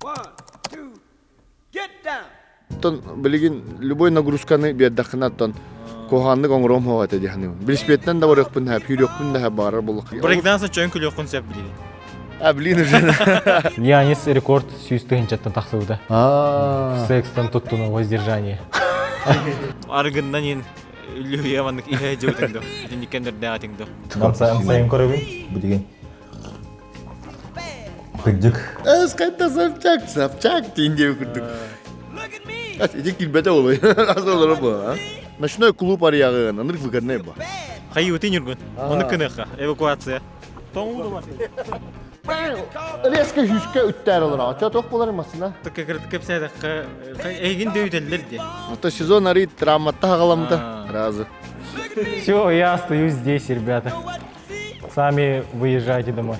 One, two, get down. Тон билигин любой нагрузканы бердахнаттан коханны гоңром хогата диханы. Билиспеттен да барыкпын ха, пирёкпын да бары булык. Брейкдансы чөң күлөккүн сеп билди. Блин уже. Янис рекорд сүйістігіншеттен тақсыуда. Секстан туттуну воздержание. Аргындан ен үлі ямандық ihe жеутыңды. Динекендер дәғатыңды. Сайын көрігін білген. Күдік. Скайта сапчак дейінде күрдік. Эти килбете олой. Асылары бұл. Ночной клуб арияғын, анырық выгодный бұл. Қайы өтен үргін. Оны күніққа, эвакуация. Тоңуды бар. Резко жүзке үттер олар. Ача тоқ болар емасына. Тұққа кірді кепсайдаққа әйгін дөйделдер де. Это сезон арит травматта ғаламда. Разы. Все, я остаюсь здесь, ребята. Сами выезжайте домой.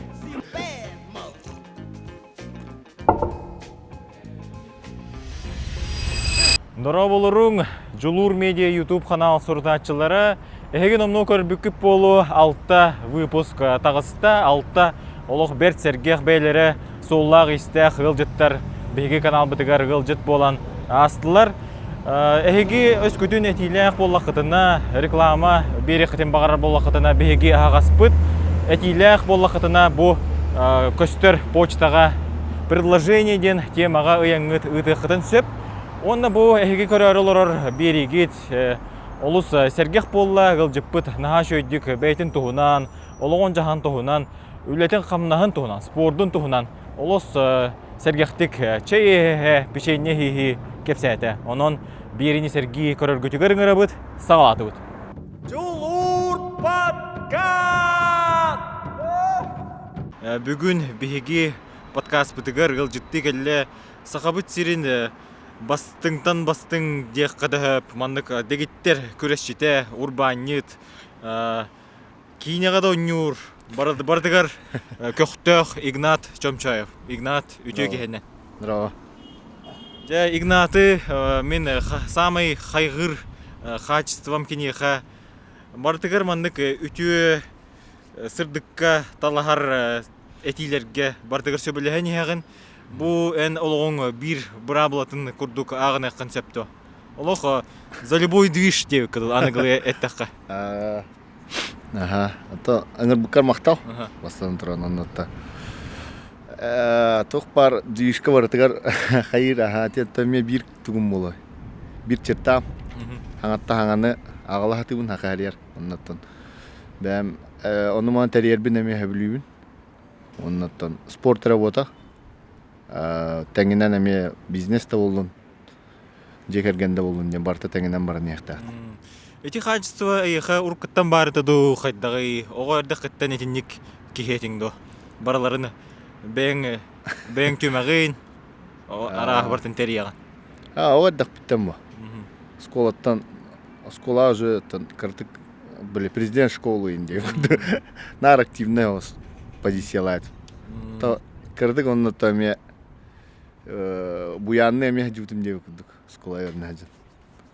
Дора болуруң, Жулур Медиа YouTube канал сурдатчылары. Эгеген омно көрбүкүп болу алтта выпуск тагыста алтта олох берт сергех бейлери суллаг истех гылжыттар беги канал битигер гылжыт болан астылар. Эги өз күтүн этилек боллакытына реклама бери кытын багар боллакытына беги агаспыт этилек боллакытына бу көстөр почтага предложение ден темага ыяңыт ытыкытын сөп. Онна бу эги көрөрөлөр беригит олус сергех болла гылжыппыт наха шөйдүк бейтин туһунан, ологон жахан туһунан, үлетен камнаһын туһунан, спордун туһунан олус сергехтик чей печенье хи кепсәте. Онон берини серги көрөргөтүгөр ыңырабыт, сагалатыбыт. Жулур подкаст! Бүгүн биһиги подкаст битигер гылжытты келле сахабыт сирин бастыңтан бастың дек кадахып мандык дегиттер күресчите урбанит кинега да онюр бардыгар көктөх Игнат Чомчаев. Игнат үтө кехенен. Здорово. Ja, Игнаты мен самый хайгыр качеством кинеха бардыгар мандык үтө сырдыкка талахар этилерге бардыгар сөбөлөһөн ягын. Бу эн олоң бир брабылатын курдук агына концепту. Олох за любой движ деп кыл аныгылы эттакка. Ага, ато аңыр букар мактал. Бастан туран аннатта. Тох пар движка бар тегер хайыр ага тетме бир тугум болой. Бир черта. Хаңатта хаңаны агалахатыбын хакарияр аннаттан. Бәм онуман терьер бинеме хәблүбүн. Оннаттан спорт работа. Тәңгенен әме бизнеста болдun. Жекергенде болдun, ден барта тәңгенен барын яқта. Эти качества эйха уркыттан барыты ду хайдагы огорда кыттан этинник кихетиңдо. Бараларын бәң төмәгин арах бартын терияган. Огорда биттем бу. Школа уже картык были президент школы инде. Нар активная позициялает. То картык онно таме буянны эме жутум деп күрдүк. Школа ерне жа.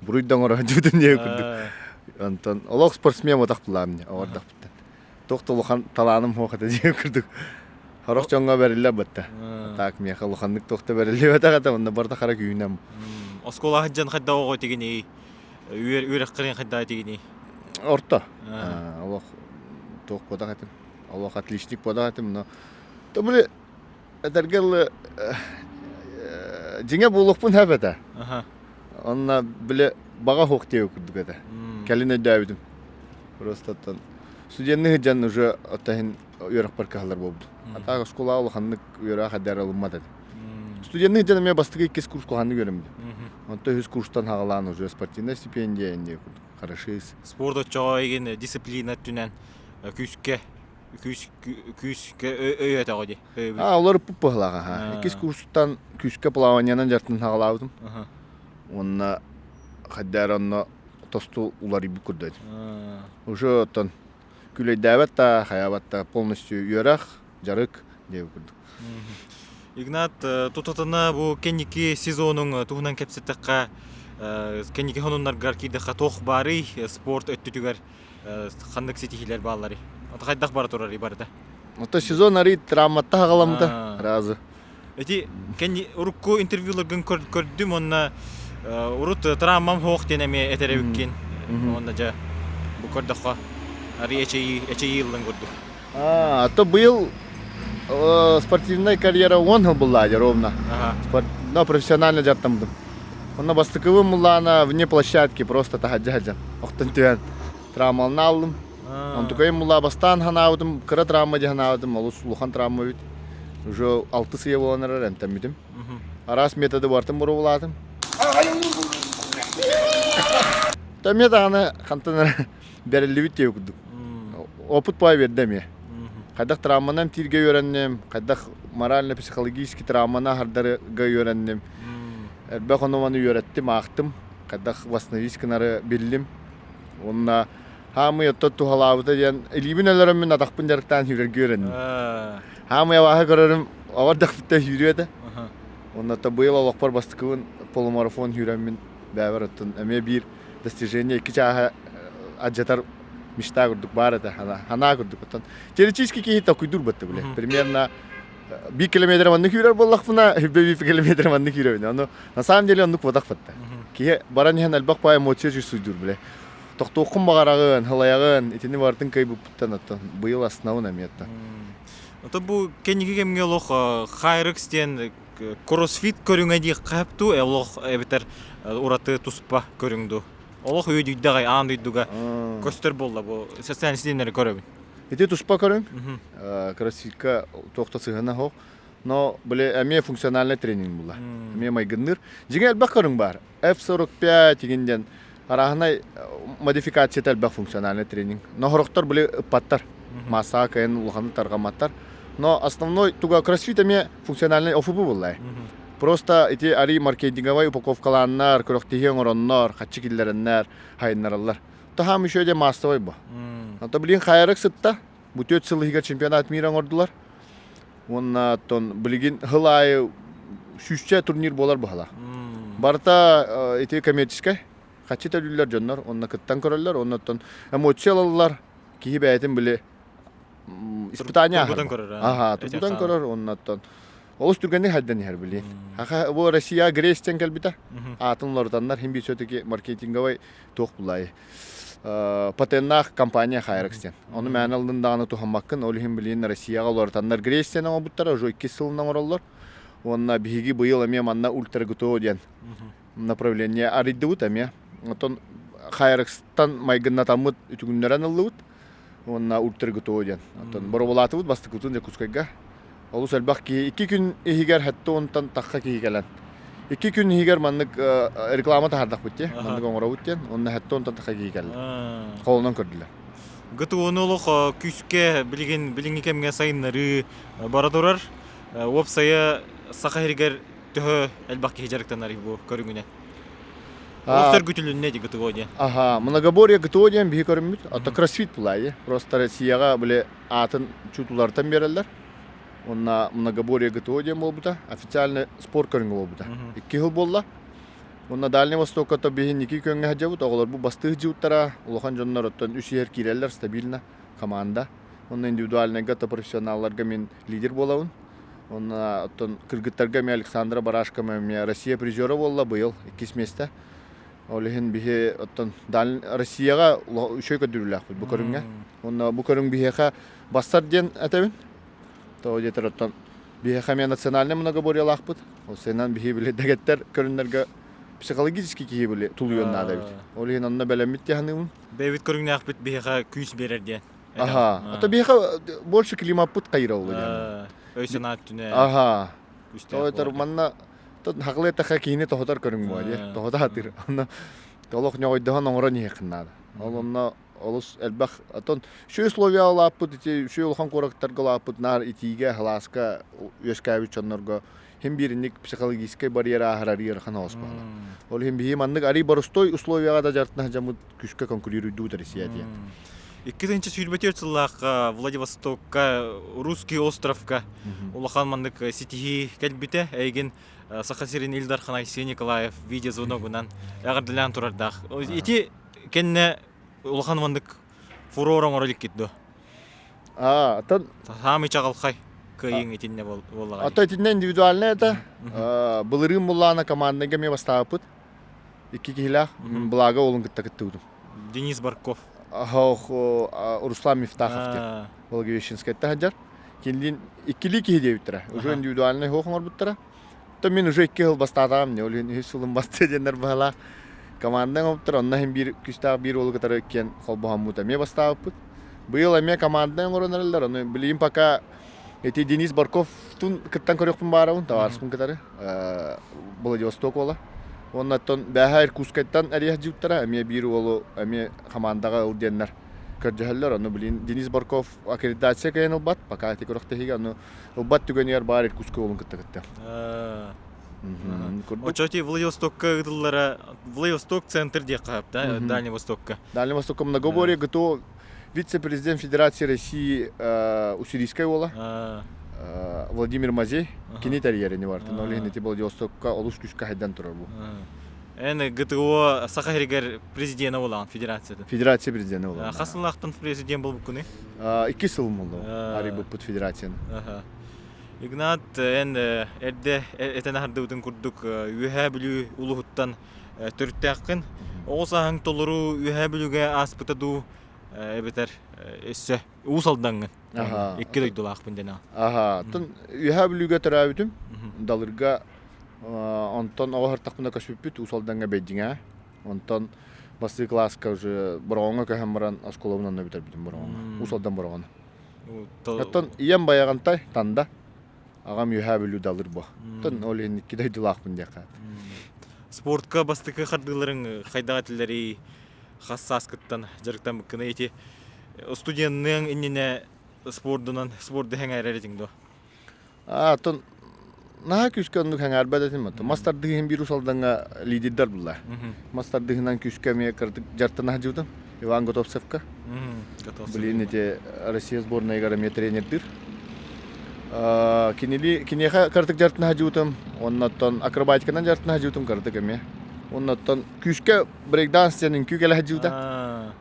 Буруйдан ора жутум деп күрдүк. Антон олог спортсмен отак булам, ордак битте. Токтолухан таланым хоката деп күрдүк. Харак жонга бериле батта. Так мен халыханнык токто бериле батагата, онда барда кара күйүнөм. Оскола хаджан хадда ого тигини үйрөк кырын хадда тигини. Орто. Олог ток бодагатым. Олог отличник бодагатым, но то были этергел жеңе булукпун хабата. Онна биле бага хок деп күрдүк эте. Калина дәвидим. Просто тан студентный жан уже атахин үйрөк паркалар болду. Атага школа алганнык үйрөк хадар алынмады. Студентный жан мен бастыгы 2 курс кылганды көрөм. Онто 100 курстан хагалан уже спортивная стипендия инде хорошис. Спорт очойген дисциплина түнен күскө өйөт агыды. Олар пуппалага. 2 курстан күскө плаваниянан жартын хагалабым. Онна хаддаранна тосту улар иби күрдөт. Уже тон күлөй дәватта, хаябатта полностью үйрөк, жарык деп күрдүк. Игнат тутатына бу кенники сезонун тугунан кепсеттекка кенники хонуннаргар кийдекка тох бары спорт өттүгөр хандык сетихилер баалары. Ата кайдак бара турар ибарда. Ото сезон ари травматта хагаламда разы. Эти кен урукку интервьюларгын көрдүм, онна урут травмам хоох денеме этеребиккен. Онна жа бу көрдөккө ари эче йылын көрдүк. То был спортивная карьера он была ровно. Но профессионально жаттым. Онна бастыковым мулана вне площадки просто тахаджаджан. Оқтан түйен травмалын алдым. Он tukayım mulla bastan hanavdım, kıra travma hanavdım, olus luhan travma bit. Уже 6 сыя боланар рентамидим. Арас методы бартым буру буладым. Та метаны хантанар берилли бит өкүдүк. Опыт бай бердем я. Кайдак травманан тирге öğrendim, кайдак морально психологический травмана хардарга öğrendim. Элбек ономаны öğrettim, актым, кайдак восстановить кынары биллим. Онна хамы ятта тухалабыта ден илибин элерем мен атакпын жарыктан хүрерге öğrendim. Хамы яваха көрөрүм, авардак битте хүрөдө. Онда быйыл олокпор бастыкын полумарафон хүрөмүн бәбер оттун. Эме бир достижение 2 жаха аджатар мечта көрдүк бар эте. Хана көрдүк оттон. Теоретически кейта куйдур батты биле. Примерно 1 километр манны хүрөр боллак буна, 1 километр манны хүрөбүн. Аны на самом деле ондук бодак батты. Кие баран албак пай эмоция жүрсүдүр биле. Токтокун багарагын, хылаягын, итини бардын кайбы буттан оттон. Быйыл основа наметта. Это бу кенниги кемге лох хайрыкстен кроссфит көрүнгө ди капту лох эбитер ураты туспа көрүңдү. Олох үйдүдөгай андыйдуга көстөр болду бу социаль сетемдерди көрөбүн. Ити туспа көрүң. Кроссфитка токтосыгына хок. Но биле эме функциональный тренинг була. Эме майгыныр. Жигел бак көрүң бар. F45 дегенден арахнай модификация телбак функциональный тренинг. Но хороктор биле паттар. Масса кайын улханы таргаматтар. Но основной туга кроссфит эме функциональный офубу булай. Просто эти ари маркетинговый упаковкаланнар, көрөктеген ороннор, хатчикиллереннер, хайыннаралар. Тахам еще де массовый бу. Ата билин хайрык сытта, бу 4 жылыгы чемпионат мира ордулар. Онна тон билин хылай шүшче турнир болар бахала. Барта эти коммерческий хатчиталлар жоннор, онна кыттан көрөллөр, оннотон эмоциялалар кии бәйтин биле испытания. Ага, тургудан көрөр, оннотон. Олус түргенде хайдан яр билин. Аха бу Россия Грециян келбита. Атынларданнар хим би сөтеки маркетинговый ток булай. Патеннах компания хайрыкстен. Оны мен алдын дагы тухамаккын, ол хим билин Россияга лортандар Грециян буттара уже 2 жылдан ороллор. Онна биги быйыл эме манна ультрагуто ден направление ариддут эме. Отон хайрыкстан майгынна тамыт үтүгүннөрөн алып. Онна ультрагуто ден. Отон боробулатыбыт бастыкутун жакускайга. Олус элбак ки 2 күн ихигер хатта онтан такка кигелен. 2 күн ихигер маннык реклама тахардак битти. Маннык оңоробуттен, онна хатта онтан такка кигелен. Колунан көрдүлөр. Гытуонолох күскө билинги кемге сайыннары бара турар. Опсая сахаригер төхө элбак ки жарыктанар бу көрүнгүнө. Олустар күтүлүнне ди гытуоне. Ага, многоборье гытуоне би көрүмүт. Ата кроссфит булай. Просто Россияга биле атын чутулардан берелер. Онна многоборье ГТО дем болбута, официальный спорт көрүнгө болбута. 2 жыл болла. Онна Дальний Востокка то бихин 2 көңгө хажабыт, оголор бу бастык жууттара, улахан жоннор оттон 3 ер кирелер стабильно команда. Онна индивидуальный гата профессионалларга мен лидер болабын. Онна оттон кыргыттарга мен Александра Барашка мен Россия призеры болла быйыл 2 месте. Олехин бихе оттон Россияга үшөй көдүрүлөк бу көрүнгө. Онна бу көрүң бихеха бастар ден атабын. То где-то оттон бихе национальный многоборье лахпыт. Осенан бихе биле дегеттер көрүннөргө психологически кии биле тулуйон надо бит. Олехин онна белемит тяхным. Дэвид көрүнгө акпыт бихе күч берер ден. Ага. Ата бихе больше климапыт кайралды ден. Өйсөнат түнө. Ага. То это манна то хаглета хакине тохотор көрүнгө ди. Тохотатыр. Онна толок нойдогон оңро нехнад. Олонна олус элбах атон şu условия алаппыт ити şu улхан корактарга алаппыт нар итиге халаска өскәбит чоннорго хем биринник психологический барьера харарыр хана оспала. Ол хем бии мандык ари боростой условияга да жартына жамыт күскө конкурируйду Россия ди. 2-нче сүйрбөтөр жыллакка Владивостокка, Русский островка улахан мандык ситихи келбите эйген Сахасирин Ильдар Ханайси Николаев видео звоногунан ягырдылан турардак. Ити кенне улахан мандык фуророн оролик кетти. Тан Хамы чагалкай. кыйын итинне боллагай. Ата этинне индивидуально это былырым буллана командага ме бастапыт. Икки килах блага олун кыттакыттыдым. Денис Барков. Руслан Мифтахов те. Волговещенская таджар. Киндин иккили кидеуттара. Уже индивидуальный хохмар буттара. То мен уже 2 жыл бастадам, не олин 3 жылым басты денер бала. Командаң оптыр, оннан бир күстаг бир ол катары кен холбахамута ме бастапыт. Быйыл эме командаң оронарлар, оны билим пока эти Денис Барков тун кыттан көрөкпүн барабын, таварыспын катары. Владивосток ола. Оннан бәһәр кускайттан ария жуттара, эме бир олу эме командага улденнер. Көрдөхөллөр, оны билин Денис Барков аккредитация кайын албат, пока эти көрөктеге, оны албат түгөнер бар куска олун кытта. Очоти Владивостокка гытыллара, Владивосток центр де кап, да, Дальний Востокка. Дальний Востокка многоборье, гыто вице-президент Федерации России Уссурийской ола, Владимир Мазей, кинетарьери не варты, но лен эти Владивостокка олус күшка хайдан турар бу. Эне ГТО Сахаригер президент болған федерацияда. Федерация президенті ола. Қасынлақтан президент бол бүкіні? 2 жыл болды, ари бұппыт федерацияны. Игнат, әрді әтен ардығытын күрдік үйә білу ұлығыттан түртті аққын. Оғысағың толыру үйә білуге аспытаду әбетер өссі ұсалдаңын. 2 дойдыл ақпын дена. Тын үйә білуге тұра өтім, далырға онтон оғыртақпына көшіппіт ұсалдаңға бәйдіңа. Онтон басы класска уже бұрауыңа көһен баран асколовынан өбітер бітім бұрауыңа. Ұсалдан бұрауыңа. Оттон иен баяғантай танда ағам үйә білу далыр бұ. Тын олен 2 дойдыл ақпын деқа. Спортқа бастықы қардыларын қайдаға тілдері қассаскыттан жарықтан бүкіні еті студентның иннене спорты хәң әрәретіңді? Тын наха күскөнлүк хәң әрбәдетім мәті. Мастардығын бір ұсалдаңа лидердар бұлла. Мастардығынан күскәме кірдік жартына жудым. Иван Готовцевка. Білін ете Россия сборная гараме тренердір. Кинеха кірдік жартына жудым. Оннаттан акробатиканан жартына жудым кірдік әме. Оннаттан күшке брейкданстенің күгелі жудым.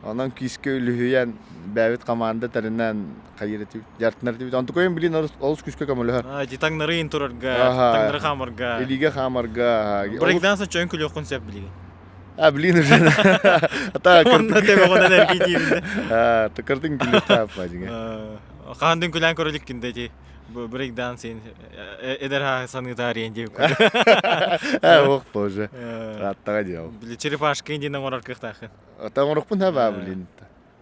Онан күшке үліхүйен бәвет команда тарынан қайыреті жартынар деп. Анты көйін білін олыс күшке көмілі. Таңнарын тұрарға, таңнары қамарға. Илиге қамарға. Брейкдансын чойын күлі оқын сөп білген. Білін уже. Онна тәбі қодан әргі деймді. Тықырдың күлі тап бәжіңе. Қандың күлән көрілік күнде де брейкдансын әдір саны тарихын деп. Оқ боже. Раттаға деу. Черепашка инденің орар қықтақын. Атаң орықпын әбі білін.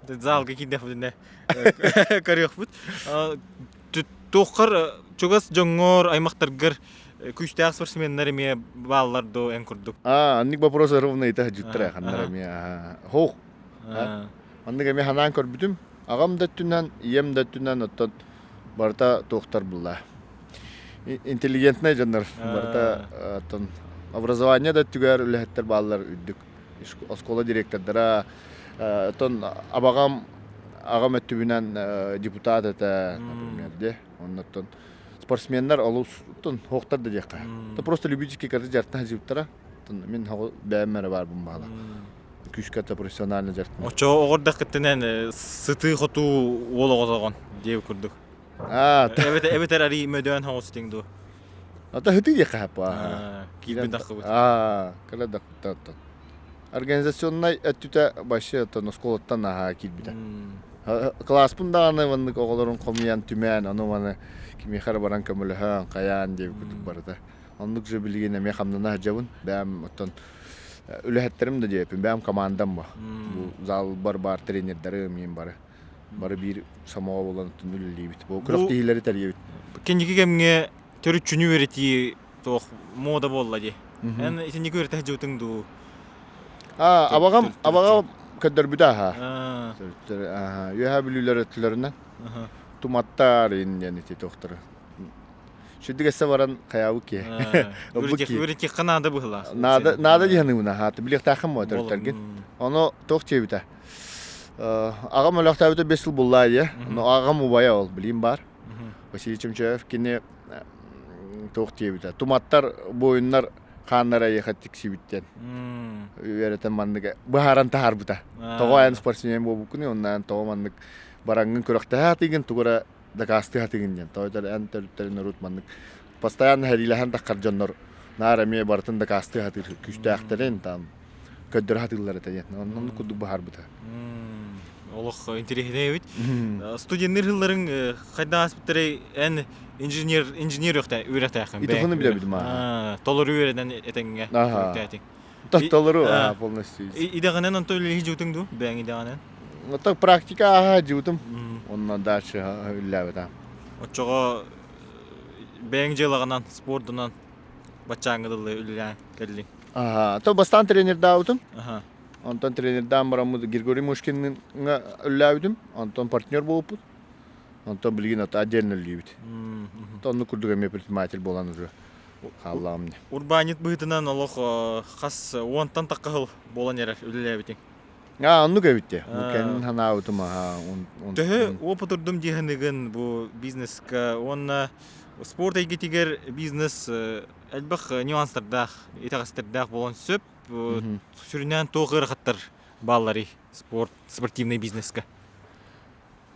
Залға кейден бұдында көрек бұд. Тоққар чоғас жоңғыр аймақтарғыр күшті спортсменлер ме балаларды ән күрдік. Анник вопросы ровно итә жүттірі қандар ме. Хоқ. Анник әме ханан көрбітім. Ағам дәттінен, ием дәттінен оттан барта тоқтар бұлла. Интеллигентный жандар. Барта образование дәттігер үләхеттер балалар үддік. Оскола директордара. Абағам өттібінен депутат әті, например, де. Оннаттан спортсменлер олыстын хоқтар да деққа. Просто любительский кәрді жартына жиптара. Мен бәймәрі бар бұн бағала. Күшкәті профессиональный жартына. Очо оғырдақ кіттінен сыты қоту ол оғызаған деп күрдік. Әбетер әрі мөден хауыз теңді. Ата хыты деққа әпі. Келбен даққы бұд. Кәлі даққы. Организационный әттүті башы осколаттан аға келбіді. Класс бұндағаны ваннык оғыларын қомиян түмен, аны ваны кемехар баран көміліған, қаян деп күдік барды. Онлық жы білген әме қамдана жауын, бәм үліхеттерім де депін, бәм командам ба. Зал бар тренердері мен бары. Бары бір самауа болан ұттын үлілей біт. Бұл күріқ дейілері тәрге біт. Кендекі кәмге түрітчүні өреті мода болла де. Ән итіндегі өреті жаутыңды. Абағам көддөр бүді аға. Үйәі білулер өттілерінен. Туматтар енен еті тоқтыры. Шүдді кәсі баран қаяуы ке. Өреті қанады бұғыла. Нада дегені мұна. Білек тақым мұа түрттерген. Оны тоқ че біті. Ағам өліқта біті 5 жыл бұллай де. Ағам ұбая ол білейм бар. Василий Чемчаев кене тоқ че біті. Туматтар бойынлар қаннара ехаттик сибиттен. Үйәретін мандыға бұхаран тағар бұта. Тоға ән спортсмен бұл бүкіне, оннан тоға мандык бараңын көріқті әтеген тұғыра дакасты хатыгыннан. Тойтар эн төрүттөрүн урутманнык. Постоянно харилахан таккар жоннор наараме бартын дакасты хатыр күстәхтерен там көдөр хатыллар этен. Онун кудук бахар бута. Олох интересный бит. Студенттер хылларын кайда аспиттерей эн инженер юкта үйрәтә хәм. Итофуны биле бидим а. Толор үйрәдән этенгә. Тохтолору полностью. Идәгәнән антолы һиҗүтең ду, бәң идәгәнән. Так практика жутым. Оннан дальше үлләбәтә. Очога бәң җылаганнан спортынан бачаңгыдылы үллән келли. То бастан тренер даутым. Аха. Антон тренердан барамыз Григорий Мушкиннин үлләбидим. Антон партнер булып. Антон билген ата отдельно либит. Тонны курдуга ме предприниматель болан уже. Халламны. Урбанит быйтынан олох хас онтан таккыл болан ярар үлләбитең. Анну гәвитте. Кен ханаутым он. Төһө опытырдым дигәнеген бу бизнеска, онна спорт әйгетигер бизнес әлбәх нюансларда, итагастырда болон сөп сүрүнән тогыр хаттар баллары спортивный бизнеска.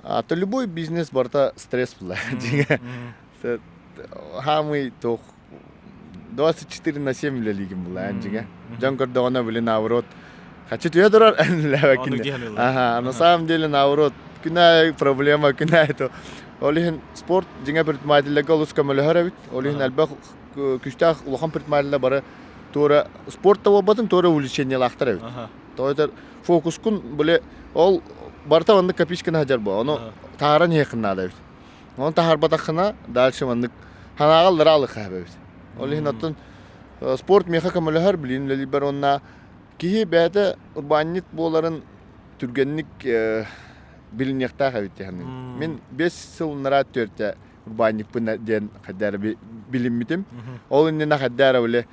То любой бизнес барта стресс була. Хамы то 24/7 биле лигим була анҗига. Җанкорда гына биле наоборот. Хочу тебе дурар, ага, на самом деле наоборот, куна проблема, куна это. Олихин спорт, динга предприниматель голос камелхарабит, олихин албах күстах улахан предприниматель бара тора спорт того батын тора увлечение лахтарабит. То это фокус кун биле ол барта ванды копичка хаҗар бу, аны тааран якынна да бит. Аны таар батакына дальше ванды ханагал лыралы хабит. Олихин атын спорт меха камелхар билин либеронна Кихи бәді урбанит боларын түргенник білінекта қабеттен. Мен 5 сыл нара төртті урбанит бұна ден қадары білінмітім. Ол үннен қадары өлі,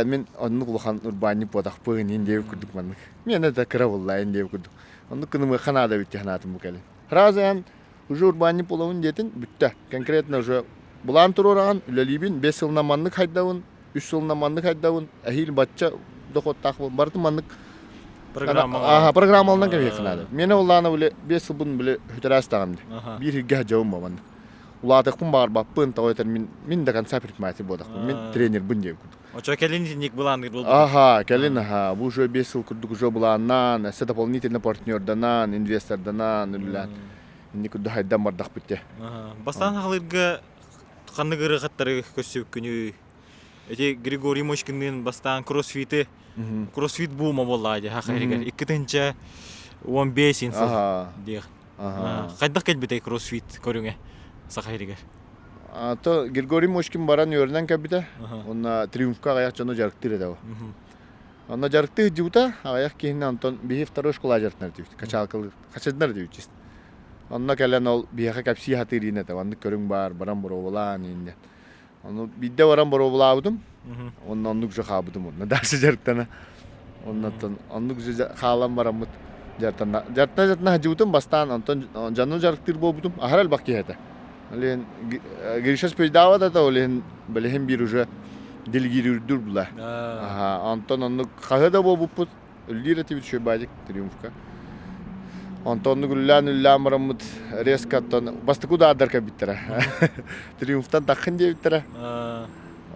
мен онны құлған урбанит бодақ бұғын ендеу күрдік маңдық. Мен әді кіра болла ендеу күрдік. Онны күнімі қанада бітті қанатым бұл кәлі. Разаян, уже урбанит болауын детін бүтті. Конкретно уже бұлан тұр ораған, үлелейбін 5 сылына маңдық қайдауын, 3 сылына маңдық қайдауын, әхил батча доходтах барды маннык программалынан кебек кынады. Мені улланы биле 5 жыл бун биле хөтөрәс тагымды. Бир хигә җавым бабан. Улатык бун бар баппын тагытыр мин да концепт предприниматель бодак. Мен тренер бун деп. Очо келинник булан бул. Келин бу уже 5 жыл курдук уже буланнан, эсе дополнительный партнердан, инвестордан үллән. Ник да хайдан бардак битте. Бастан халырга кандыгыры хаттары көсөп күнү. Эти Григорий Мошкиннин бастан кроссфиты. Кроссфит бума болла ди хакырыгар. 2-нче 15 инсыл. Диг. Кайда келбете кроссфит көрүңө сахайрыгар. То Григорий Мошкин баран өрнөн кабита. Онна триумфка аяк жана жарыктыр эде. Онна жарыкты жута аяк кейин Антон бии второй школа жартнар дейт. Качалкалы качаднар дейт. Онна келен ол бияка капси хатырыны да. Онны көрүң бар, баран боробалан инде. Onu bir de varan baro bulamadım. Ondan güzel kabudum onu. Dersi jartana. Ondan güzel kalan varamut jartana. Jartana hajutum bastan Anton canlı jarktır bobudum. Aharal bakki hata. Olen girişes peydava da olen belhem bir uca dilgiri durbula. Anton onu kahada bobuput. Lirati bir şey bacak triumfka. Антон гуллян уллам рамут рескаттан бастыку да адарка биттера. Триумфтан такын деп биттера.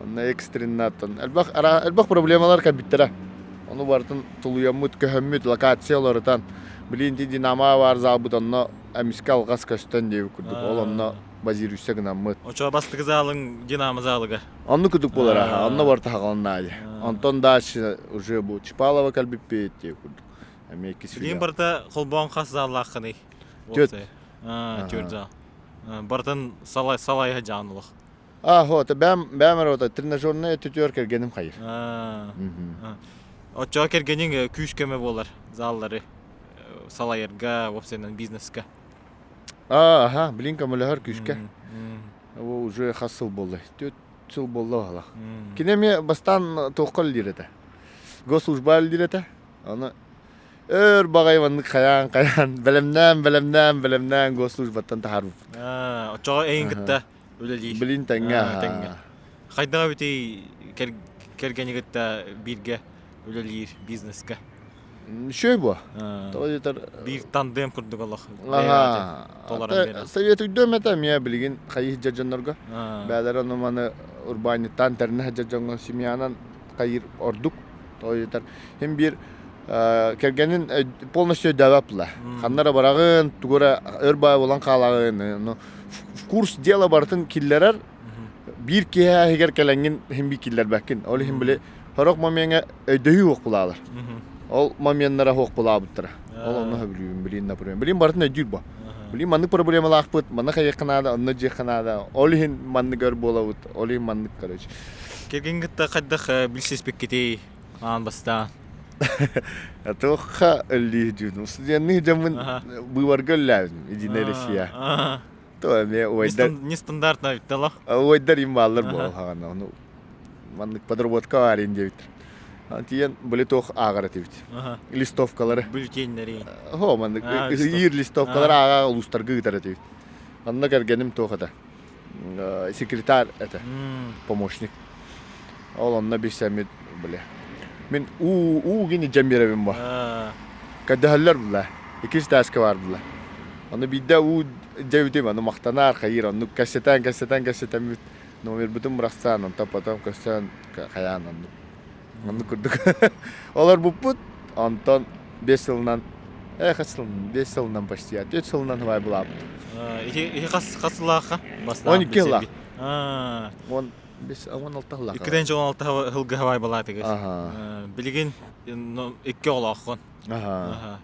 Онна экстреннаттан. Албах проблемалар ка биттера. Оны бартын тулуямут көһөммүт локациялардан билинди динамо бар забутанна амискал газ каштан деп күрдүк. Ол онна базируйса гына мыт. Очо бастык залың динамо залыга. Онны күдүк болар. Онна барта хагалнады. Антон дальше уже бу Чипалова калбиппет деп күрдүк. Дин барта холбон хас заллахыны. Төт. Төрдө. Бартын салай жанлык. Вот, бәмәр тренажерный төтөр кергеним хайыр. Очо кергенин күчкеме болар заллары. Салайырга, вопсенен бизнеске. Блин камылар күчкә. О уже хасыл болды. 4 жыл болды ала. Кинеме бастан тоқыл дирете. Госслужба дирете. Аны өр багайванны каян белемнән госслужбаттан тахарып. Очо эйин гытта үлели. Билин тәңгә. Кайдага бити кергени гытта бирге үлелир бизнеске. Шөй бу. А, Тойтар. бир тандем курдук алах. Ага. Толаран бере. Совет үдөмөтө мия билген кайы жажаннарга. А, Бәләр аны маны урбанитан терне жажанган семьянан кайыр ордук. Тойтар. Hem bir кергенин полностью дәвапла. Ханнара барагын тугура өрбай болан калагын. Курс дела бартын киллерер bir кеһә һигер келенген hem bir killer бәкин. Ол hem биле хорок моменга өйдөй ок булалар. Ол моменнара хок була буттыра. Ол оны билин например. Билин бартын өйдүр ба. Билин манны проблема лахпыт, манны кайыкнада, онны жехнада. Ол хин манны гөр бола бут. Ол хин манны короче. кергенгитте кайдах билсеспек кетей ан баста. Атоха элли жуну. Студентны жамын быварга лазым. Идине Россия. А, То ме ойдар. нестандартно битала. Ойдар ималлар бо хагана. Ну манны подработка арен дебит. Антиен биле тох агара дебит. Ага. Листовкалары. Бюллетеньнери. Хо манны листов. ир листовкалары ага улустарга гитара дебит. Анна кергеним тохата. Секретарь это помощник. Ол онна бисемит биле. Мен гини жамберебим ба. А, Кадаллар була. Икис таска бар була. Аны бидде жабитем, аны мактанар хайыр, аны кассетан бит. Номер бүтүн брахсан, аны потом кассетан каян аны. Аны күрдүк. Алар бупут, антон 5 жылдан, 5 жылдан почти, 4 жылдан бай була. ити касылаха баста. 12 лах. А, 16 лах. 2-16 хылга хавай бала тегес. Ага. Билген 2 олаккон. Ага.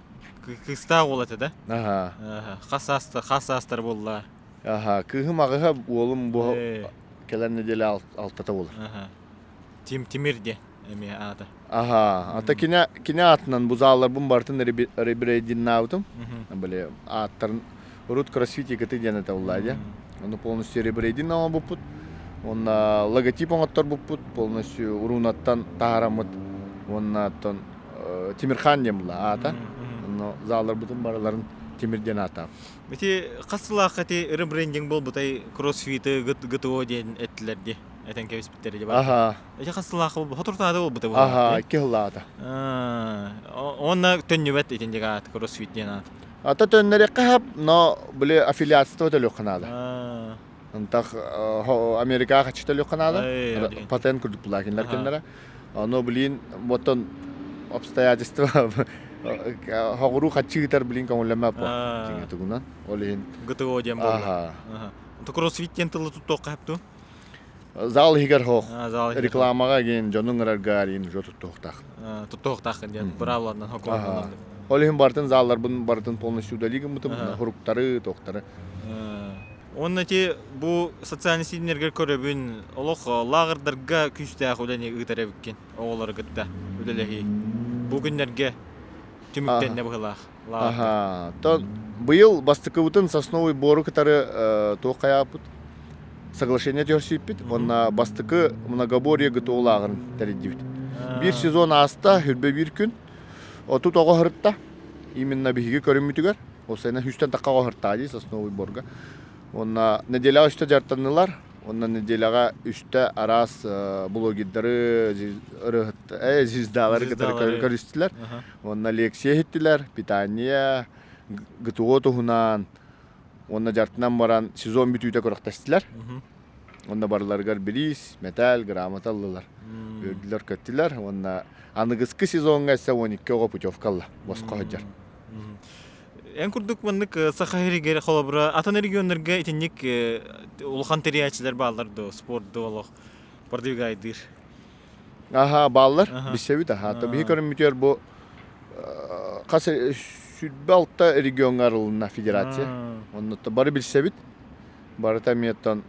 Кыста болот да? Ага. Хасастар болла. Ага. Кыгым агыга олум бу Э. келен неделе алтата болар. Ага. Тимирде эме ата. Ага. Ата кине атынан бузалар бун бартын ребрейдин наутум. Биле аттарын рут кроссфит икети денете улладя. Оны полностью ребрейдин нама бупут. Он логотип оңоттор бупут, полностью урунаттан таарамыт. Оннаттан Тимирхан демла ата. Но залар бутун бараларын Тимирден ата. Бити касылакати ребрендинг бол бутай кроссфит ГТО ден этлерди. Этен кебис биттерди бар. Ага. Эти касылак бол хотуртада бол бутай. Ага, киллата. Онна төннүбет этен дега кроссфит ден ат. Ата төннере кахап, но биле аффилиатство төлөк канада. Антах Америка хачтелөк канада. Патент курдук булакинлар кендера. Ано билин ботон обстоятельства хогуру хачигитар билин камулама па. Тигетугунан. Олин ГТО ден бол. ага. То кроссфит ден тылы тутток капту. Зал хигер хох. Зал Рекламага ген жонуңар гарин жоту тохтах. тутток такын ден бравладан хокон. Олин бартын заллар бун бартын полностью удалигин мутум хуруктары тохтары. Онна те бу социальный сетьлерге көрөбүн олох лагердарга күстә хулани ыгытарабыккен оголар гытта үдөлеги. Бу күннәргә түмүктән дә была. Ага. То быйыл бастыкыбытын сосновый бору кытары токаяпыт. Соглашение төсүппит. Онна бастыкы многоборье гытолагын тәриддибит. Bir сезон аста хүрбе bir күн. Оту тога хыртта. Именно биге көрүмүтүгөр. Осена хүстен такка хыртта ди сосновый борга. Онна неделя үстө жартанылар. Онна неделяга үстө арас блогерлери, звездалары көрүстүлөр. Онна лекция хеттилер, питание, ГТО тугунан. Онна жартынан баран сезон бүтүүтө көрөктөстүлөр. Онна барларгар билис, металл, грамоталлылар. Өйдүлөр көттүлөр. Онна аныгыскы сезонга 12 путевкалла. Боско хаджар. En kurduk manlık sahiri geri kolabra atan regionlarga itenlik ulhan teriyatçılar bağlardı sporda oluq bardivgaydır. Aha ballar bisevi de hatta bir körüm mütüyor bu kası sütbe altta regionlarına federatsiya. Onu da bari bisevit. Bari tamiyattan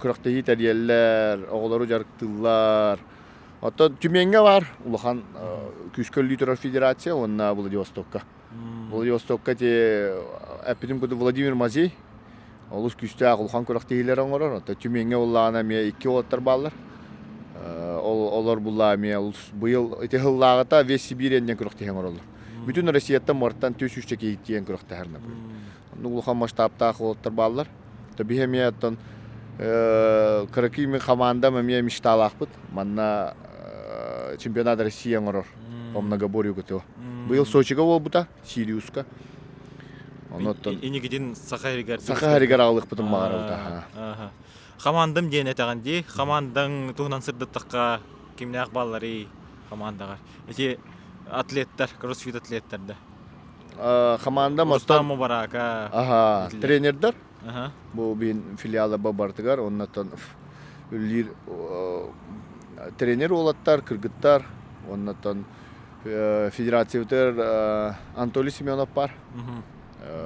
kurakta hiteriyeller, oğulları jarıktılar. Hatta tümenge var ulhan küskölü türer federatsiya onna Vladivostokka. Vladivostokka te әппетім көді Владимир Мазей. Олыс күшті ақылхан көріқті елер оңырар. Түменге олағына ме 2 оттар балар. Олар бұлла ме бұйыл өте ғыллағыта вес Сибирияден көріқті ең оралар. Бүтін Россияттан марттан төс үште кейттен көріқті әріне бұл. Ұлған масштабта ақыл оттар балар. Бихе ме аттан көріқі ме қаманда ме мечтал ақпыт. Манна чемпионат Россия оңырар. По многоборью көтеу. Быйыл Сочига бол бута, Сириуска. Оннотон Инигидин Сахаригар. Сахаригар алых бутун багара бута. Хамандым ден этаганди, хамандан туһунан сырдыттакка кимнәк баллары командага. Эти атлеттер, кроссфит атлеттерде. Команда Мустам мостан Мубарака. аха, тренердер. Аха. Бу бин филиалы бабартыгар, оннотон үллир тренер олаттар, кыргыттар, оннотон федерациятер Анатолий Семенов бар.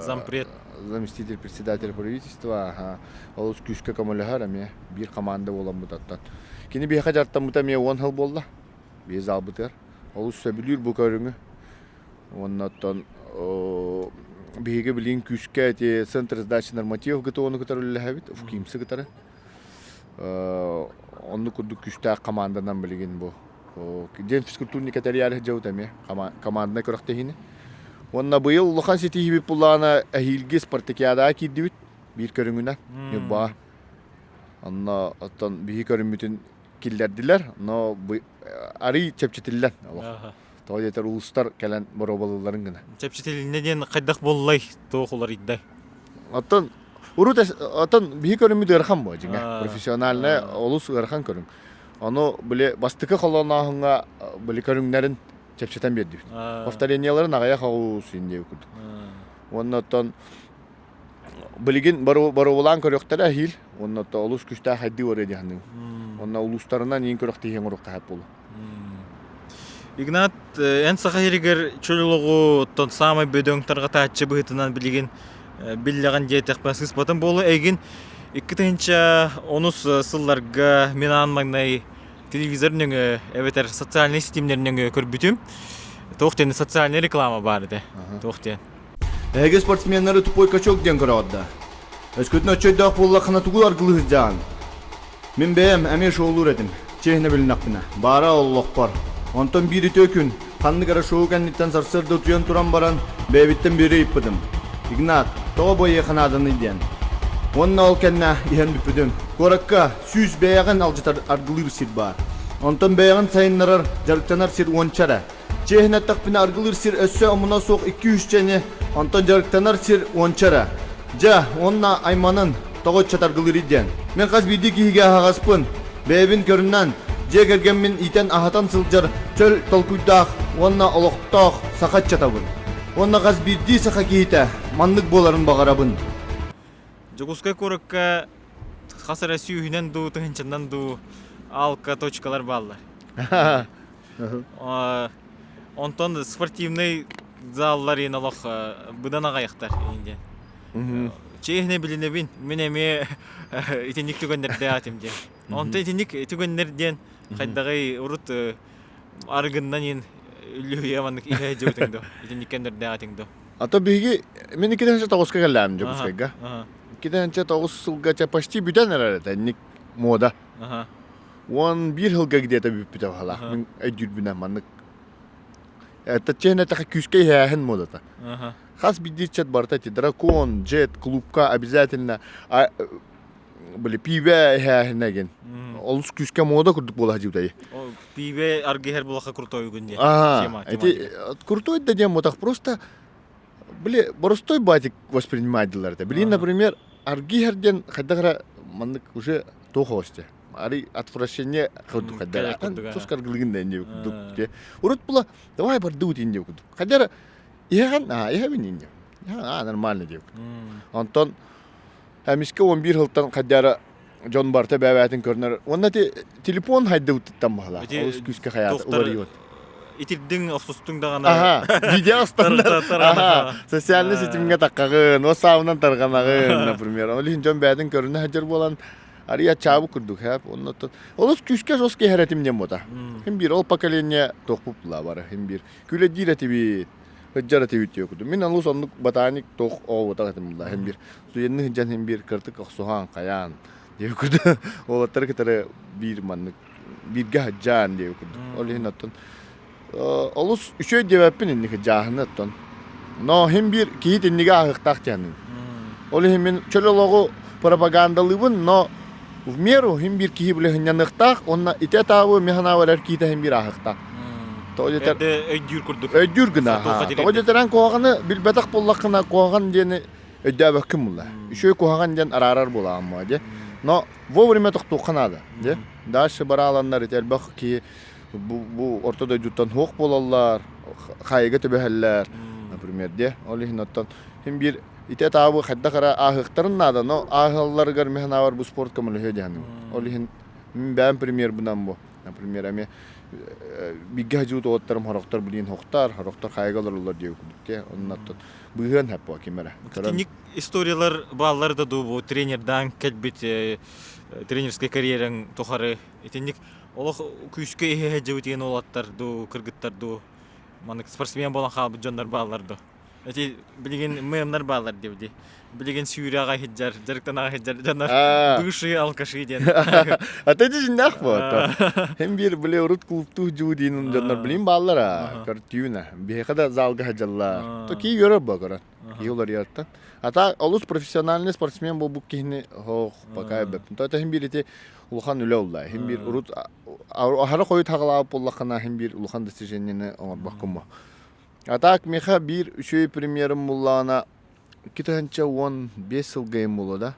Зампред. Заместитель председателя правительства, ага. Ол күшкө көмөлөһөр эме бир команда болом бутаттан. Кини бия хажаттан бута ме 10 жыл болду. Без албытыр. Ол сөбүлүр бу көрүңү. Оннотон биге билин күшкө те центр сдачи нормативов готовunu көтөрүлөһөбүт, в кимси гытары. Онну курду күштө командадан билген бу. Ден физкультурный категория жаута ме команданы көрөктөгүнү. Онна быйыл Лохан Сити хиби пуллана ахилги спартакиада киддибит бир көрүңүнөн. Юба. Онна оттон бии көрүмүтүн киллердилер, но ари чепчетиллер. Тоодетер улустар келен боробалыларын гына. Чепчетилинен кайдак боллай тоокулар иддай. Оттон урут оттон бии көрүмүтү ырхан бо жиңе. Профессиональный олус ырхан көрүң. Ону биле бастыкы холонаахыңа биле көрүңнөрүн чепчетен берди. Повторенияларын агая хагуу синде күрдүк. Оннотон билген баруулан көрөктөр ахил, оннотон улус күчтө хадди өрөдү ханын. Онна улустарынан эң көрөктө эң урукта хап болду. Игнат эн Сахаригар чөлөгү тон самый бөдөңтөргө таачы быытынан билген биллеген диетек басыс батан болу эгин 2-10 сылларга мен анмагнай телевизорның эветер социальный сетимдерінің көрбүтүм. Тоқтен социальный реклама бар еді. Тоқтен. Эге спортсменлары тупой качок ден көрөдді. Өскөтін өтчөйдақ болла қанатугулар гылыждан. Мен бәйім әме шоулур едім. Чехне білін ақпына. Бара оллық бар. Онтон бири төкүн. Қанды қара шоу кәннеттен сарсырды түйен туран баран бәйбіттен бері иппыдым. Игнат, тоғы бойы қанадыны ден. Онна ол кәнна иһен бүппүдүм. Коракка сүз бәягын алжытар аргылыр сир бар. Онтон бәягын сайыннарар жарыктанар сир ончара. Чехне тақпына аргылыр сир өссө омуна соқ 2-3 чәне. Онтон жарыктанар сир ончара. Жа, онна айманын тоғыт чатар гылыр иден. Мен қаз биді киге ағаспын. Бәйбін көріннен же керген мен итен ахатан сылжар чөл толкуйдақ. Онна олықтақ сақат чатабын. Онна қаз биді сақа кейті манлық боларын бағарабын. Жогускай коракка хасара сүйүнен ду тыгынчандан ду алка точкалар баллар. Онтон спортивный заллар еналох быдан агаяктар инде. Чехне билине бин мен эме итеник түгөндөрдө атым де. Онто итеник түгөндөрдөн кайдагы урут аргындан ин үлүямандык ихе жөтөңдө. Итениккендердө атыңдо. Ата биги мен 2-9 келем жогускайга. 2-9 жылга почти бүтән әрәләтә, ник мода. Он 1 жылга где-то бүтә хала. Мен әҗүрбүнә маннык. Это чене та күскә яһен модата. Хас бидичет бартати дракон, джет, клубка обязательно были пиве яһенеген. Ол күскә мода курдук була җибдәй. О пиве аргехер булаха крутой гүнде. Эти крутой да дем мотах просто были простой батик восприниматель. Блин, например, аргихерден хадагра маннык уже тохосте. Ари отвращение ходу хадара. Тускар глыгында инде кудук. Урут була, давай бардут инде кудук. Хадара яхан, яхабин инде. Нормально деп. Антон Амишка 11 жылдан хадара Джон Барта бәбәтин көрнөр. Онда телефон хайда уттан бала. Ос күскә хаят улар. Итирдин оксустуң да гана. Видео стандарт. Социальный сетимге таккагын, о сауынан тарганагын, например. Олин жон бәдин көрүнө хажыр болан ария чабы курдук хап. Оннотон. Олус күскө жоске харатимден бота. Хим бир ол поколение тохпупла бара, хим бир. Күлө диретиби, хажараты битиё куду. Мен алус ондук ботаник тох о ботатымда хим бир. Суенны жан хим бир кыртык оксуган каян. Деп куду. Олаттар кетере бир маннык. Бирге хаджан деп куду. Олин оттон Олус үшөй дебеппин инники жаһынаттан. Но хим бир кийит инниге агыктак тянын. Ол химин чөлөлөгү пропагандалыбын, но в меру хим бир кийи биле хыннактак, онна ите табы механавалар кийте хим бир агыктак. Тоҗетер Өйдүр курдук. өйдүр гына. Тоққа тереді. Тоҗетерен куаганы билбетак боллакына куаган дени өйдөбөк ким була. Үшөй куаган ден арарар була амма де. Но вовремя тоқтуқанады, де. Дальше бараланнар ителбак ки бу ортодо жуттан хоқ болалар, хайга төбөһәлләр, например, де. Олихин оттан хим бир ите табы хадда кара ахыктарын нада, но ахаллар гар мехнавар бу спорт камыл хөдәһән. Олихин мен бәм премьер бунан бу. Например, ами бигга жут оттарым хорохтор билин хоқтар, хорохтор хайгалар улар дию күдүкке. Оннаттан быгын хаппа кимера. Тинник историялар баллар да ду тренердан келбит тренерский карьераң тохары. Тинник олох күскө эһэжебитен олаттар ду кыргыттар ду манык спортсмен болан халбы жондар баллар ду. Эти билген мемнар баллар дебди. Билген сүйрага хиджар, жарыктанага хиджар жанар бывшие алкаши ден. Ата жиндах бу. Хем бир биле урут клубту жудинун жандар билин баллара. Картюна. Бехада залга хаджалла. То ки көрөп багара. Юлар ярттан. Ата олус профессиональный спортсмен бу кихни хох бакай беп. То хем бир ите улхан үле улла. Хем бир урут ахара кою тагалап боллакана хем бир улхан достижениене оңор баккыма. Атак меха бир үшөй премьерим буллана 2015 yıl game bulu da.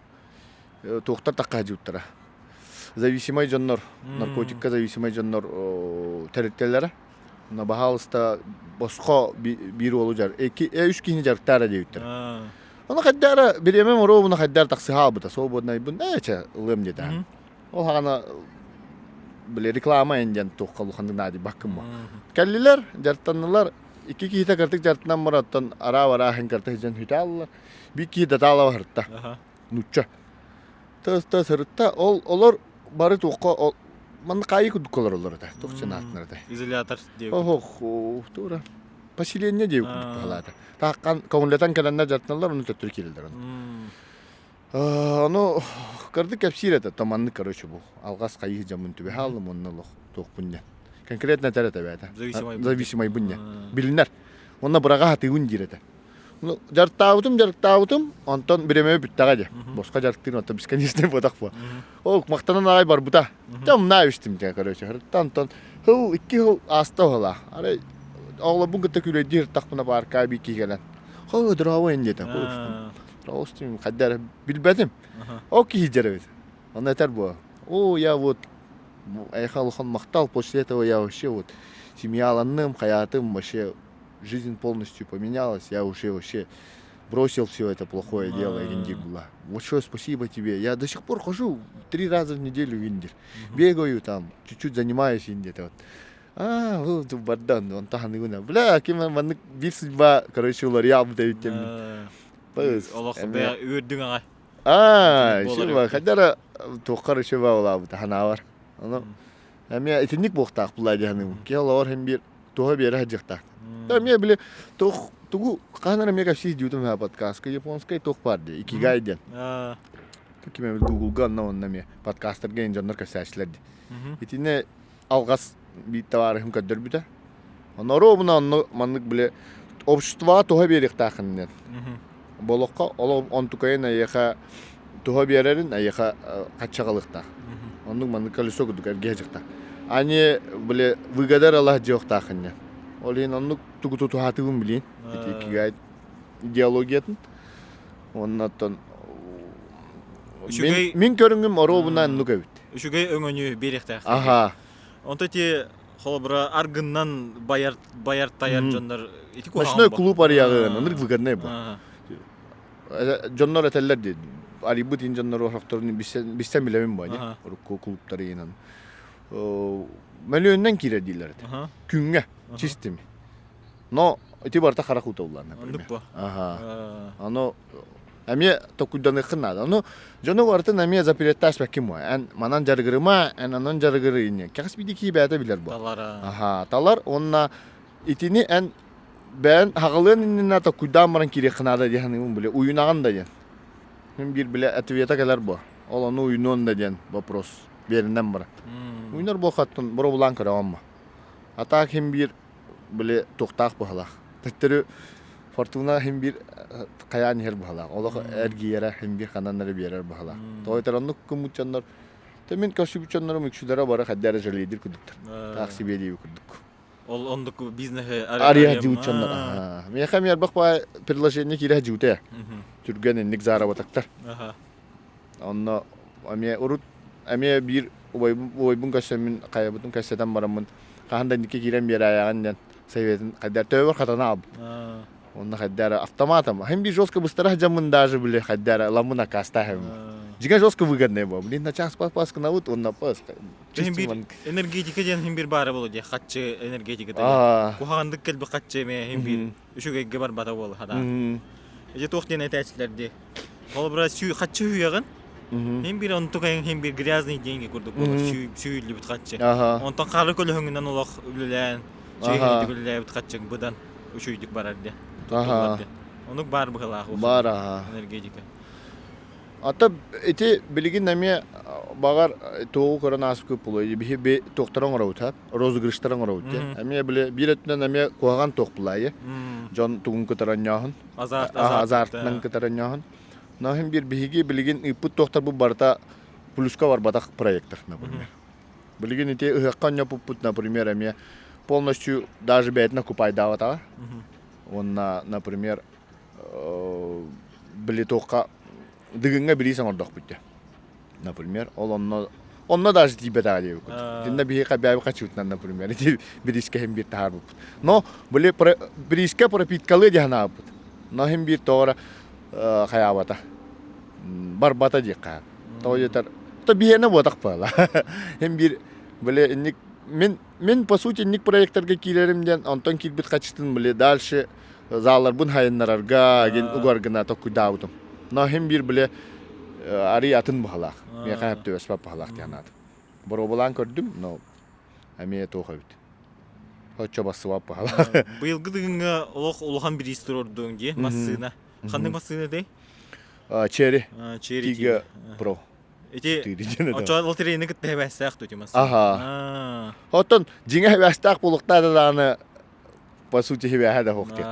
Tohtar takka juttara. Зависимый жаннар, наркотикка зависимый жаннар тереттелері. На бахалыста босқа бир олу жар. Үш кихни жарықтары дейіттір. Оны қаддары, біремем ұру бұны қаддар тақсыға бұта. Сол бұдына бұн әче ұлым деді. Ол ғана біле реклама енден тоққа лұқандың нади баққым ба. Кәлілер, жарттанылар, iki kihita kartık jartından murattan ara vara hen kartık jen hütallar. Bir kihita tala vartta. Nutça. Tız hırtta olur bari toqqa man qayı kuduklar olur da. Toqçan atnarda. Изолятор дип. Тура. Поселение дип кудукалады. Таққан көңілден келеннер жартналар оны төттүр келдер. Аны кырдык капсирета таманны короче бу. Алгас qayı жамын түбе халым оннолох тоқпунне. Конкретно терете бәді. Зависимый бұнне. Білінер. Онна бұраға хаты үн диреді. Жарықтауытым, онтан біремеу бүттіға де. Босқа жарықтырын, онтан бесконечный бодақ бұл. Ол мақтанан ағай бар бұта. Жам на өштім де, короче. Онтан, хыл, 2 хыл аста оғыла. Оғыла бұн күтті күлейді ертақпына бар кәбі кейгелен. Хыл, дұрауы ендеді. Дұрауыстым, қаддар білбәдім. О, кейі жарабеді. Оны әтер бұл. О, я вот ехал он махтал, после этого я вообще вот семьяланным, хаятым, вообще жизнь полностью поменялась, я уже вообще бросил все это плохое дело, Индир была. Вот что спасибо тебе, я до сих пор хожу 3 раза в неделю в Индир, бегаю там, чуть-чуть занимаюсь Индир. Вот бардан, он тахан игуна, бля, кем man bir судьба, короче, уларьял бы дают тем. Олох бе үрдүң ага. Шуба, хадара тоққар шуба ола бу таханавар. Аны әме этинник боқтақ бұлай дегенім. Келалар hem bir тоға бері хәджіқтақ. Әме біле тугу қанара мега сіз дейтім ха подкастқа японскай тоқ барды, икигай ден. Кеме Google-ға анна ме подкастарға енжанлар кәсәшілерді. Етіне алғас бейт таварығым көддір біті. Онары обына манлық біле общества тоға беріқтақын. Болыққа он тұқайын аяқа тоға берерін аяқа қатшағалықтақ. Onun manı kalışo kuduk ergecekta. Ani böyle выгодар Allah жоқта ханне. Олин onun тугу хатыгын билин. Ити гайд идеологиятын. Оннан мен көрүнгүм оробунан нугабит. Үшүгөй өңөнү беректе. Аха. Онто ти холбра аргыннан баяр таяр жондар ити куган. Машина клуб арыягын, оныр выгодный бу. Жоннор этелер ди. Арибут инженер оракторун бистен билемин бар, не? Рукку клубтары инан. Миллионнан кире дилер. Күнгө чистими. Но эти барта харакута улар, например. Ага. Ано эме токудан ыкнада. Ано жоно барта эме запиретташ баким ва. Ан манан жаргырыма, анан жаргыры ине. Кагыс бидики бәдә билер бу. Ага, талар онна итини ан бен хагалын инна токудан маран кире кнада дигәнем биле, уйнаган да дигән. Hem bir bile atvieta kadar bu. Olan oyunun da diyen вопрос birinden biri. Oyunlar bu hattın bura bulan kara ama. Atak hem bir bile toktaq bu hala. Tetteri Fortuna hem bir kayan her bu hala. Ola ergiyere hem bir kananları bir yer bu hala. Toytaranlık kumutçanlar. Temin kaşı buçanları mükşülere bara kaddara jalidir kuduktur. Taksibi ediyor kuduk. Ол ондук бизнес Ария жуучандар. Мен хамер бак па предложение кире жууте. Түрген инник заработактар. Аха. Онно аме урут аме бир ойбун кашамын кайбытын кашадан барамын. Каханда никке кирем бер аяган советин кадар төбөр катана аб. Онна кадар автоматом. Хем би жестко быстро жамын даже были кадар ламына каста хем. Жига жестко выгодный был. Блин, на час пас на вот он на пас. Энергетика ден хим бир бары болу де хатчы энергетика де. Кухандык келби хатчы ме хим бир үшүгө гебар бата болу хада. Эже токтен этәчләрде. Ол бира сүй хатчы уяган. Хим бир он туган хим бир грязный деньги курдук болу сүйүлү бит хатчы. Онтон кары көлөңүнөн улак үлелән. Чейги үлеләп бит хатчы будан үшүйдүк барарды. Онук бар быгала. Бара. Энергетика. Ата эти билигин наме багар тоу коронавирус көп болой. Би токторон ораута, розыгрыштарың ораута. Аме биле биретнен аме куаган ток булай. Жон тугун көтөрөннөһүн. Азартнан көтөрөннөһүн. Нахим бир биги билигин ипут токтор бу барта плюска бар батак проекттер, например. Билигин эти ыгаккан япупут, например, аме полностью даже бетна купай давата. Он, например, билетокка дыгынга бирисен ордок бутте. Например, ол онно даже тебе дагы. Динде бие кабай качутнан, например, эти бириске хем бир таар бут. Но биле бириске пропиткалы дихана бут. Но хем бир тора хаябата. Барбата дикка. Тойтер. То биене бодак пала. Хем бир биле ник мен по сути ник проекттерге килеримден антон килбит качтын биле дальше залар бун хайыннарга ген угаргына токудаудум. Но хем бир биле ари атын бахалак. Мен кайыпты өспап бахалак диянат. Боробулан көрдүм, но аме тохабит. Хоччо басып бахалак. Быйылгы дыгынга улахан бир истордуң ди массына. Кандай массына дей? Черри. Черри. Тига Pro. Эти очо лотерейны кытты бәсәк тути масса. Ага. Хотон жиңе бәстак булыкта да по сути хебе да хоктет.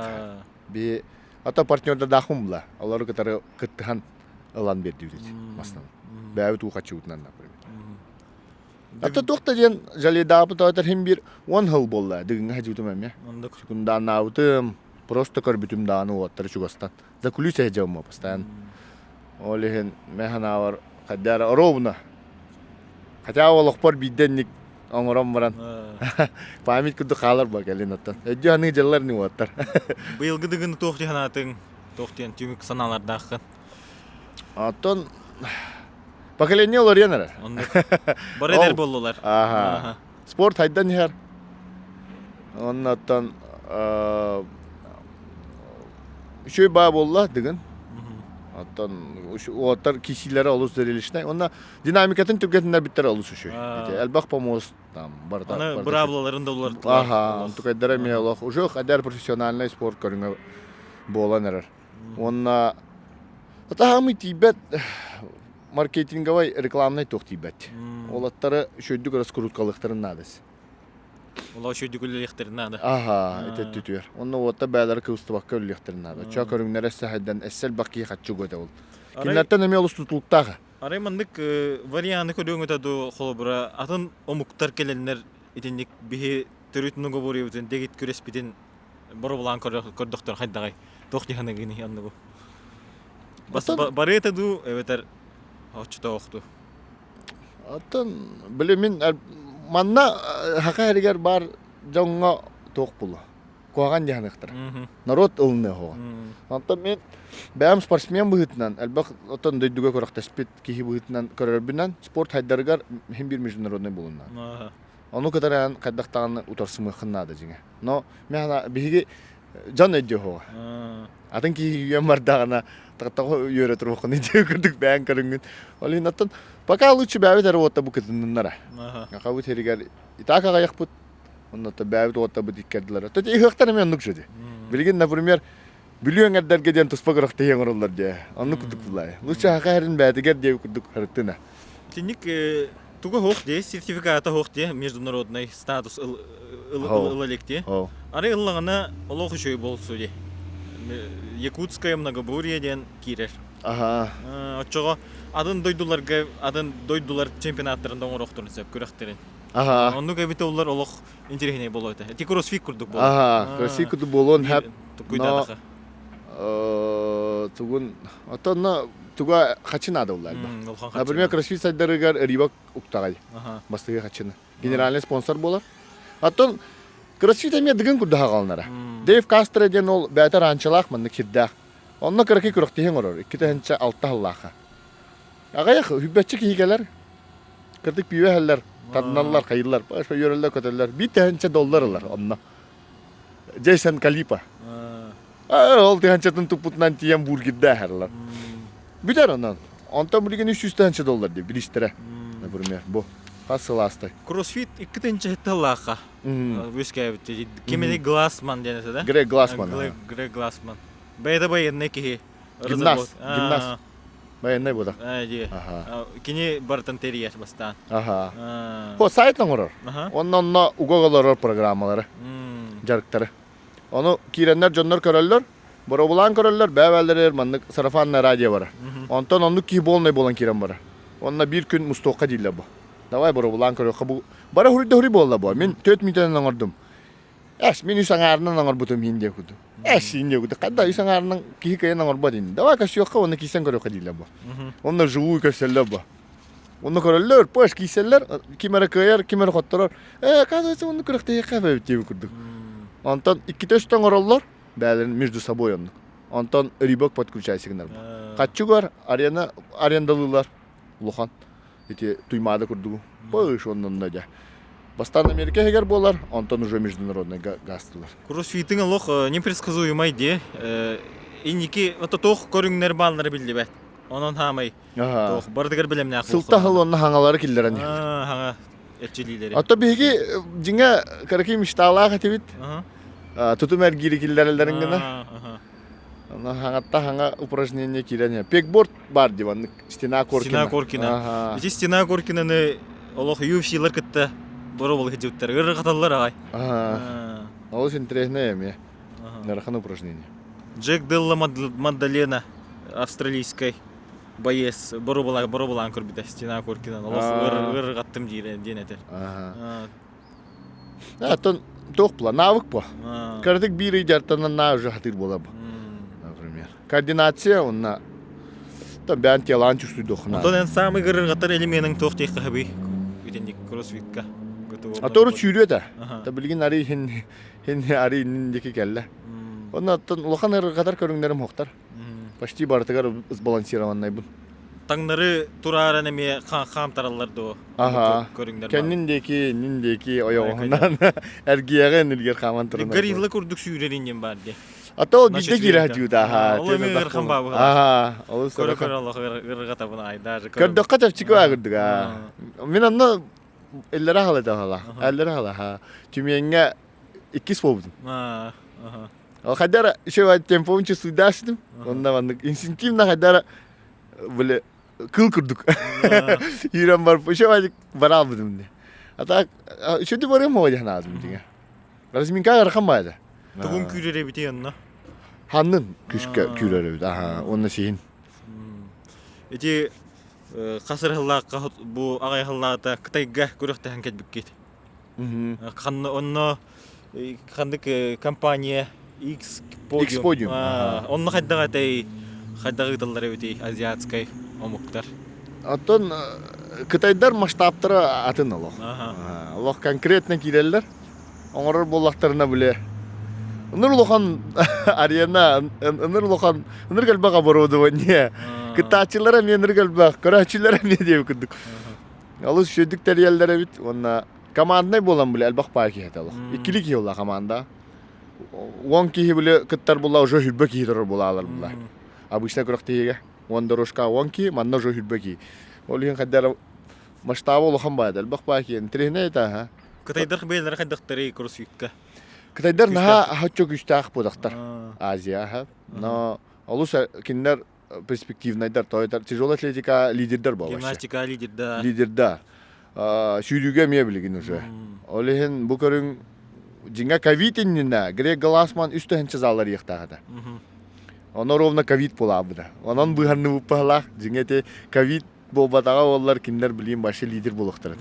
Би ата партнерда дахумла. Алар кытары кыттыхан алан берди дит. Маснан. Бәбит у качутнан например. Ата токта ден жаледа апта хем бир 1 хыл болла. Дигин хажутум эме. Секунда наутым просто көрбүтүм даны оттыр чугастан. За кулисе жамма постоянно. Олеген механавар кадара ровно. Хотя олохпор биденник оңором баран. Память куду калар ба келинаттан. Эжаны жаллар ни оттар. Быйылгы дыгын тохти ханатын тохтен түмүк саналардагы. Аттан поколение лоренер. Бар эдер болдулар. Спорт хайдан хер. Оннан үшөй ба болла дигин. Аттан оттар кишилери олус зерелишне. Онна динамикатын түгетинер биттер олус үшөй. Элбак помост там барда. Аны браблаларында улар. Ага, тукайдара мелох. Уже кадар профессиональный спорт көрүнгө боланер. Онна атамы тибет маркетинговый рекламный тох тибет. Олаттары шөйдүк раскруткалыктарын надыс. Ола шөйдүгүллехтерин нада. Ага, это түтүр. Онна отта бәләр кыстыбакка үллехтерин нада. Чакөрүңнәр сәһәдән эссел баки хатчы года ул. Кинләртә неме олус тутулуктагы. Араймандык варианты көрүңөтө ду холобура атын омуктар келеннер итинник бихи төрүтүнү гоборубутун дегит күреспитин боробулан көрдүктөр хайдагай. Тохти ханагыны янныгы. Бас барыта ду эветер очто окту. Атын билемин манна хакаригер бар жоңго ток булу. Куаган дияныктыр. Народ ылны хо. Антан мен бәм спортсмен быгытнан, албак отон дөйдүгө көрөктөспүт кихи быгытнан көрөрбүнөн спорт хайдаргар хем бир международный болунна. Ону кадаран каддактаганы утарсымы хыннады жиңе. Но мен биги жан эдде хо. Атын кихи мардагана тагы йөрө турган иде көрдүк бән көрүнгөн. Олин аттан пока лучше бәбит работа бу кытыннара. Акабы теригер итака гаяк онда бәбит отта бу диккәдләр. Тот ихтар мен нукжыды. Билген, например, билгәнгәрдәргә ден туспагырак тегән орыллар дия. Аны күтүк булай. Лучше хакарын бәдигәр дия күтүк хартына. Тинник туга хох де сертификаты хох де международный статус ылылекте. Ары ыллагына олох үшөй болсу де. Якутская многобурье ден кирер. Ага. Очого адын дойдулар чемпионаттарында оңорохторун сеп көрөктерин. Ага. Онну кебите олар олох интересный болот. Ти кроссфит курдук бол. Ага, красику болон хап. Тугуйдадаха. Тугун атонна туга хачинада улар. Например, кроссфит сайдарыгар рибак уктагай. Ага. Бастыгы хачина. Генеральный спонсор болар. Атон кроссфит эме дигин курда хагалнара. Дэйв Кастро ден ол бәтер анчалах манны кирдах. Онна кырки курактыгын орор. Иккитенче алта халлаха. Агаяк хүббәтче кигелер. Кырдык пиве хәлләр. Тадналар, кайыллар, башка йөрелләр көтәлләр. $1,000 онна. Джейсон Калипа. Ол $1,000 тупутнан тием бургидә хәлләр. Битәр оннан. Онта булган $300 дип билиштерә. Например, бу. Фасыласты. Кроссфит иккитенче таллаха. Вискә бит. Кемеди Глассман денесе да? Грег Глассман. Грег Глассман. Бәйдә бәйне ки. Гимнаст. Баяндай буда. Ди. Ага. Кини бартан терьер бастан. Ага. Хо сайтын орор. Оннан угоголор программалары. Жарыктары. Оны киреннер жоннор көрөллөр. Боробулан көрөллөр, бәвәлдер, маннык сарафанна радио бар. Онтон онну ки болмай болан кирен бар. Онна bir күн мустокка диле бу. Давай боробулан көрө кабу. Бара хури болла бу. Мен 4 минуттан аңырдым. Эш, мен үсаңарынан аңыр бутум хинде куду. Эш, хинде куду. Када үсаңарынан кихикайын аңыр бадин. Давай кашыёкка оны кисен көрө кадиле бу. Онна жуу көсөллө бу. Оны көрөллөр, пош киселлер, кимере көйер, кимере хотторор. Казасы оны көрөктө кабы деп курдук. Антон 2-3 ороллор, бәлен между собой онны. Антон рибок подключайсыңдар. Катчугар, арендалылар. Лохан. Эти туймада курдугу. Пош оннан да. Бастан Америка егер болар, Антон уже международный гастылар. Кроссфитин лох непредсказуемый де. Инники ото тох көрүңнөр баллары билди бет. Онон хамай. Тох бардыгар билемне акыл. Сылта хыл онны хаңалары киллерен. Хаңа этчилилери. Ата биги жиңа караки мишталага тибит. Тутумер гири киллерлерин гына. Ана хаңатта хаңа упражнение кирене. Пекборд бар диван, стена Коркина. Стена Коркина. Эти стена Коркинаны олох UFC-лар кытта. Боробол хиджуттар. Гыры каталлар агай. Ол интересное эме. Нарахан упражнение. Джек Делла Мадалена, австралийский боец. Бороболан көрбүтэ стена Коркина. Олох гыры каттым денетер. Атон тохпла, навык по. Кардык бири жартанан на уже хатыр бола бу. Например. Координация онна там бян телан чувствует дохна. Тон самый гыры каттар элеменин тохтек хаби. Битенник кроссфитка. А тору чүйрү да. Та билген ари хин ари ниндеки келле. Онна тон лохан катар көрүңдөрүм хоктар. Почти бартыгар сбалансированный бу. Таңнары тураран эме хам тараллар до. Көрүңдөр. Кенниндеки, ниндеки оягынан эргиягын илгер хаман турна. Гарилы курдук сүйреринен бар де. Ата ол гидде кире жуда. Ол эме гырхан бабы. Ол Көрө Аллах гыргата буна айдар. Көрдөк катап чиква гырдык. Мен анна эллера халада хала. Эллера хала. Тюменге 2 свободым. Ал хадара шева темпом чувствуешь, онна ваннык инстинктивно хадара биле кыл курдук. Юрам бар, шева барал будым. А так что ты барым моя назым диге. Разминка рахамада. Тугун күрөрө бите янна. Ханнын күшкө күрөрө. Онна сейин. Эти касыр хыллакка бу агай хыллакта Кытайга көрөктө ханкет биккет. Ханны онно хандык компания X Podium. Онно хаддагатай хаддагыдаллар өтөй азиатскай омуктар. Аттон Кытайдар масштабтары атын алох. Алох конкретно киреллер. Оңорор боллактарына биле. Нур лохан арена, нур лохан, нур галбага оборудование. Кытайчылар мен нур галбак, көрөчүлөр мен деп күдүк. Алыс шөдүктөр елдер бит, онна командный болам биле албак паки хаталох. Икилик юлла команда. Он ки биле кыттар булла уже хүббек хидер булалар булла. Обычно көрөктеге, он дорожка он ки, манна уже хүббеки. Олин хаддар масштабы лохан байда, албак паки, тренер та. Кытайдар бейлер хаддактары кроссфитка. Кытайдар наха хачок үстак бодактар. Азия ха. Но алус киндер перспективнайдар, тойтар тяжелая атлетика лидердер болот. Гимнастика лидерда. Лидерда. Шүйрүгө мие билген уже. Олehen бу көрүң жинга ковид иннина, Грег Глассман үстөһөнчө заллар ыктагада. Оно ровно ковид болабыда. Онон быһарны бупалак, жиңете ковид болбатага олар киндер билим башы лидер болуктар.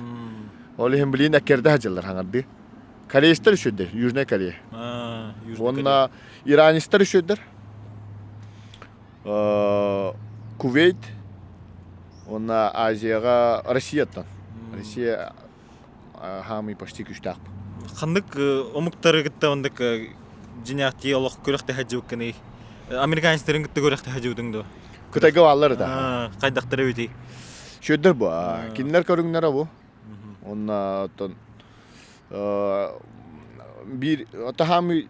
Олы hem bilin ekerde hacılar hangardı. Koreistler üşüdür, Южная Корея. Южный Онна иранистер üşüdür. Кувейт. Онна Азияга Россияттан. Россия хамы почти күштак. Хандык омуктары гытта ондык жинакти олох көрөктө хажыбыкканы. Американецтерин гытта көрөктө хажыбыдыңды. Кытайга баллар да. Кайдактары өтей. Şöder bu. Kimler körünlere bu? Ondan bir ata hami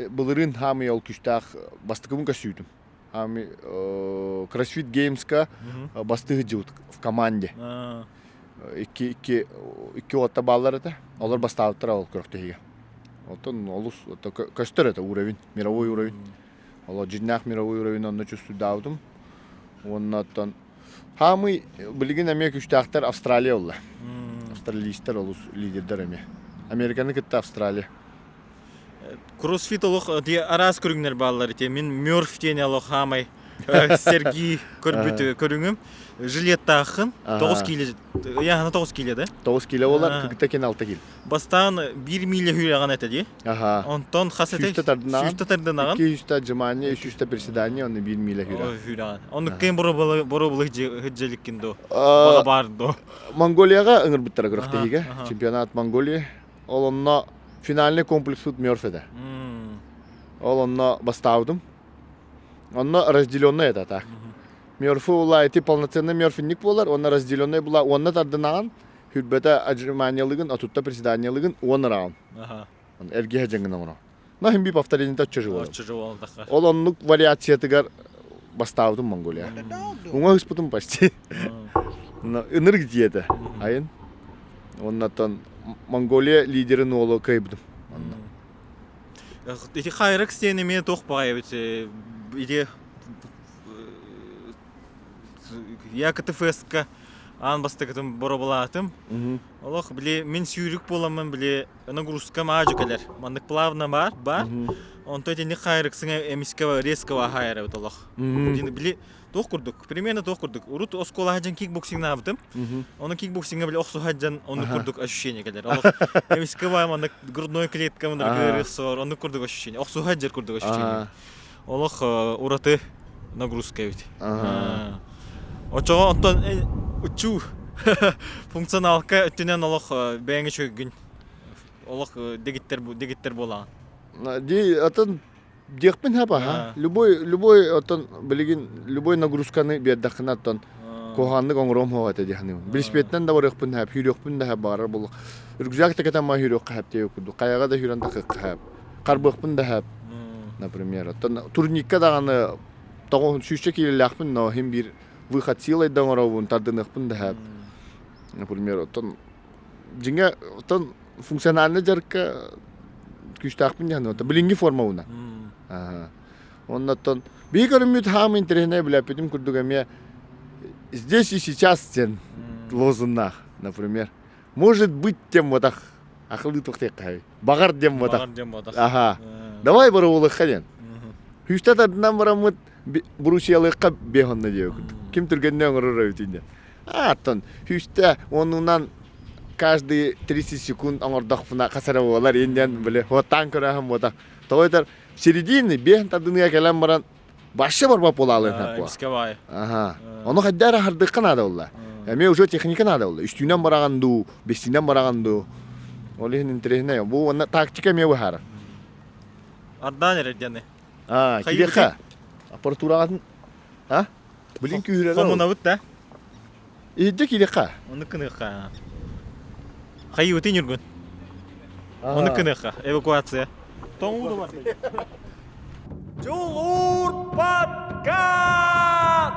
bulurun hami yol küstah bastıkımın kasıyordum. Hami CrossFit Games'ka bastığı hıcıvut в команде. İki otta balları da. Onlar bastavtıra ol köfteye. Ondan olus köster это уровень, мировой уровень. Allah cidnak mировой уровень ondan çüstü davdım. Ondan Hamı bilgin emek üçtahtar Avustralya oldu. Австралийстер олус лидердер эме. Американы кытта Австралия. Кроссфит олох ди арас көрүңнөр балалар те мен Мёрф тени олох хамай Сергей көрүңүм. Жилетта ахын 9 киле. Яна 9 киле да. 9 kilo olar, kıkta ken 6 kilo. Бастан 1 миля хүрөгөн этеди. Aha. Онтон хасете. Süstатардынан. 200 жымания, 300 приседания, оны 1 mile hüra. Хүрөгөн. Оны кен боро хыджеликкиндо. Бага бардо. Монголияга ыңыр буттара көрөктеге. Чемпионат Монголия. Ол онно финальный комплекс тут Мёрфеде. Ол онно бастаудым. Онно разделённый это так. Мёрфы ула эти полноценный мёрфинник болар, онна разделённый була, онна тардынаган хүрбете отжиманиялыгын, атутта приседаниялыгын он раунд. Ага. Эрге хажаңгына мына. Но хим би повторение та чужого. Чужого таха. Ол оннук вариациятыгар бастаудым Монголия. Уңа испытым почти. Но энерг диета. Айын. Оннатан Монголия лидерин олу кайбдым. Эти хайрак стены мен тохпай бит. Иде я КТФСка ан бастыгытым боро булатым. Олох биле мен сүйрүк боламын биле нагрузка мажукалар. Мандык плавно бар. Он то эти не хайрак сыңа эмискава резкого хайра бит олох. Биле тох курдук. Примерно тох курдук. Урут оскола хаджан кикбоксинг наптым. Оны кикбоксингга биле оксу хаджан оны курдук ощущение калар. Олох эмискава мандык грудной клетка мындыр кырсор, оны курдук ощущение. Оксу хаджар курдук ощущение. Олох ураты нагрузка бит. Очоо онтон учу функционалка өтүнөн олох бэңи чөгүн. Олох дегиттер болаган. Ди атын дехпен хапа. Любой атын билигин любой нагрузканы бердахнаттан коханны коңром хавата диханы. Билиспеттен да барыкпын хап, хүрөкпүн да хап барар болук. Үргүзак текетен ма хүрөк хап те өкүдү. Каяга да хүрөн да хап. Карбыкпын да хап. Например, атын турникка даганы тогон шүшчө килелакпын, но хим бир выход силой доңоровун тардыныхпын да хап. Например, атын жинге atan функциональный жарка күштакпын яны. Ата билинги форма уна. Оннан бир көрүмүт хам интернетне билеп битим курдук эме здесь и сейчас тен лозуннах, например. Может быть тем вот так акылы токтек. Багар дем вот так. Ага. Давай бары улы хаден. Хүчтәтәрдән барамыт Брусиялыкка бехонны дип. Ким түргәннән гырыр өтүндә. Аттан хүчтә онунан каждые 30 секунд аңордакпына касара болар энден биле оттан көрәһем вот так. Тойтар середины бехн тадынгә кәләм баран башы бар бола алын хаква. Ага. Оны хәддәр хардыкка нада улла. Эме уже техника нада улла. Үстүнән бараганду, бесинән бараганду. Олеһин интересне. Бу оны тактика ме бахар. Ардан эрдәне. Килеха. Апартурагын. Билин күрәләр. Комуна бутта. Идде килеха. Оны кыныха. Хай үтен йөргөн. Оны кыныха. Эвакуация. Тоңуды бар. Жулур подкаст!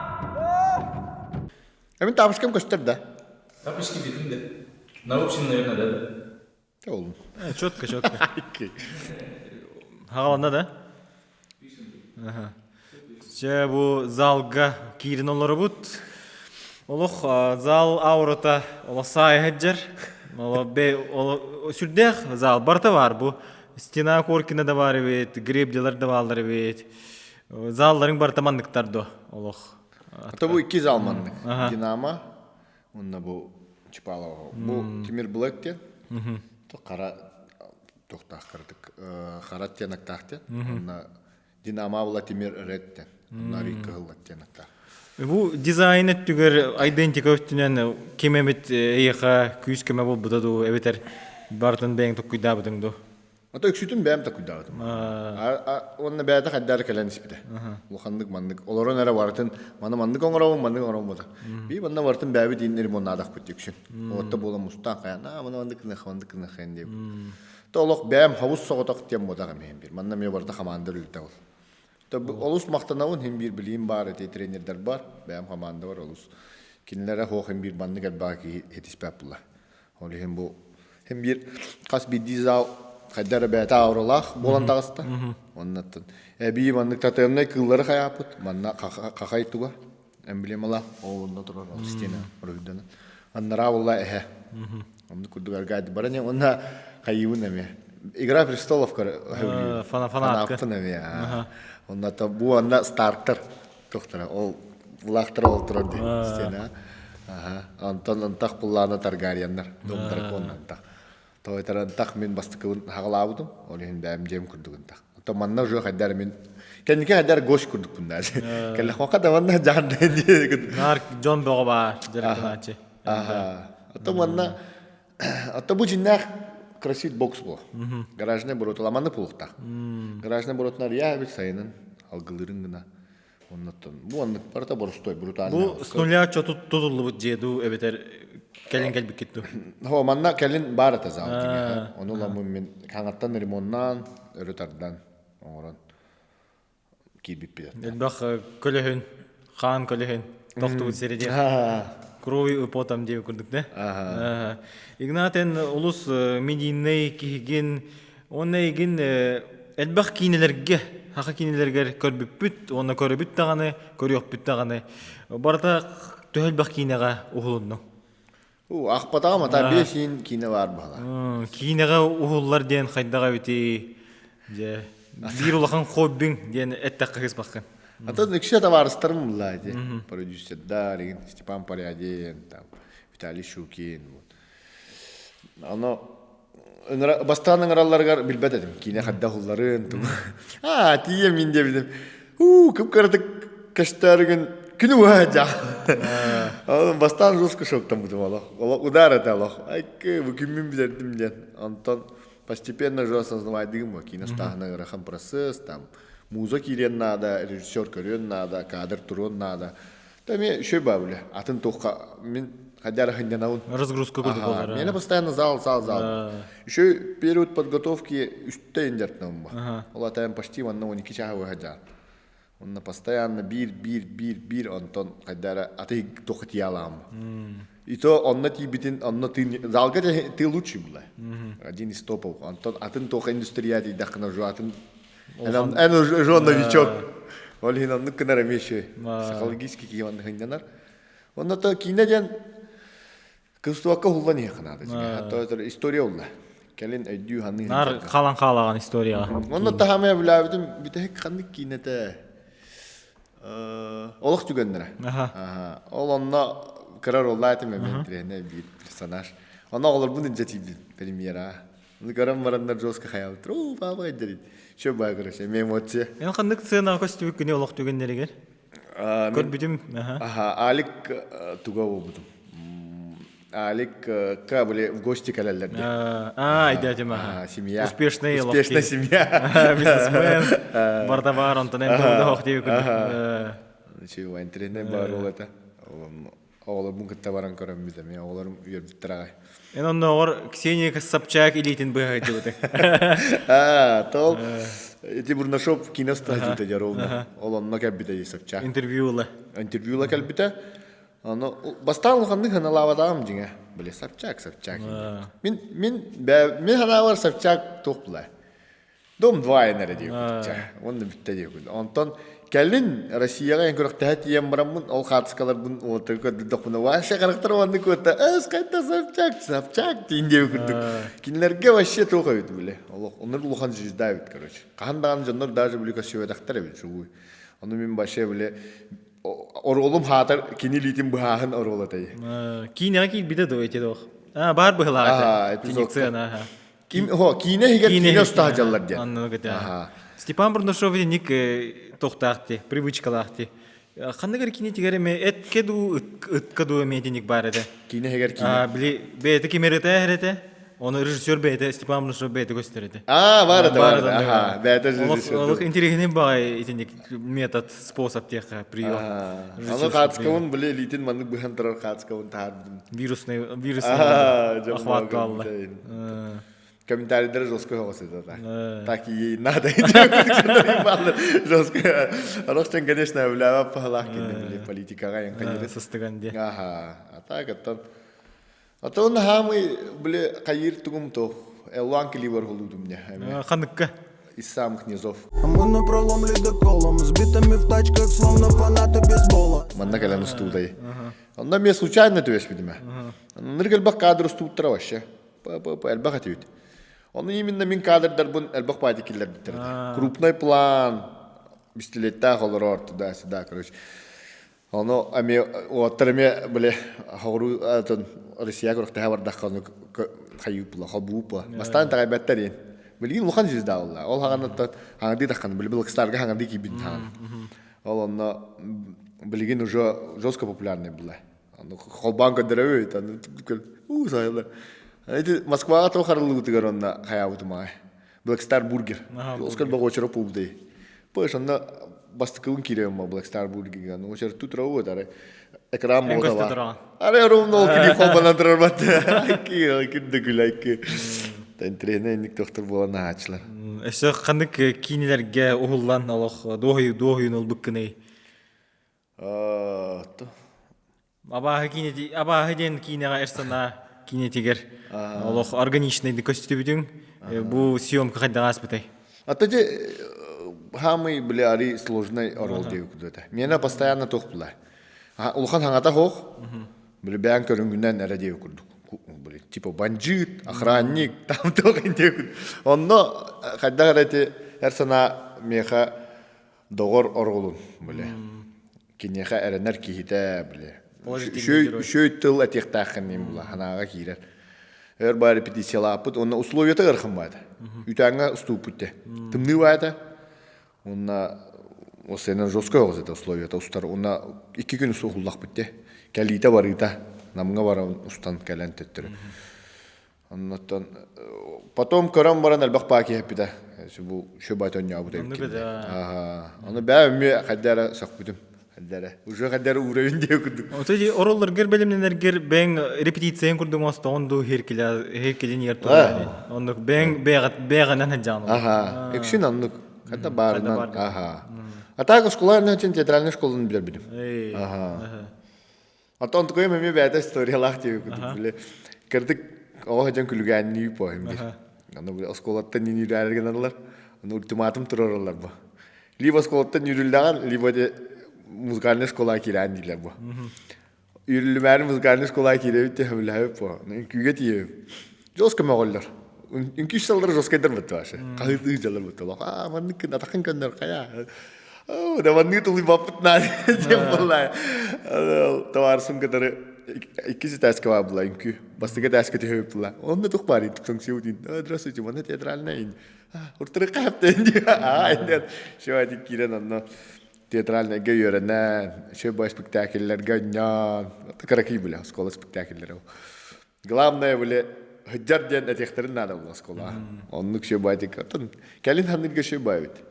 Эми табышкам көстөрдө. Тапочки битим де. На общем, наверное, да. Олум. Четко. Хагаланда да? Ага. Же бу залга кирин олар бут. Олох зал аурата оласай хаджар. Ола бе сүрдэх зал барта бар бу. Стена коркина да бар бит, гребделер да балдар бит. Залларын барта мандыктар до олох. Ата бу 2 залмандык. Динамо. Онда бу Чипалова. Бу Тимир Блэк те. То қара тоқтақ қырдық. Қара тенақ тақты. Онна Динамо була Тимир Ред те. Онна Рикка ғылат тенақ тақ. Бу дизайн түгер айдентика өттүнен кемемет эйха күйс кеме бол бутаду эбетер бартын бэң токкуйда бутыңду. Ото өксүтүн бәм такуйдагытым. Онна бәдә хәддәр кәлән испиде. Лухандык мандык. Олорон әре бартын, маны мандык оңоровун бота. Би манна бартын бәби диннер монадак бүттүксүн. Отта бола мустан каяна, маны мандык нахын деп. Толок бәм хавус соготак тем бодага мен бир. Манна ме барда команда үлтә ул. То олус мактанавын һәм бир билим бар, тренерлар бар, бәм команда бар олус. Кинләре хох һәм бир бандык баки хетиспәп була. Ол һәм бу һәм бир кас би дизал Хайдар бәті ауралақ болан тағыста. Оннаттын. Әбейі мандық татайымнай кыллары қаяпыт. Манна қақай туға. Әмбілем ала. Олында тұрар. Ол стена. Рөлдені. Аннара олла әхе. Онды күрдік әргайды баране. Онна қайуын әме. Игра престолов көр. Фанатқы. Онната бұ анна Старктар. Тоқтара. Ол бұлақтар ол тұрар де. Стена. Антон антақ бұлланы Таргарияндар. Дом дракон антақ. Тойтаран так мен бастыкын хагалабыдым. Олен бәм жем күрдүгүн так. Ата манна жок хәдәр мен. Кеннике хәдәр гош күрдүк бунда. Келе хакыда манна жан диye. Нар Джон Богоба директорачы. Ата манна ата бу жиннах красивый бокс бу. Гаражны боротула манна пулукта. Гаражны боротнар я бит сайынын алгылырын гына. Оннаттан. Бу анны парта борстой брутально. Бу с нуля чо тутулу жеду эбетер келен келбик кетту. Хо манна келин бар ата зал. Онула мен каңаттан ремоннан өрөтардан оңорон кирбип бет. Элбах көлөһүн, хан көлөһүн, токтуу середе. Крови потом деп күрдүк да. Игнатен улус медийный киген, оннайгин элбах кинелерге, хака кинелерге көрбүппүт, онна көрбүт таганы, көрөппүт таганы. Барда төхөлбах кинега ухулунну. Ақпатаға мата 5 кине бар бала. Кинеға уғылар ден қайдаға өте бір ұлақан қоббің ден әттәқ қағыз баққан. Ата нүкше таварыстарым бұла де. Продюсердар, Степан Поряден, Виталий Щукин. Бастағының араларға білбәт едім. Кине қадда құлларын. Тие мен де білдім. Кіп қарадық каштарығын күні уәжа. Бастан жестко шоктан будем алох. Удар это алох. Айке, бүкіммен білердім ден. Антон постепенно жестко осознавайдығым ба. Кино стағына ғырахан процесс, там, музык ирен надо, режиссер көрен надо, кадр турон надо. Там я еще бавлю. Атын тоққа, мен хадяра хандянаун. Разгрузка көрді болар. Меня постоянно зал. Еще период подготовки үстті ендертнам ба. Ола тайм почти ванна он кичаховый хадяр. Он постоянно бир, Антон, когда ты только тиалам. И то он на тебе, он на ты, залга ты лучше была. Один из топов. Антон, а ты только индустрия, ты дахна жуатен. Он уже новичок. Олин, он ну-ка нарамещи. Психологически киван хиндянар. Он на то кинеден, кустуака хуллани ханада. А то это история ула. Келин айдю ханы. Нар қалан история. Он на тахаме влявдым, битек ханы кинете. Олық түгендері. Ол онна кірар олайды мен тренер бір персонаж. Онна олар бұны жәті премьера. Оны көрім барандар жосқа қаял тұр. Бабай дәрейді. Шо бай көріш, эмоция. Мен қандық сцена көстібік күне олық түгендері кер? Көрбідім. Алик туға болбудым. Алик были в гости калялерде. Идем. Семья. Успешная семья. Бизнесмен. Бардавар, Антонен, Бардавар, Чего, интернет бар ол это. Олар бүгін табаран көрім бізім. Оларым үйерді тұрағай. Он Ксения Собчак илейтін бұғайды бұды. Тол. Эти бурнашоп киноста жүті де ровно. Ол онна кәббіті Собчак. Интервьюлы кәлбіті. Бастан луханны ханалавадам жиңе. Биле Собчак. Мен ханавар Собчак тоқпылай. Дом двайнары дейік. Онды бітті дейік. Антон кәлін Россияға ең көріқ тәхет ем барамын, ол қатысқалар бұн отыр көді доқпына. Ваша қарықтар онды көті. Қайта Собчак дейін дейік күрдік. Кинлерге ваще тоқа бейді біле. Оныр лухан жүзді бейді, короче. Қағандаған жонлар даже біле көсеу әдақтар бейді. Оны мен баша біле оролум хатар кини литин бахын оролатай. Кинеге кил биде до эти дох. Бар быхлаа. Эпизод. Кине Кине хигер кине уста жаллар дия. Анны Степан Бурнашов ник тохтаахти, привычкалаахти. Хандагар кине тигереме эткеду ыткаду мединик бар эде. Кине хигер кине. Били бете кимерете херете. Оны режиссер бете Степан Бурнашов бете gösterdi. Бар да. Бете режиссер. Олох интересный бай итиник метод способ тех прием. Аны катскавын биле литин манны быхан тарар катскавын таар. Вирусный Охват калды. Комментарийдер жестко хогос это. Так и надо. Жестко. Ростен, конечно, влиява пахлах кине политикага янканере. Состояние. А так это. А то он хамы были каир тугум то. Элван киливер холудум мне. Ханыкка. Из самых низов. Мы на пролом ледоколом, сбитыми в тачках, словно фанаты бейсбола. Манна каляну студай. Он на мне случайно то есть, видимо. Ныргальбах кадр стутра вообще. Элбах ответ. Он именно мин кадр дарбун элбах пати киллер битер. Крупный план. Бистилетта холорор туда-сюда, короче. Оно ами оттарме были хору атон Россия корохта хавардахканы хаюпла хабупла. Бастан тагай беттерин. Билгин лухан жизда алла. Ол хаганатта ханди дахкан билбилкстарга ханди кибин хан. Ол онно билгин уже жестко популярный была. Оно холбанка дереве там сайла. Эти Москва то харлу тигаронна хаяутмай. Blackstar Burger. Оскар багочро пубдей. Пош онно бастыкын кирем Blackstar Burger. Ну очер тут роу таре. Экран модава. Аре ровно кини холбана дробат. Кидде гулайки. Тентрene ник доктор болана ачлар. Эсе хандык кинелерге уллан алох дохуйун ол буккыны. То. Аба хеден кинега эрсана кинетигер. Алох органичный костюм бу съемка хаддагас битай. А тоді хамы бляри сложный роль деу куда-то. Меня постоянно тох была. Улхан хангата хох. Бля бян көрүнгүнөн эре деу курдук. Типа бандит, охранник, там только не. Онно когда эти эрсана меха догор оргулун, бля. Кинеха эренер кихите, бля. Шөй тыл атектахын нем була, ханага кирер. Эр бар репетициялапыт, онна условията гырхым бады. Үтәңа уступутте. Тымны бады. Онна осенен жестко оғыз это условията устар. Онна 2 күн суғыллақ бітте. Кәлейті барыта. Намга бара устан кәлән теттірі. Оннаттан потом көрім баран әлбақ паки хәппіда. Бұл шө байтон не абудай. Оны бәуіме қаддары сақ бүтім. Уже қаддары уровень деу күдік. Отады ороллар гер белемненергер бәң репетициян күрдің оста онду херкелен ерту. Онды бәғанан хаджану. Экшін аннық. Қадда барынан. Атағы школарына өтен театральный школаны білер білім. Ата он такой маме бәді историялақ деу күдік. Кірдік оға жан күлігән нүй пойым. Осколаттан нүй әрген алылар. Ультиматум тұрарылар ба. Либо осколаттан үйрілдіған, либо де музыкальный школа кирән дейлер ба. Үйрілімәрі музыкальный школа кирәй өтті өбіләй ба. Күге тиев. Жосқа мәғоллар. Үнкі салдар жоскайдар бұтты башы. Қағыты жалар бұтты. Маннық атақын көндер қая. Да маннық тұлы бапытна. Тем болай. Товарсым кадары ikisi тәскі ба бұла, үнкі. Бастыға тәскі түйіп бұла. Онда тұқ бар, тұқтың сеудин. Здравствуйте, мана театральна ен. Ұртыры қапты енді. Шо әдік керен онна театральна ге үйерінен. Шо бай спектакльлер гөннян. Қарақи бұла, скола спектакльлер. Главное бұла, хыджар ден әтектерін нада бұла скола. Оннық шо бай дек. Кәлін ханнырға шо бай өт.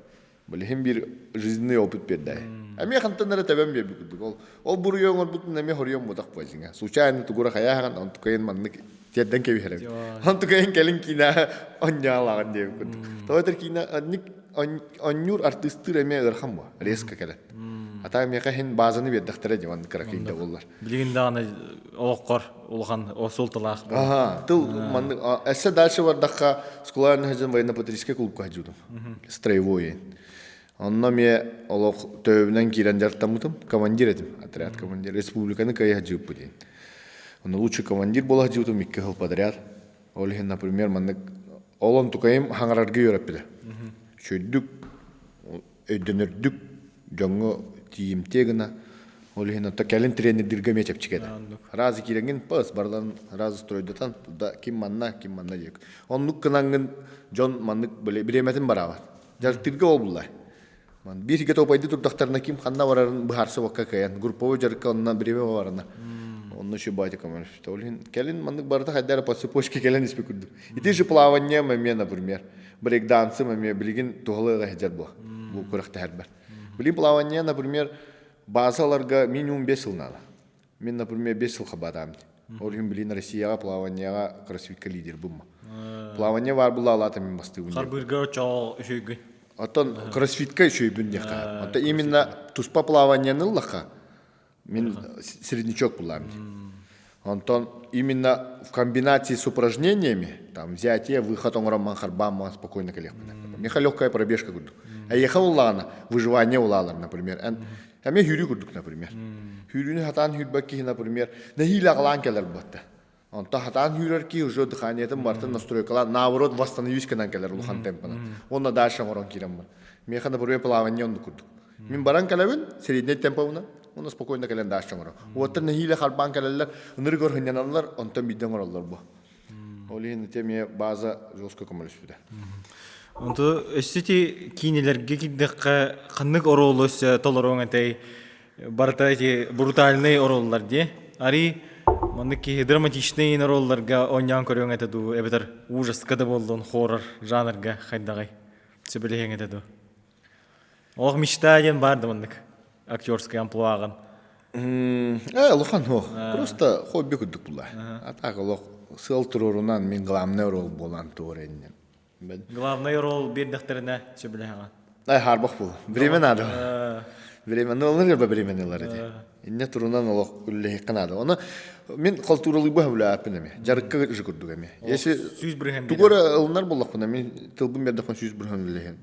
Hem bir жизненный опыт берді. Әме қантанары тәбәм бе бүкілдік. Ол бұры өңір бұтын әме хорыйон мұдақ бәзіңа. Случайны тұғыра қаяған, он тұқайын маннық терден кәбі хәрім. Он тұқайын кәлін кина онялаған де бүкілдік. Тауатыр кина оннюр артыстыр әме ұрқам ба, резка кәлін. Ата әмеға хен базаны бердіқтірі де ванды қарақейінде олар. Білгенде аны олыққар, олған сол тылақ. Тыл, әсі дальше бардаққа скуларын хәжін военно-патрический клубқа хәжудым. Строевой. Онна ме олох төбүнөн кирен жартамытым, командир этим, отряд командир, республиканы кая жып будин. Он лучший командир бола жытым 2 жыл подряд. Ол хен, например, маннык олон тукайым хаңарарга йөрөп. Шөйдүк, өйдөнөрдүк, жоңго тиимте гына Олихин отта келин тренер диргеме чепчикеде. Разы киреңин пас барлан разы стройдатан туда ким манна дек. Оннук кынангын жон маннык биреметин барабат. Жарыктырга ол буллай. Ман бирге топайды турдактарына ким ханна барарын бахарсы вакка каян. Групповой жарыкка онна биреме барына. Онны şu байте коммунист. Олихин келин маннык барда хайдара по цепочке келин испе курду. И те же плавание маме, например. Брейк-дансы маме билигин тугалыга хеджар бу. Бу куракта хербер. Билин плавание, например, базаларга минимум 5 жыл надо. Мен, например, 5 жыл хабадам. Олихин билин Россияга плаванияга кроссфитка лидер бумма. Плавание бар була алата мен басты унде. Харбырга чал үшөйгү. Атон кроссфитка еще и бюндеха. Это именно туспа плавание ныллаха. Мен среднячок булам. Антон именно в комбинации с упражнениями, там взятие, выход, он роман харбама спокойно коллег. Меха легкая пробежка гуду. А ехал улана, выживание улалар, например. А мне хюрю гудук, например. Хюрюни хатан хюрбаки, например. Нахиля галан келер бата. Он та хатан хюрерки уже дыхание там марта настройкала, наоборот восстановись канан келер лухан темпана. Он на дальше морон кирам. Меха, например, плавание он гуду. Мин баран келевин, средний темповна. Он спокойно келен дальше морон. Вот на хиля харбан келер, ныргор хиняналар, он там биден моралар бо. Олин теме база жестко коммунист. Онто өссити кинелерге киддекка ханнык оролос толороңатай бартати брутальный ороллар де. Ари манныки драматичный оролларга оньян көрөңете ду эбетер ужас када болдон хоррор жанрга хайдагай. Себелегенете ду. Ох мечтаен барды маннык актерский амплуаган. Лухан хо. Просто хобби кудук була. Атак лох сыл турурунан мен главный рол болан туреннен. Главный роль бирдектерине сөбелеган. Харбах бул. Время надо. Время, ну олар ба временелер эти. Инне турунан олох үллеһи канада. Оны мен калтуралый ба бүлә апенеме. Жарыкка жыкырдыгаме. Если Сүз бирген. тугора олнар боллак буна мен тылбым бердәфен сүз бирген леген.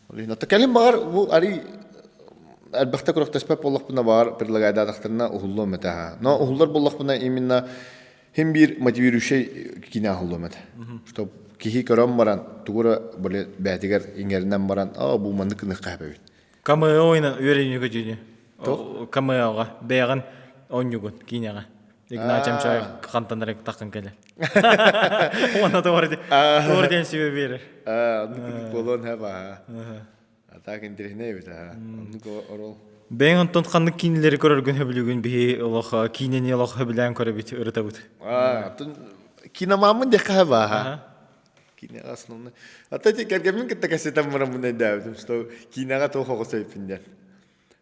Олина такалим бар бу ари албахта курактаспа боллак буна бар предлагайда дактарына ухулло мета. Но ухуллар боллак буна именно hem bir мотивирующий кино хулломет. Чтоб кихи көрөм баран, тугура боле бәтигер иңеринен баран, бу мандык ны кабы. Камео ойна үйренүү көтүнү. Камеога бәгән онюгун кинага. Игначам чай кантанрак такын келе. Она товарды. Товарден себе берер. Болон хаба. Атак интернет бит. Ну орол. Бен онтон ханнык кинелери көрөргөн хөбүлүгүн би олох кинени олох хөбүлән көрөбүт ырытабыт. Киномамын де хаба. Кино основной. А то те кергемин кетте кассетам марамын айдабым, что кинога то хогосой пинден.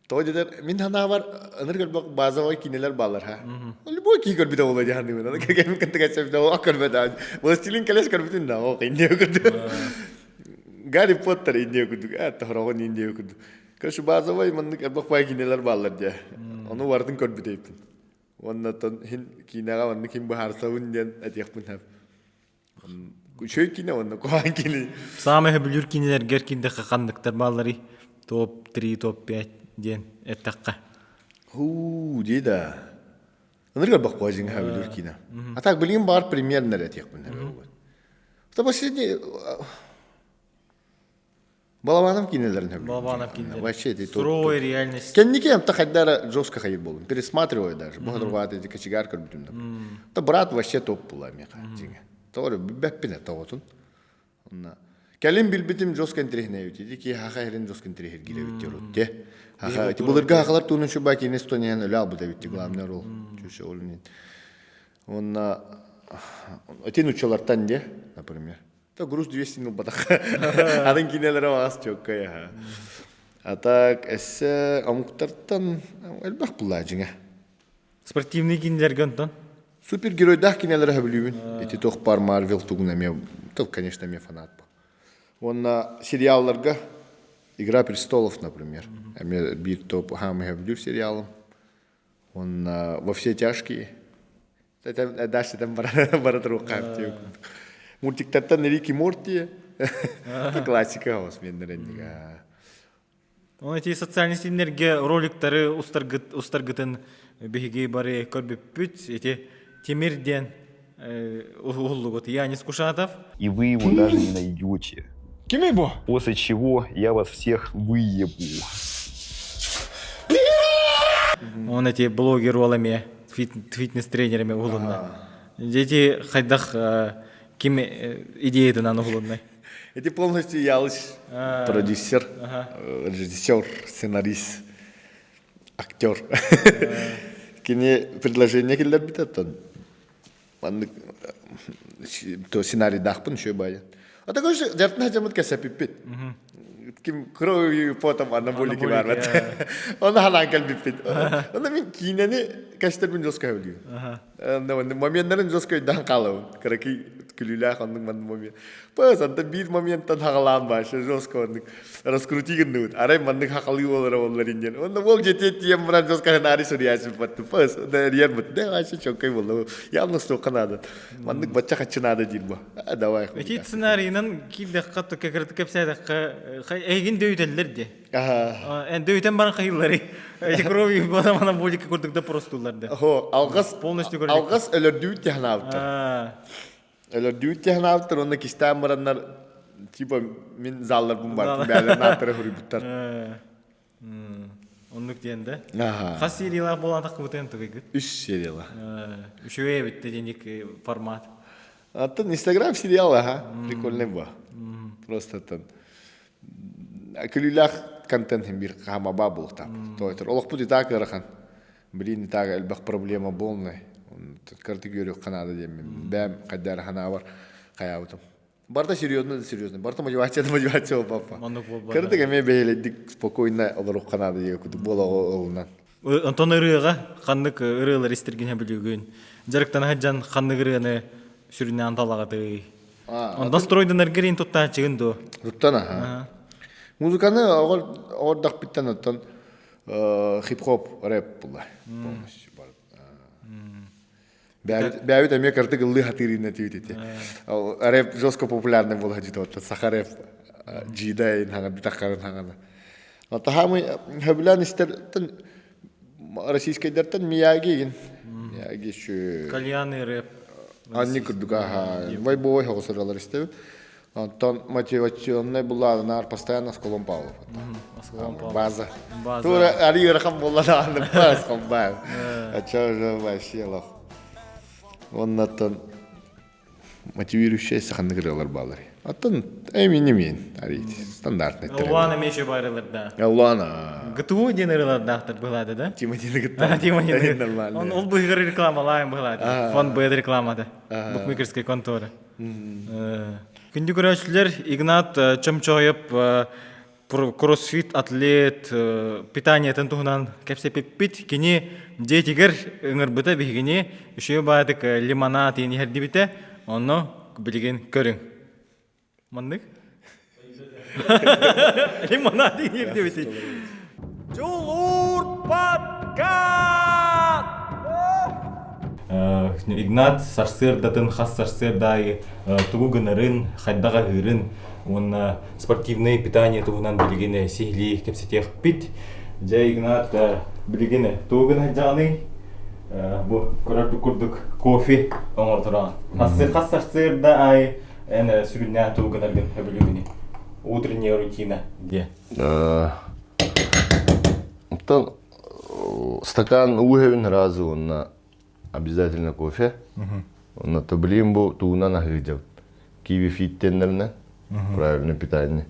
То дедер мин хана бар аныргал базовый кинелер балар ха. Любой ки көр биде боло жаһанды мен. Кергемин кетте кассетам о көрбөдө. Властелин колец көрбүтүн да о кине көрдү. Гарри Поттер инде көрдү. Тохрогон инде көрдү. Кашы базовый мындык албак кинелер балар же. Ону бардын көрбүтөйпүн. Оннан хин кинога мындык ким бахарсабын ден атыякпын хап. Шөй кино онна куан кино. Самы хөбүлүр кинелер геркинде кандыктар баллары топ 3, топ 5 ден эттакка. Деда. Анырга бак базин хөбүлүр кино. А так билген бар примерно атыякпын хап. То последний Балабанов кинелерин хөбүлүр. Балабанов кинелер. Вообще это суровая реальность. Кеннике та хайдара жестко хайыр болдум. Пересматриваю даже. Богодрваты эти кочегар көрбүтүм. То брат вообще топ була меха. Doğru, bepine tavutun. Onna. Kelim bilbitim josken trihne yuti. Ki hakhairin josken trihir gire yuti rotte. Hakha, ti bulurga haklar tunun şu baki Estoniyan öyle abu da yuti glamner ol. Çüşe olun. Onna. Öten uçalardan de, например. То груз 200 ну батах. Adın kinelere vas çok kaya. Atak esse amuktардан elbak bulacınga. Спортивный кинелер гонтон. Супергеройдах кинелер хөбүлүбүн. Эти тох бар Марвел тугуна ме, то, конечно, ме фанат. Он на сериалларга Игра престолов, например. Ме бир топ хам хөбүлүр сериалым. Он во все тяжкие. Это дальше там баратру каптю. Мультиктардан Рик и Морти. Классика ос меннеренга. Он эти социальные сеттерге роликтары устаргытын беги бары көрбүппүт. Эти Темирден Уллугут Янис Кушатов. И вы его даже не найдете. Кимибо? После чего я вас всех выебу. Он эти блогер оламе, фитнес тренерами угулунна. Дети хайдах ким идеядан аны угулунна. Это полностью ялыш. Продюсер, режиссер, сценарист, актер. Кене предложение келдер битаттан. То сценарий дахпын шо бая. А такой же жартна жамат касапиппит. Ким кровью потом анаболики барбат. Он халанкал биппит. Он мен кинени каштербин жоска өлү. Моменттарын жоска дан калуу. Караки күлүлө хандын момент. Пас анда бир моменттан хагалан башы жоска раскрутигин. Арай мандык хакалы болор инген. Онда бол жетет тием бран жоска нари суриясы баттı. Пас да рияр бат. Да ачы чокай болду. Явно что канада. Мандык бача качынады дирбо. Давай. Эти сценарийнан киддакка токкерт кепсайдакка эгин дөйтелдер де. En дөйтен барын кайыллары. Эти крови бана мана болик көрдүк да простуларды. Хо, алгас Полностью көрдүк. алгас өлөрдүү технавтыр. Өлөрдүү технавтыр, оны кистан барандар типа мен заллар бун бар. Бәлер натыры хурбуттар. Онлук дегенде. Аха. Кас сериялар болған тақы бұтын тұғыгы? 3 сериялар. Үшеуе бітті денек формат. Аттан Instagram сериалы, ха. Прикольный ба. Просто тан. Күлілақ контентін бір қамаба бұл тап. Тойтыр. Олық бұд итак ырахан. Блин, итак әлбақ проблема болны. Карты көрек қанады деймін. Бәм, қаддар хана бар. Қаяутым. Барта серьезно. Барта мотивация папа. Кырдык эме бейледик спокойно олорук канады егуду бола олунан. Антон ырыга кандык ырылар истергене билген. Жарыктан хаджан кандык ырыны сүрүнө анталагаты. Ондан стройдон эргерин тутта чыгынды. Туттана. Музыканы ордак биттен аттан хип-хоп рэп була. Полностью бар. Бәвит әме картык ыллы хатырына түйдете. Рэп жестко популярный бол хаджита отта. Сахарев джидай хана битаккарын хана. Ата хамы хабилан истертен российскайдартан Мияги. Мияги шу Кальяны рэп. Анни курдуга вай бой хосыралар истебит. Антон мотивационный була нар постоянно с Колом Павлов. База. Тура ари рахам була на пас комбай. А чё же вообще лох. Оннаттан мотивирующий саханныгыралар балар. Аттан эмин арит стандартный трек. Улана мече барыларда. Улана. ГТУ денерлардактыр булады да? Тиматина гыта. Тиматина. Нормально. Он ол быгыр рекламалайм булады. Фон бэд рекламада. Букмекерская контора. Күнді көрәшілер Игнат чымчойып кроссфит атлет питаниятын туғынан кәпсепеппит кені дейтігер үңір бұта бігіне үшеу бадық лимонад ені әрді біті оны білген көрің. Мандық? Лимонад ені әрді біті. Жулур подкаст! Игнат сарсырдатын хас сарсырдай тугу гынарын хайдага гырын он спортивное питание тугунан билигене сихли кепсетех пит жа Игнат билигене тугун хаджаны бу көрөп курдук кофе оңор туран хас сарсырда ай эне сүрүнө тугунаргын билигене утренняя рутина де Антон стакан угевин разу он обязательно кофе. Он это блимбу туна нахыджав. Киви фиттеннерне. Правильное питание.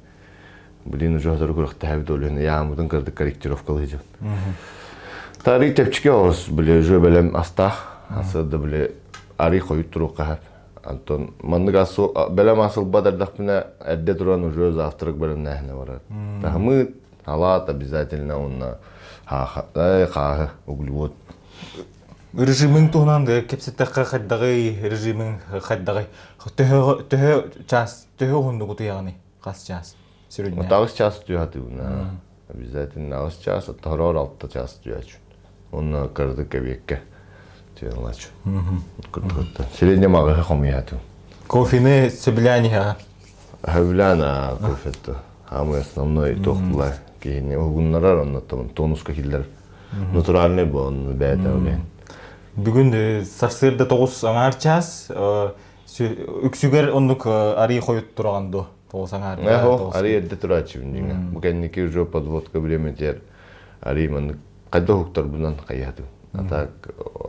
Блин, уже hazır kurak tabi doluyun. Yağmurdan kırdık korrektirovka alacağım. Tarih tepçike olsun bile jöbelem asta. Asada bile arı koyut duruk kahap. Anton mandık asıl belem asıl badardak bine edde duran уже завтрак belem nehne var. Tahmı halat обязательно onunla ha углевод. Режимин тугунан кепсеттакка хайдагы режимин хайдагы төһө час төһө хундугу туяганы кас час сүрүнө. Тагыс час туяты уна. Обязательно тагыс час, торор алты час туяч. Он кырды кебекке. Тиялач. Кырды. Средне мага хомияту. Кофены сөбүләни Хавляна кофетто. Хамы основной тохла. Кейне угуннарар онна тонуска хиллер. Натуральный бон бәдәүле. Бүгүн сарсырда 9 аңар час үксүгөр ондук ари коюп тургандо 9 аңар. Ари эдде турачы биндиңе. Бу кенники уже подводка время тер. Ари мен Кайда хуктар бунан каяды. А так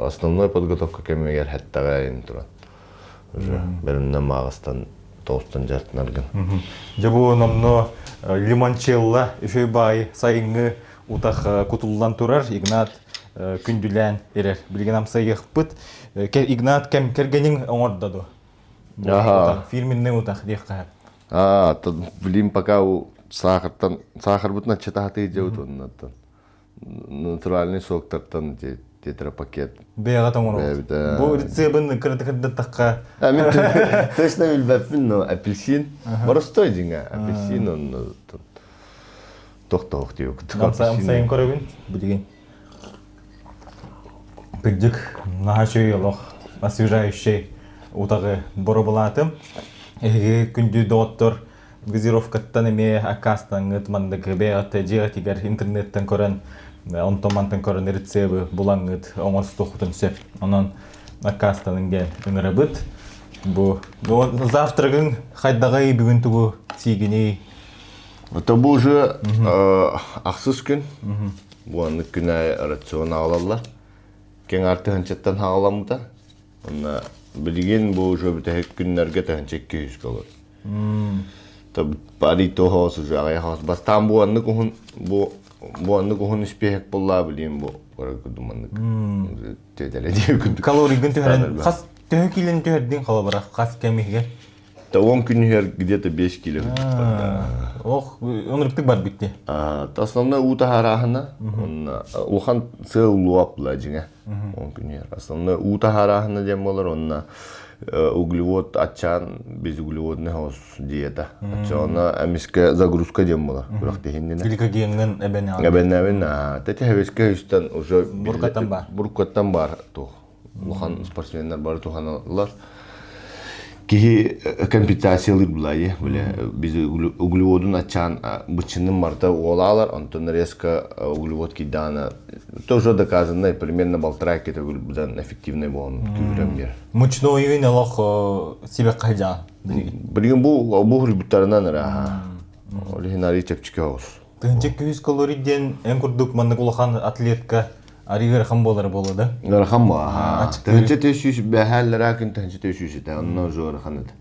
основной подготовка кемегер хаттага ин турат. Уже беринен магыстан тоостан жартынарган. Жабу номно лимончелла үшөй бай сайыңы утах кутуллан турар Игнат күндүлән эрер. Билген амсай йыппыт. Игнат кем кергенин оңордаду. Аха. Фирменный утах дихка. То блин, пока у сахар бутна читаты идет он натуральный сок тартан тетрапакет. Бега тамоно. Да. Бу рецебин кырды такка. Мен точно билбеппин, но апельсин. Простой динга. Апельсин он тохтох диюк. Амсайын көрөбүн билген. Пидик нахачы лох освежающий утагы боробулатым. Күндү доктор газировкаттан эме акастан гытмандык беат жегатигер интернеттен көрөн онтомантан көрөн рецебы булаңыт оңорстуктун сеп. Онон акастан инген ыңырабыт. Бу завтрагын хайдагай бүгүн тугу сигини. Это бу уже аксыз күн. Бу аны күнай рацион алалар. Кен артыгынчаттан хагаламда. Онна билген бу уже бүтек күннәргә тәнчек 200 калор. Таб пари тохос уже аяхас бастан бу аны кухун испех болла билем бу. Көрөкүдүманды. Теделе дип. Калорий гын төһөрөн хас төһөкилен төһөрдүн кала бара хас кемиге. Да он күннәр где-то 5 кило. Ох, онрыктык бар битти. Основной ута харахана, он ухан целуап ладжига. Он күннәр. Основной ута харахана дем болар, он углевод ачан без углеводный хос диета. Ачана амиска загрузка дем болар. Бирактегенден. Гликогенген эбене. Эбене, тете хевеске үстен уже буркаттан бар то. Ухан спортсменнер бар туханалар. Ки компенсациялар булай, biz углеводун ачан бычынын марта олалар, антон резко углевод кидана. Тоже доказано, примерно 1,5 кг углеводан эффективный болон күрөм. Мучной үйүн алох себе кайда. Билген бу хрибуттарынан ра. Олихинари чепчикос. Тынчык 200 калорийден эң курдук мандык улахан атлетка аригер хам болар болду. Рахам ба. Тэнчэ тэшүш бэхэллэра кин тэнчэ тэшүш тэ онно жор ханат.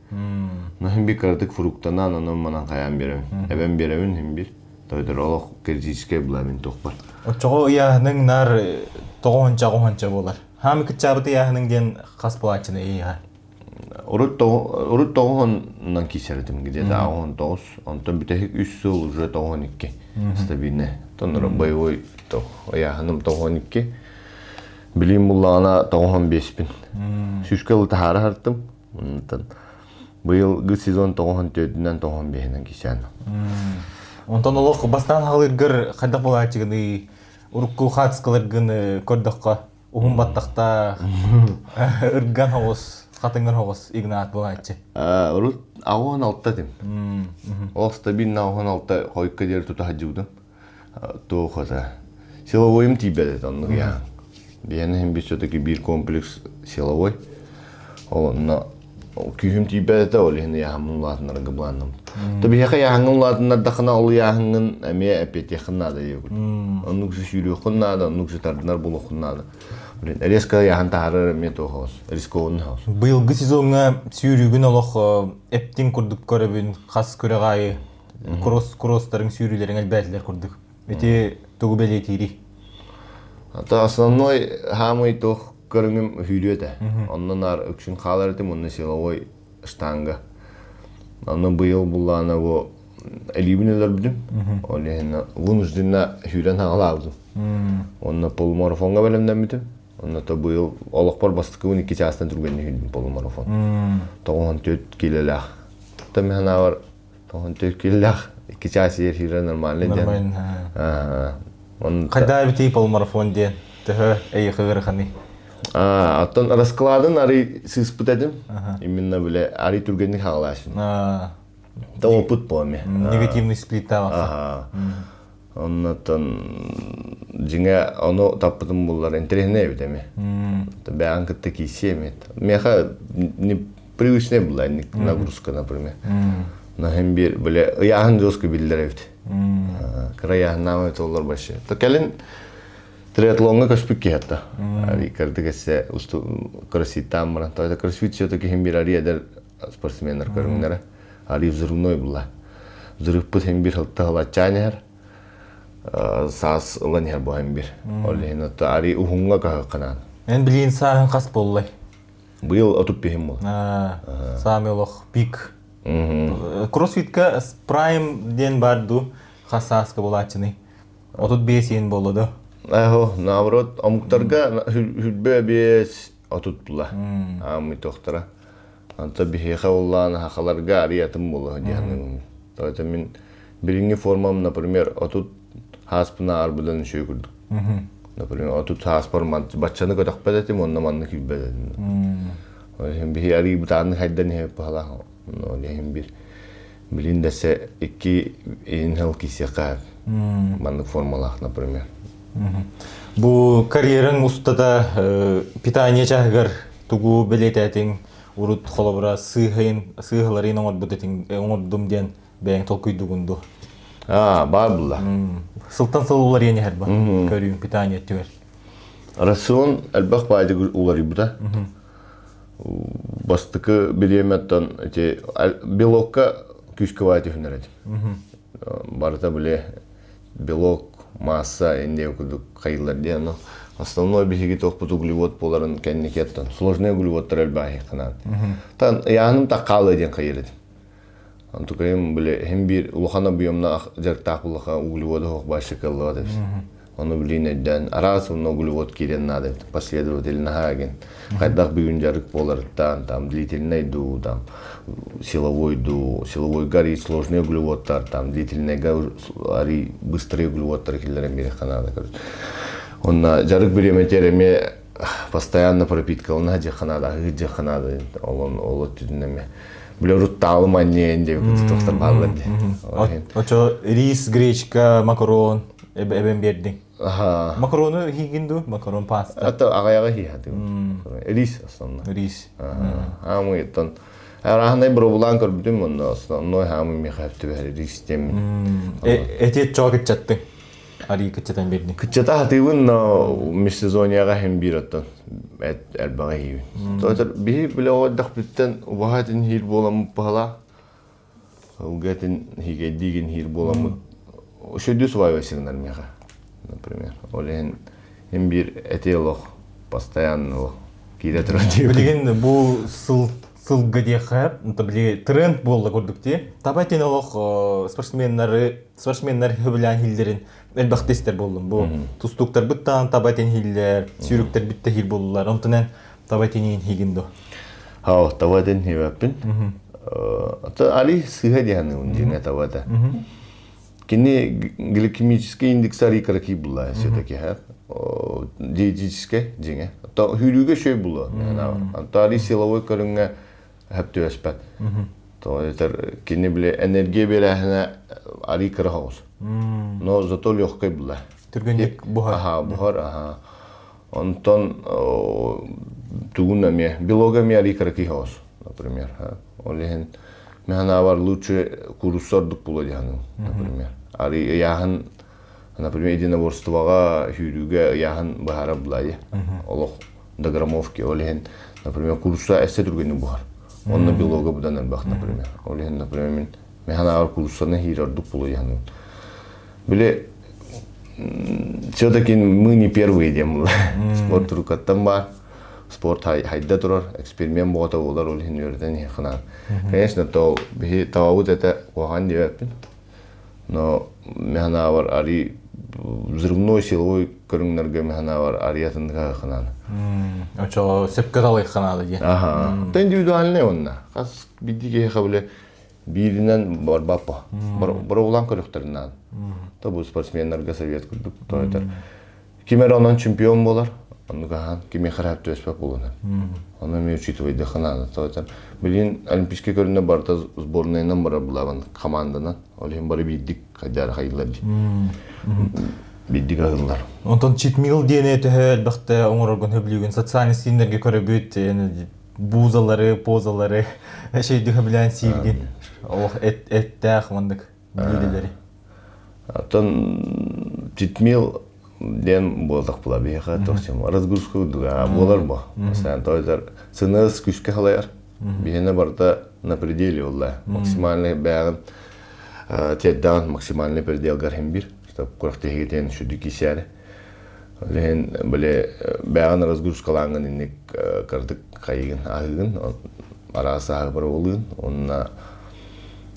Нахим би кардык фруктанан онно манан каян берем. Эбен берем хим бир. Тойдор олох киржичке буламын токпар. Очого яның нар тогонча болар. Хам кичабыты яның ден хас плачыны ия. Урут тогон кисердим где-то он тос. Онтон битэх 3 жыл уже тогоникке. Стабильно. Тонор боевой тох. Яханым тогоникке. Билим буллана тогон 5000. Сүшкел тахара хартым. Онтон быйыл сезон тогон 4-ден тогон 5-ден кисен. Онтон олох бастан халыргыр кайда болачыгыны урукку хатскалыргын көрдөккө ухун баттакта ырган хогус Хатынгар хогус Игнат болачы. Урут агон алтта дим. Ол стабильно агон алтта койка дер тута хаджудым. То хата. Силовойм тибет он я. Бияны хем все-таки бир комплекс силовой. Ол на күйім тибет ол хен я хамлатнар гыбланым. Таби яка я хамлатнар дахна ол я хангын эме апет яхна да егут. Онук жүйрү хуннада, онук жытардынар болу хуннада. Резко яхан тахары мето хос, рискованный хос. Быйылгы сезонга сүйрүгүн олох эптин курдук көрөбүн, хас көрөгайы, кросстарын сүйрүлерин албайтылар курдук. Эти тугу беле тири. Ата основной хамый тох көрүнгүм хүйлөтө. Ондан ар үкшүн халарытым онны силовой штанга. Аны быйыл буллана бу элибинелер бидим. Олена вынужденно хүйлөн алабыз. Онна полумарафонга белемден битим. Онна то быйыл олокпор бастыкын 2 частан түргөнү хүлдүм полумарафон. 94 килолах. Тамена бар 94 килолах 2 час ер хүрө нормально ден. Он кайда бити полумарафон ден. Төхө эйхыр хани. Аттан раскладын ари сыспытадым. Именно биле ари түргөнү хагалашын. Да опыт поме. Негативный сплит тава. Оннан жиңе оно таппытым буллар интернет битеме. Бәян кытты кисемет. Меха не привычная была нагрузка, например. На хембир биле яхан жоску билдеревт. Края намы толлар башы. То келин триатлонга көспүк киһатта. Ари кырдыгесе усту кроссфиттан баран. Тойда кроссфит все-таки химбир ари эдер спортсменнер көрүңнәре. Ари взрывной була. Взрывпыт химбир хылта халачанер. Сас ланер бу химбир. Олен ата ари ухунга кахкана. Эн билин саһын кас боллай. Быйыл отуп бехим бул. Сами олох пик. Кроссфитка прайм ден барду хасаска болачыны. Отут бесен болду. Ахо, наоборот, амуктарга хүлбе бес отут була. Ами тохтара. Анта бихеха уллан хахаларга ариятым болу дияны. Тойта мен биринги формам, например, отут хаспына арбудан шөй күрдік. Например, отут хаспар баччаны көтөк бедетим, онна манны кил бедетим. Бихи ари бутаны хайдан хеп бала. Бир билин десе iki инхал кисека манны формалах, например. Бу карьераң устата питание чагыр тугу билететиң урут холобра сыгыларын оңот бутетиң оңот думден бең толкуйдугунду. Бар була. Сылтан сылулар ене херба көрүң питание түгер. Рацион албах байды улары буда. Бастыкы билеметтен белокка күшкөвайты хүнерет. Барта биле белок, масса, энде окудук кайылар дия, но основной бихиги тохпут углевод поларын кенникеттен. Сложный углеводтар элбахи канат. Тан яным такалы ден кайырет. Антукайым биле хем бир улухана буйомна жартак улуха углеводы хох башы кыллыва деп. Onu bilin edden arası onu uglevod kiren надо последовательно хаген. Кайдак бүгүн жарык болардан там длительный ду там силовой гори сложные углеводтар там длительный гори быстрые углеводтар киллерен бере канада. Он жарык биреметереме постоянно пропитка он хаҗа канада, хаҗа канада. Он олот түдүнеме. Билерут таалманне инде доктор баллады. Очо рис, гречка, макарон эбен бердиң. Макароны хигинду, макарон паста. Это агаяга хиһаты. Рис основно. Рис. Амы тон. Арахнай бробулан көрбүдүм монда основной хамы мехапты бери рис тем. Эти чогыт чатты. Ари кычатан бердиң. Кычата хатыбын межсезонияга хем бираттан. Элбага хиби. Тойтер би биле оддак биттен убахатын хил болам пала. Угатын хиге диген хил болам. Ошо свой сигнал меха. Например, олен бир этелох постоянно киретер. Билген бу сылга дехап, биле тренд болду көрдүктү. Табатен олох спортсменнер хөбүлән хилдерин элбактестер болдум. Бу тустуктар буттан табатен хиллер, сүйрүктөр битте хил болдулар. Онтунан табатенин хигинду. Табатен хибаппин. Али сыга дияны ундине табата. Кини гликемический индекс ари караки була все-таки, диетический жеңе. То хүрүүгө шөй була. Антари силовой көрүнгө хептү эспет. То этер кини биле энергия берехне ари карахос. Но зато лёгкой була. Түргөндөк бухар. Бухар. Онтон тугунаме белогами ари караки хос, например. Олен механа var лучше курсордук була дияны, например. Ари яхан, например, единоборствага хүрүүгө яхан бахара булай. Олох дограмовки олен, например, курса эссе түргөнү бухар. Онна белога будан элбак, например. Олен, например, механа var курсаны хирордук була дияны. Биле все-таки мы не первые дем. Спорт туркаттан бар. Спорт хайда турар, эксперимент бота олар олин өрден хана. Конечно, то би тавут это оған дебеппин. Но механа бар ари взрывной силовой көрүңнөргө механа бар ариятындыга хана. Очо сепкаталык ханады ди. То индивидуальный онна. Кас бидиге хабыле биринен бар бапа. Бар улан көрөктөрүнөн. То бу спортсмендерге совет курдук. То это Кимеронон чемпион болар. Анугахан кими харап төспөк болуна. Аны мен учитывать дехана. То это билин олимпийский көрүнө барта сборныйнан бара булган команданан. Олен бары бидик кадар хайлар. Бидик агылар. Онтон читмил дене төһөл бакта оңоргон хөблүгүн социальный синерге көрөбүт бузалары, позалары, шей дөхө билен сирген. Ох эттэх мындык билелери. Атан читмил ден болдық бұла бейха тоқчым. Разгрузку дуга болар бо. Mesela тойдар сыныз күшке халаяр. Бейне барда на пределе олла. Максимальный бәғын теддан максимальный предел гархембир. Чтоб курақтегетен шуды кисәрі. Олен біле бәғын разгрузкалаңын иннек кардық қайығын ағығын. Арасы ағы бар олығын. Онына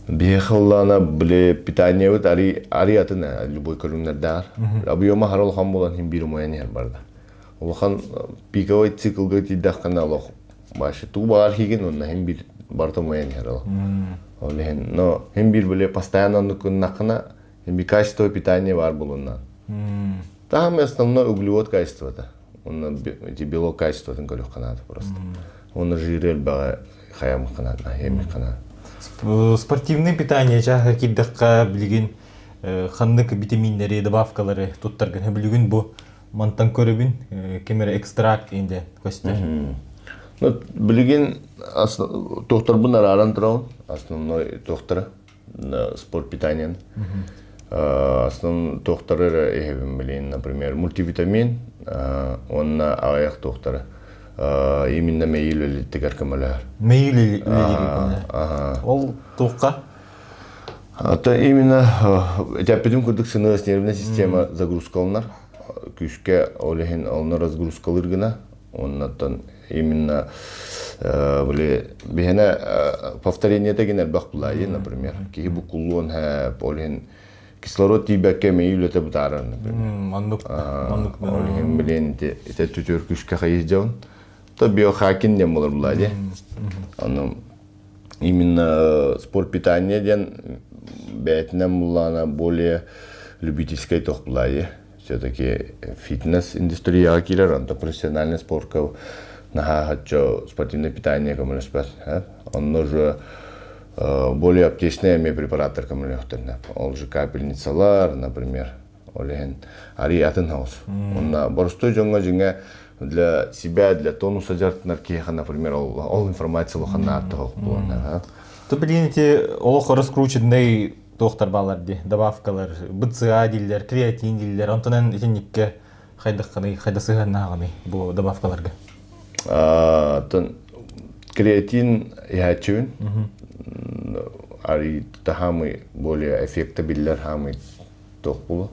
бейхаллана біле питание өт ари атына любой көріңдер дағар. Объема харалхан болан хем бір моян ер барда. Олхан пиковой циклға тейдаққана олық башы ту бағар хеген онна хем бір барда моян ер олық. Олен, но хем бір біле постоянно нүкін нақына хем бір качество питания бар болуынан. Там основной углевод качествода. Онна белок качестводан көрік қанады просто. Оны жирел баға хаям қанады, хем қанады. Спортивный питание жағы киддаққа білген қандық витаминлері, добавкалары туттарған білген бұл мантан көрібін кемері экстракт енді көстер. Білген тоқтар бұнар аран тұрауын, основной тоқтары спорт питаниян. Основной тоқтары ехебін білген, например, мультивитамин, онына ағаяқ тоқтары. Именно мейл өлеттігер көмілер. Мейл өлеттігер ол тоққа? Именно жәппедім күрдік сынығыз нервная система загрузкалынар. Күшке олығын олны разгрузкалыр гына. Оннаттан именно бігіне повторениеті генер бақ бұлайы, например. Кейі бұл құлуын олығын кислород тейбәкке мейл өті бұтары, например. Олығын білен түтер күшке қайыз жауын. То биохакин дем болар бұлады. Именно спорт питания ден бәтінен бұлана более любительской тоқ бұлады. Все-таки фитнес индустрияға келер, онда профессиональный спортқа наға қатчо спортивное питание көмілі спәт. Он уже более аптечные препараты көмілі өқтірді. Ол же капельницалар, например. Олеген ари атын хаус. Онда борыстой жоңға жыңа для себя, для тонуса жартынар кейха, например, ол информация лоханна атты хоқ болуына. То білгенете олық раскрученный тоқтар балар де, добавкалар, БЦА дейлер, креатин дейлер, онтынан етенекке қайдасыған нағаны бұл добавкаларға? Креатин ячуын, ари тахамы более эффектабиллер хамы тоқ болу.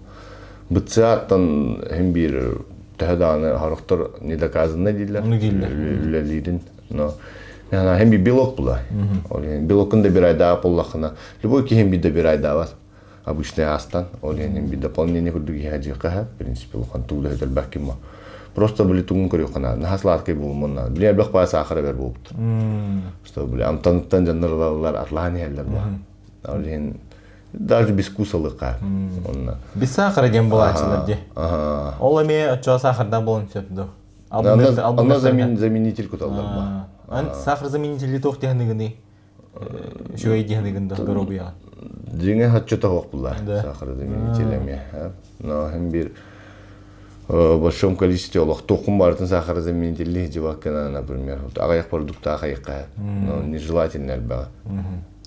БЦА-тан хем бір тәhdаны харықтар недоказанны дейлер, үлелерін. Хем бір белок бұла. Белокын да бір айда апыллақына. Любой ке хем бір да бір айда бар. Обычный астан. Хем бір дополнение күрдігі хаджиққа. В принципе, луқан туғда өтел бәккім ма. Просто были тугун көріқына. Нахасладкай бұл мұнна. Біле біліқ бай сақыры бер болыптыр. Что біле амтаныттан жаннарлар атлағаны әлдер ба. Даже без вкусалықа. Без сахара дем была ачылырде. Ол эме отчо сахарда болын сөпді. Ана заменитель күталдар ба. Сахар заменителі тоқ дегенігіне жөй дегенігінде дұру яға. Деңе хатчота хоқ бұла сахар заменителями. Но хем бір большом количестве олық тоқым бардың сахар заменителі жеваккана, например. Ағаяқ продукта ағаяққа. Но нежелательно әлбәға.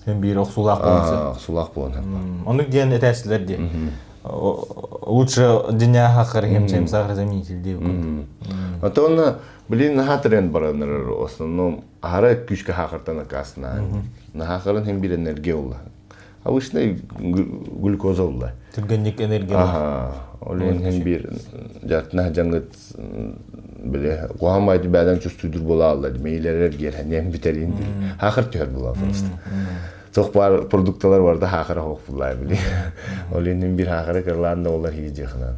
Hem bir oxsulaq bolsa. Oxsulaq bolsa. Onu diyen etersilerdi. Лучше дня хахар hem сахар заменитель деп. Ата оны билин хатырен бараныр в основном ара күшкә хахартан акасына. Нахарын hem bir энергия улла. Обычный глюкоза улла. Түргенлек энергия. Олен hem bir жартына жаңгыт биле куамайды бәдән чувствуйдыр бола алды. Мейлерер герһәнем битерин. Хахар төр була просто. Çok var produktlar var da hakara hokfullar bile. Olen'in bir hakara kırılanında onlar hiç yakına.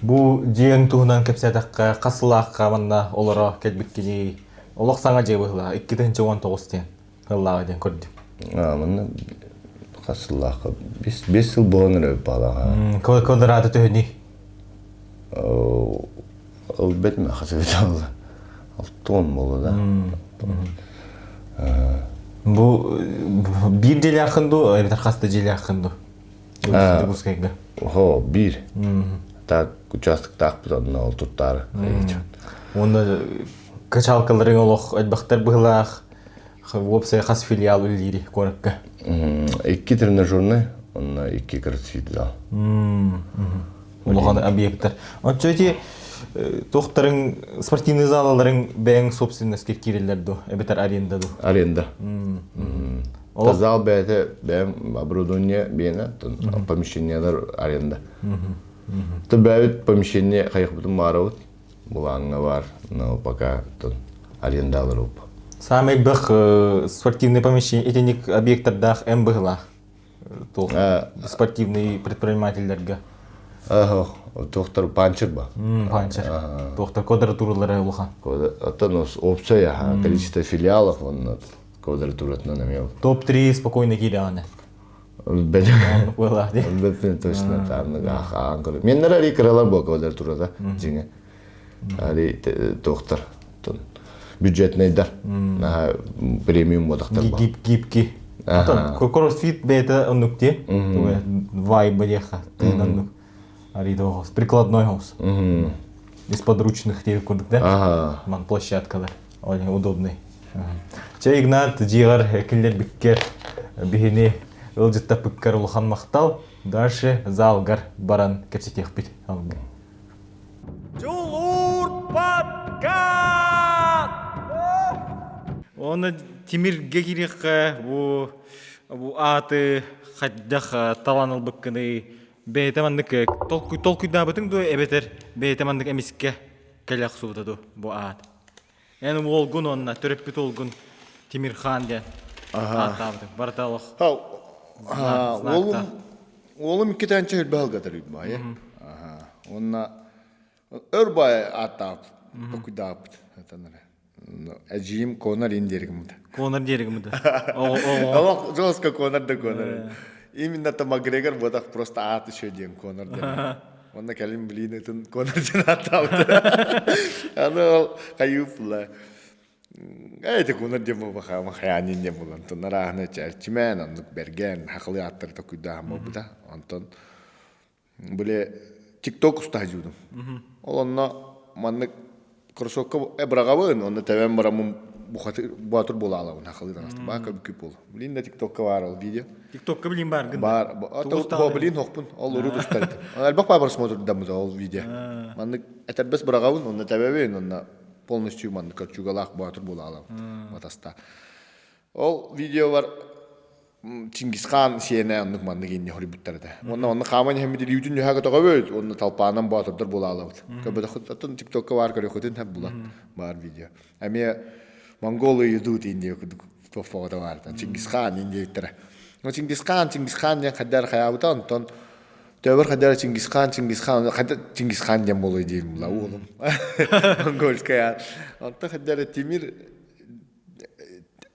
Bu jiyan tuğundan kepsetakka qasılaqqa manda olara kelbikkini olaq sana jebıhla 2019 ten hıllağı den kördüm. Manda qasılaqqa 5 yıl boğanır öp balağa. Kodradı töhni. Elbette xasıbet Allah. 6 ton bolu da. Bu bir jel yakındı, evet arkasında jel yakındı. Bir. Так участок тақпыдан ол туттары. Оны качалкаларын олық әлбақтар бұғылақ, опсай қас филиал өлдері көріпкі. 2 тренажерный, оны 2 кроссфит зал. улахан объекттер. Отчо эти тохтарын спортивный залаларын бәң собственность кирелер ду, эбетер аренда ду. Аренда. Зал бәте бәм оборудование бена, помещениялар аренда. То бәвит помещение кайык бутун барабыт. Булаңга бар, но пока аренда алып. Самый бэх спортивный помещение, этих объектов эм была. Спортивный предпринимательдерге. Ага, доктор Панчер ба. Панчер. Доктор квадратуралары улахан. Это опция, количество филиалов, он квадратуратна намел. Топ-3 спокойно киряны. Бәтен точно там аңгыр. Мен нәри кралар бу квадратурада, жиңе. Али доктор бюджетный дар. Премиум бодактар бар. Гибки. Кроссфит бета оннукте. Вайб беха. Али до прикладной хос. Из подручных тех курдук, да? Ман площадкалар. Очень удобный. Че Игнат жигар киллер биккер бихини ылжытта пыккар улхан мактал. Дальше залгар баран кепсетех бит. Жулур подкаст! Оны Тимирге кирек бу аты хаддах таланыл быккыны бейтамандык толкуйда бытың ду эбетер бейтамандык эмиске келек субда ду бу ат. Эни олгун онна төрөппүт олгун Тимирхан ден атабды барталык. Олым кетенче хөлбалгатыр ба, я. Онна өрбай атап, покудап атаныр. Ажим конар индергимде. Конар дергимде. Ала жестко конар да конар. Именно там Макгрегор бодах просто ат еще ден конар ден. Он на калим блин это конар ден атап. Аны каюпла. Это конар ден баха махянин ден булан. То нарахна чарчмен андык берген хакылы аттыр да куйда мобда. Антон буле TikTok устажудум. Олонна маннык кроссовка эбрагабын, онда тавен барамын буатыр бола алабын хакылыдан аста. Бака бүкүп бол. Блин да TikTokка бар ал видео. TikTokка билин бар гын. Бар. Ата блин хокпун. Ал урут устарды. Албак бар смотрит дамыз ал видео. Маннык этербес барагабын, онда табебен, онда полностью маннык чугалак буатыр бола алабын. Матаста. Ол видео бар Чингисхан сене аннык маннык инне Холливудтарда. Онна каман хемди ютун яга тагабыз, онна талпанан батырдыр бола алабыз. Көбөдө хутатын TikTokка бар көрө хөтөн хап була. Бар видео. Аме Монголы юдут инде то фото бар. Чингисхан инде тера. Но Чингисхан я кадар хаябутан тон төбөр кадар Чингисхан дем болой дейм ла улум. Монгольская. Онта кадар Тимир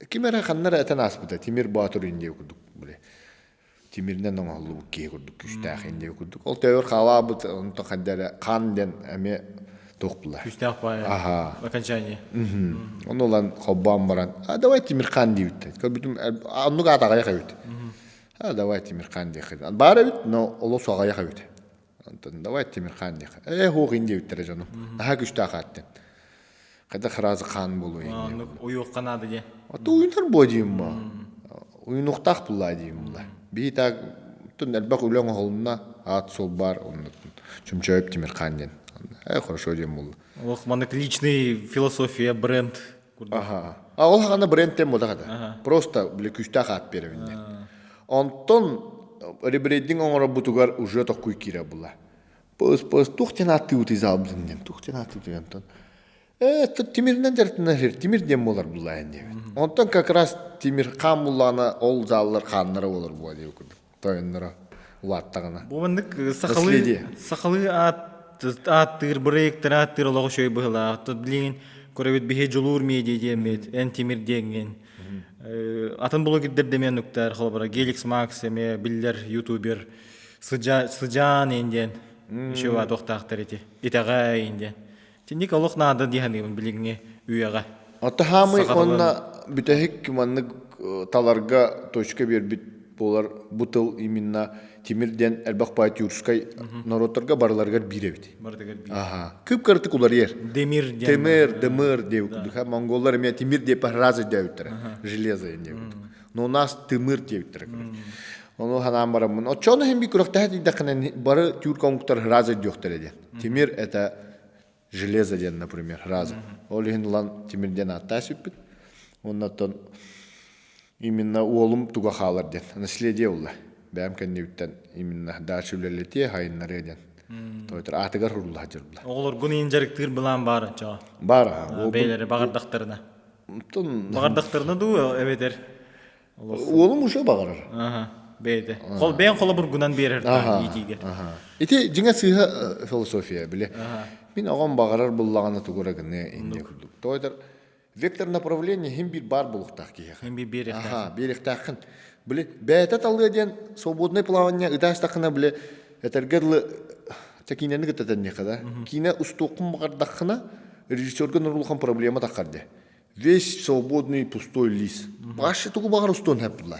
Кимера ханнара этен аспыта Тимир Батыр инде курдук биле. Тимирден оңолуу ке курдук күстах инде курдук. Ол төбөр халабыт онто кадара канден эме токпула. Күстах бай. Ага. Окончание. Онолан коббам баран. Давай Тимир хан дейт. Көбүтүм ануга атага якабыт. Давай Тимир хан дейт. Бара бит, но оло сага якабыт. Антон давай Тимир хан дейт. Хог инде биттер жаным. Ага күстах аттен. Када хразы хан болуу инде. Уюк канады де. Ата уйнар бодим ба. Уйнуктак була дейм була. Би так тун албак улан холна ат сол бар, он чумчоп Тимир ханден. Хорошо дейм була. Ох, маннык личный философия бренд. Ага. Ол хана бренд тем бода када. Просто биле күстак ат беребинде. Антон ребрендинг оңора бутугар уже такой кира була. Пос тухтен аты утизалбын. Тухтен аты деген тон. Тимирден жартынар, Тимир дем болар була энде. Онтон как раз Тимир хан буланы ол заллар ханнары болар була деп көрдүк. Тойннара улаттагына. Бу мындык сакалы аттыр брейктер аттыр лого шөй была. Ат билин көрөбүт бихе жулур медиа демет, эн Тимир деген. Атын блогерлер деменуктар холбара Геликс Макс эме биллер ютубер Сыжан энден. Ишөө ва токтактар эти. Итага энден. Тинник олох нада диханыбын билигине үйага. Ата хамы онна бүтехик маннык таларга точка бербит болар бутыл именно Тимирден Элбак Патюрскай народторга барларга биребит. Ага. Көп кыртык улар ер. Демир деп кудуха монголлар эме Тимир деп разы дептер. Железо деп. Но у нас Тимир дептер. Onu hanam baramın. O çoğunu hem bir kurakta hadi dakinen barı Türk komuktör hrazı diyorlar edin. Timir это железо ден, например, hrazı. Олиhin lan timirden atta süpüt. Ondan именно oğlum tuga halar den. Наследие улла. Бәм кеннебиттен именно дачылелете хайннар edен. Тойтер атыгар хурулла хажырбла. Оғылар күн инжарыктыр білан бар, чаға. Бар. Бейлері бағардақтарына. Тон Бағардақтарына ду, эветер. oğlum uşa bağırır. Ага, бейді. Бен қолы бір күнан берір итиге. Ити жиңа сыйга философия биле. Мин оған бағарар буллаганы тугура гыне инде күрдүк. Тойтер вектор направления хим бир бар булуктак кие. Хем би берек. Ага, беректакын. Биле бәтә талгы ден свободный плавание ыдастакына биле этергерлы такинени гытатан не када. Кине устукум бардакына режиссерга нурулхан проблема такарды. Весь свободный пустой лист. Башы тугу багар устон хапла.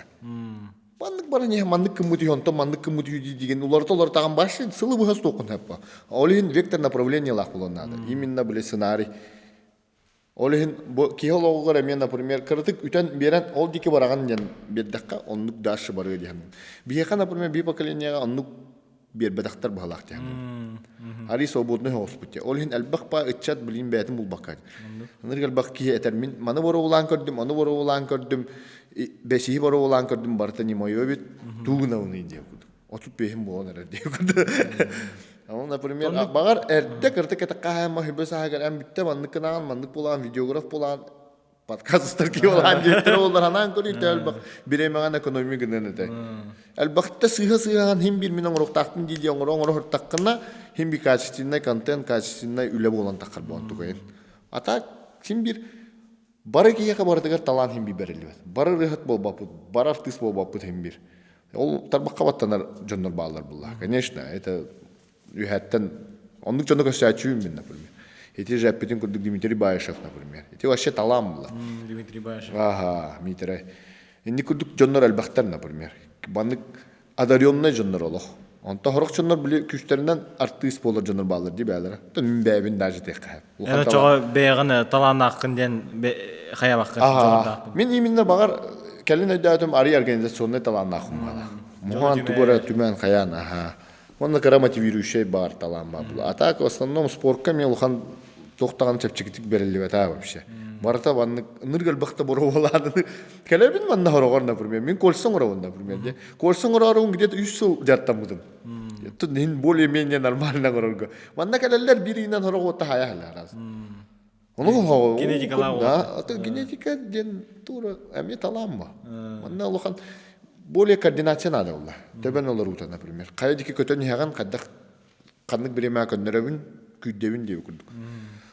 Мандык бары не мандык кымыты онто мандык кымыты деген улар таган башы сылы быга стокун хаппа. Олин вектор направления лах надо. Именно биле сценарий. Олин киологора мен, например, кыртык үтен берен ол дике бараган ден беддакка оннук дашы бары ден. Бияка, например, би поколениега оннук бербедактар бахалак ден. Ари свободный хоспите. Олин албакпа ичат билин бетим булбакка. Ныргал бакки этермин маны боро улан көрдүм, аны боро улан көрдүм. Бесихи боро улан көрдүм барта не моё бит тугна уны деп. Отуп бехим болонар деп. Например, багар эрте кыртык эте кайма хибеса агар ам битте мандыкынан мандык булан видеограф булан подкасттар ки булан жеттер олар анан көрүйтө албак биремеген экономия гынете. Албакта сыга-сыган хим бир менен уруктактын диди оңор хуртаккына хим бир качественный контент, качественный үле болон такыр болон тугайын. Ата хим бир бары кияка бардыгар талан хим бир берилбет. Бары рыхат болбапыт, бары артист болбапыт хим бир. Ол тарбакка баттанар жоннор баалар булла. Конечно, это Юхаттан оннук жонок өсөчүм мен, например. Эти же аппетин курдук Дмитрий Баишев, например. Эти вообще талам было. Дмитрий Баишев. Ага, Митрай. Инди курдук жоннор албактар, например. Банык одарённый жоннор олох. Онта хорок жоннор биле күчтеринен артист болор жоннор баалар ди бәлер. Тон бәбин даже тек. Эне чого беганы талан аккынден хая баккын жогорда. Мен именно багар келин өйдөтүм ари организационный талан акым бала. Мухан тугора түмөн хаян, ага. Он мотивирующий бар талан бабла. А так в основном спортка мен улхан тоқтаған чепчикитик берилибет вообще. Барта банны ныргал бакта боровалады. Келебин манна хорогор, например. Мен колсон оровон, например. Колсон оровон где-то 3 жыл жартамдым. Это не более-менее нормально горорго. Манна келелер биринен хорогота хаяла раз. Ону генетика лаго. Да, это генетика ден тура эми таланма. Манна улхан более координация надо было. Төбен олар ута, например. Кайдики көтөн яган кадак кандык биреме көндөрөбүн күйдөбүн деп күрдүк.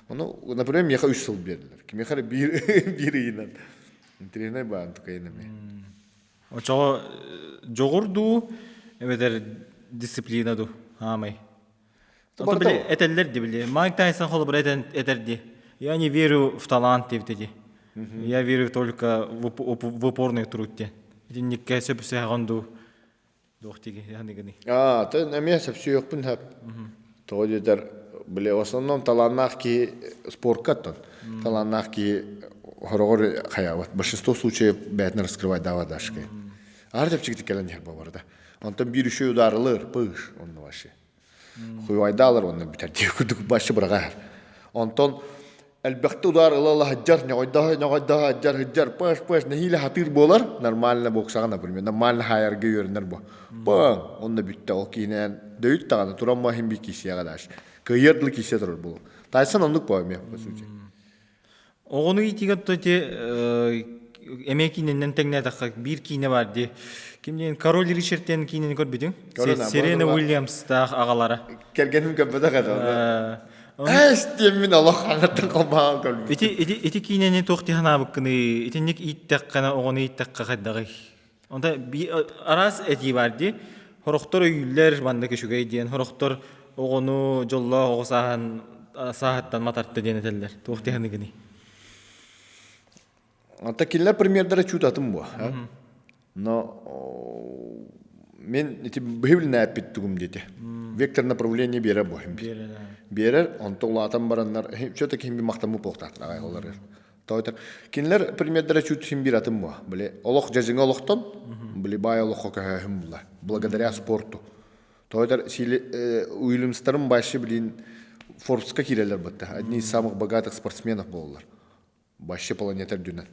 Ону, например, меха 3 жыл бердилер. Кимехара бир ийинен. Интернет баан тукайнаме. Очого жогорду эветер дисциплина ду амай. Ото биле этеллер ди биле. Майк Тайсон холу бир этерди. Я не верю в талант деп. Я верю только в упорный труд. Никке сөпсе ганду доктиги янигени. Тен эме сөпсе жокпун хап. Тоодер биле в основном таланнах ки спорткаттан. Таланнах ки хорогор хаяват. Большинство случаев бетне раскрывать давадашки. Артеп чигити келен хер бабарда. Онтон бир үшө ударылыр, пыш, онны башы. Хуйвайдалар онны битер дегүдүк башы бирагар. Онтон Әлбәхтә удар Аллаһ хаҗҗар, нягайда хаҗҗар, паш, нәһиле хатир болар, нормально боксага, например, нормально хайырга йөрнер бу. Баң, онда битте ол кинән дөйт таганы турам махим би кисәгә даш. Кыйырдлы кисә турыр бу. Тайсан ондук баймы, по сути. Огону итигә тоте эмекинен теңнә такка бир кине бар ди. Кимден Король Ричардтен кинен көрбүдүң? Серена Уильямс та агалары. Кергеним көпөдө када. Эстемин Аллах аңаттан калмаган көлбү. Ити кинени тохти ханабыкны, итинник иттаккана огону иттакка каддагы. Онда би арас эти барди. Хорохтор үйлер банда кешүгэй диен, хорохтор огону жолла огосахан сааттан матартты денетеллер. Тохти ханыгыны. Anta killer premierlere çutatım bu. Но мен эти бывльные аппетитум дети. Вектор направления бера бохим. Берер, он толатам бараннар. Все-таки хим мактаму поктат агайлар. Тойтер. Кинлер примердер чут хим биратым бу. Биле, олох жазың олохтон, Блибай олохо көһөһүм була. Благодаря спорту. Тойтар сили уйлымстарым башы билин Форбска кирелер бутта. Одни из самых богатых спортсменов боллар. Башы планетар дүнен.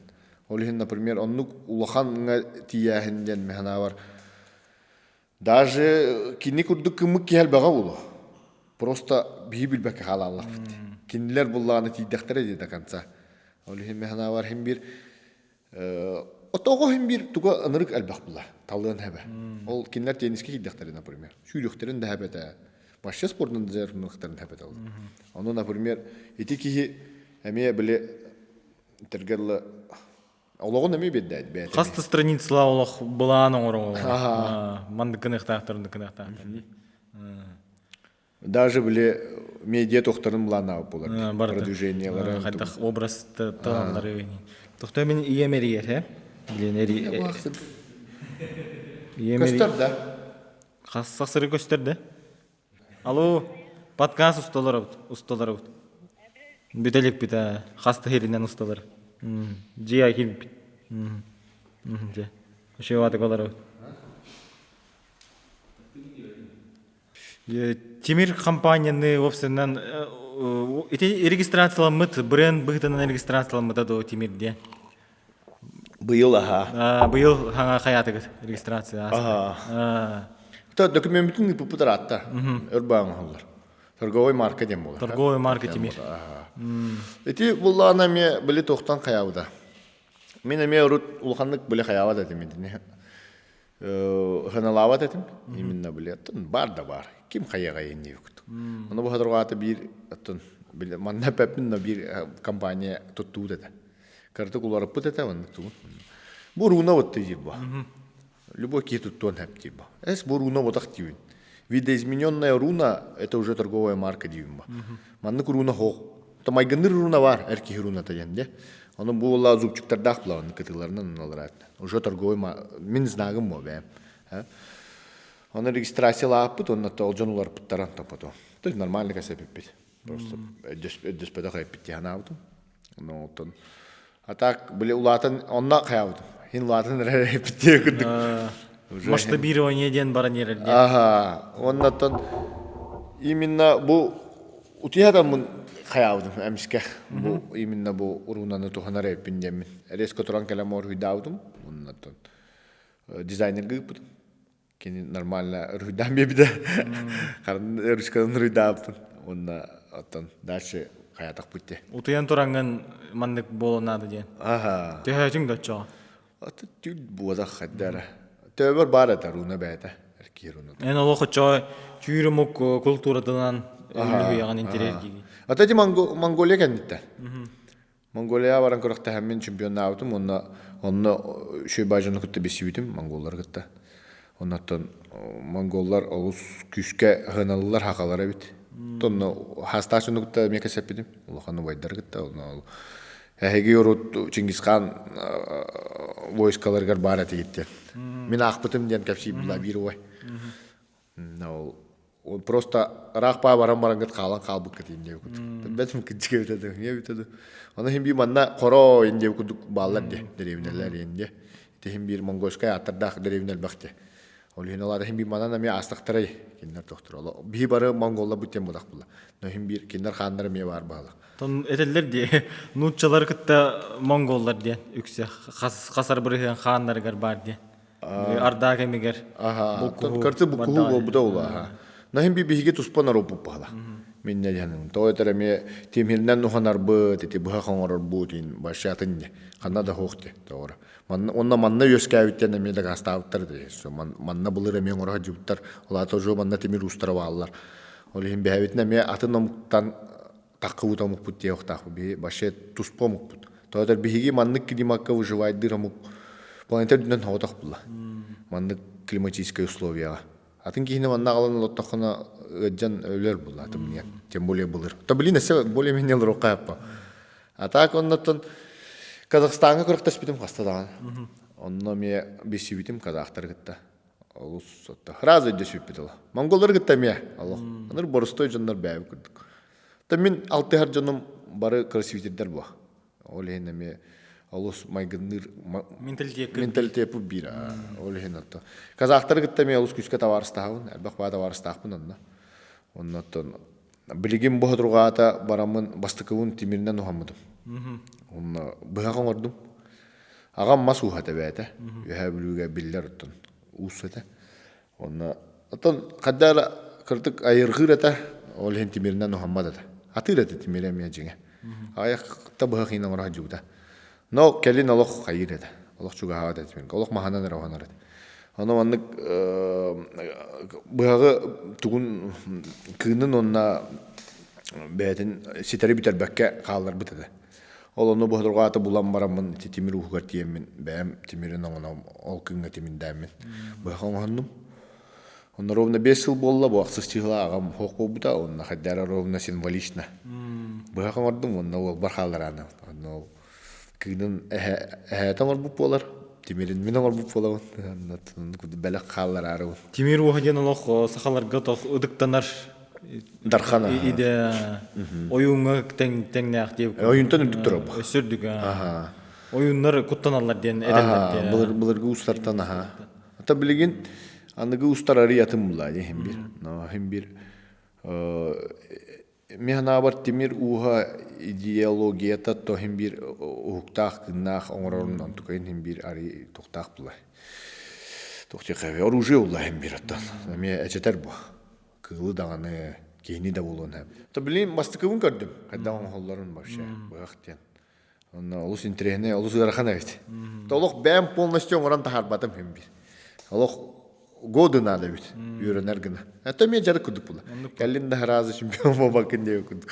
Олихин, например, оннук улаханга тияхинден механавар. Даже кинни курдук кымык кел бага улу. Просто бибил бек халаллар бит. Кинилер булланы тиддактар эди да канца. Олихин механавар хим бир отого хим бир туга анырык албак була. Талын хабе. Ол кинилер тенниске тиддактар, например. Шүйлөктөрүн да хабета. Башка спортун зернуктарын хабета. Ону, например, эти кихи эме биле тергерле Ологон эме беддайт бәт. Қасты страницала олақ бұланың орын. Манды кінықтақтырынды кінықтақтыр. Даже біле медиа тоқтарын бұлана болар. Продвижениялары. Қайдақ образды тағалары. Тоқтай мен иемерiyet, he? Көстер да. Қасақсыры көстерді. Алло, подкаст ұсталары. Бүтелік біті, қасты херінен ұсталары. Жия келіп бит. Же. Ошо ваты колары. Темир компанияны офисинен регистрацияланмыт, бренд быгытынан регистрацияланмыт до Темирде. Быйыл аха. Быйыл хаңа хаятыгыт регистрация. Та документин популяраттар. Өрбаң халлар. Торговой марка дем болар. Торговой марка Темир. Эти буллана ме биле тоқтан қаябыда. Мен эме урут улханлык биле қаябыда демедіне. Ханалава дедим. Именно биле бар да бар. Ким қаяға енне өкті. Оны бұл хадырғаты бір манна пәпін бір компания тұтту деді. Картық улары пұт әті ванны тұғын. Бұл руна өтті жер ба. Любой ке тұттуын әпті ба. Әс бұл руна өтақ дейін. Видоизмененная руна – это уже торговая марка дейін ба. Манны руна хоқ. Майгыныр руна бар, әрке руна таян, де. Оны бұл зубчуктардақ бұлағын кытыларынан алар әтті. Уже торговый марка. Мен знағым ба бәм. Оны регистрация лапыт, оны толжан улар пыттаран тапыды. То есть нормальный кәсіп өппет. Просто өддіс пәді қайып бітті ғана аудым. А так, біле улатын, онна қаяудым. Хин улатын рәйіп бітті өкіндік. Масштабирование ден баран ерелде. Ага, оннаттан именно бұл утиядан мұн қаяудым әміске. Именно бұл ұрунаны тұханар әппіндемін. Резко тұран кәлем ор хүйдаудым. Оннаттан дизайнер ғыппыдым. Кені нормально рүйдам бебіді. Қарын өрішкадан рүйдаппын. Онна аттан дальше қаятақ бұтте. Утыян тұраңын мандық болынады ден. Ага. Төхәтің да чоға. Аты түл бұғадақ қаддары. Төбір бар әті руна бәйті. Әрке руна. Ән олықы чоға түйірімік культурадынан үлгі яған интерер дейгі. Аты де Монголия кәндеттер. Монголия баран көріқті әммен чемпионна аутым. Онны шөй бажаны күтті бесі үйтім монголлар күтті. Оннаттан монголлар олыс күшке ғыналылар хақалары бит. Тонны хасташыны күтті меке сәппедім. Олықаны байдар күтті. Әхеге орут Чингисхан войскаларғар бар әті кеттен. Мен ақпытым ден кәпсей бұла бір ой. Просто рақпа баран-баран күт қалан қалбық кетейін деп күт. Бәтім күтчіке өтеді. Не өтеді? Оны хем бір манна қоро ен деп күтік балар де. Деревнелер енде. Хем бір монгольскай аттардақ деревнел бақты. Ол хен олады хем бір манан әме астықтырай. Кендер тоқтыр. Бір бары монголла бүттен бұдақ бұла. Но хем бір кендер қандар ме бар бағылық. Тон этелер де нутчалар кытта монголлар де үксе қасар бірген хандаргар бар де. Арда кемегер. Ага. Карты букуу буда ула. Нахим би биге туспана ропу пала. Мен не дияным. То это ме темирнен нуханар бы тети бха хаңар бутин башатын де. Канада хохте тора. Онна манна ёскәвиттен ме да гастауттар де. Манна булыр ме орга жуптар. Ола тоже манна темир устраваллар. Олим бевитне ме атыномтан таққы мук путте охтах би баше туспо мук пут. То это биги маннык климатка выживает дырамук. Планета дүнен хаватақ була. Маннык климатические условия. Атын кейіне манна қалан лоттақына өджан өлер була. Тем более булыр. То блин, әсе более-менее лұрыққа яппа. А так оннаттан Казахстанға күріқтас бітім қастадаған. Онна ме бесі бітім қазақтар гітті. Олыс сотта. Раз өйдес бітті. Монголдар гітті ме. Аныр борыстой жандар бәйіп күрдік. Та мен 6 жонум бары красивитердер бұла. Олейін әме олус майгынныр Менталитет. менталитепу бир ол хен отто. Казактар гытта ме олус күскә таварыстагын, әлбәк ба таварыстагын онна. Оннан билигин бу тургаата барамын бастыкын тимирнен ухаммыдым. Онна быган ордум. Агам масу хата бәте. Яһа билүгә билләр оттон. Усата. Онна оттон каддар кыртык айыргырата ол хен тимирнен ухаммада. Атырата тимиреме җиңе. Аяк табыгын орга жугда. Но келин олох хайырда. Олох чуга хада тимен. Олох маханан раванарат. Аны маннык быгы тугун кынын онна бәтин ситери битер бәккә каллар битәде. Ол оны бу тургата булам барамын тимир ухгар тиеммен. Бәм тимирен аңа ол кынга тиминдәмен. Быгы ханным. Он ровно 5 ел болла, бу аксыз чыгла агам хок болбута, он хаддара ровно символично. Быгы хандым, он ол бархалараны. Он кыйдын таңар буп болар. Тимирин мен аңар буп болабын. Бәлек халлар ары. Тимир уходен олох сахаларга тох ыдыктанар Дархана. иде оюңга теңнәк дип. Оюнтан үтүп турабы. Өсөрдүк. Ага. Оюннар куттаналар ден эделдер. Буларга устартан аха. Ата билеген аныгы устар ариятым була дем бир. Но хем бир мехна бар тимир уха идеологията то хем бир уктах нах оңорон тукайн хем бир ари токтах була. Тохче каве оружие була хем бир аттан. Ме эчетер бу. Кылы даганы кейни да болон хем. То билин мастыкын көрдүм. Кайда оңолларын вообще бактен. Онна олус интерехне олус гарахана бит. Толук бәм полностью оңоран тахарбатым хем бир. Олук годы надо бит. Үйрөнөр гына. Это мен жары күдүк була. Каллинда разы чемпион болбакын деп күдүк.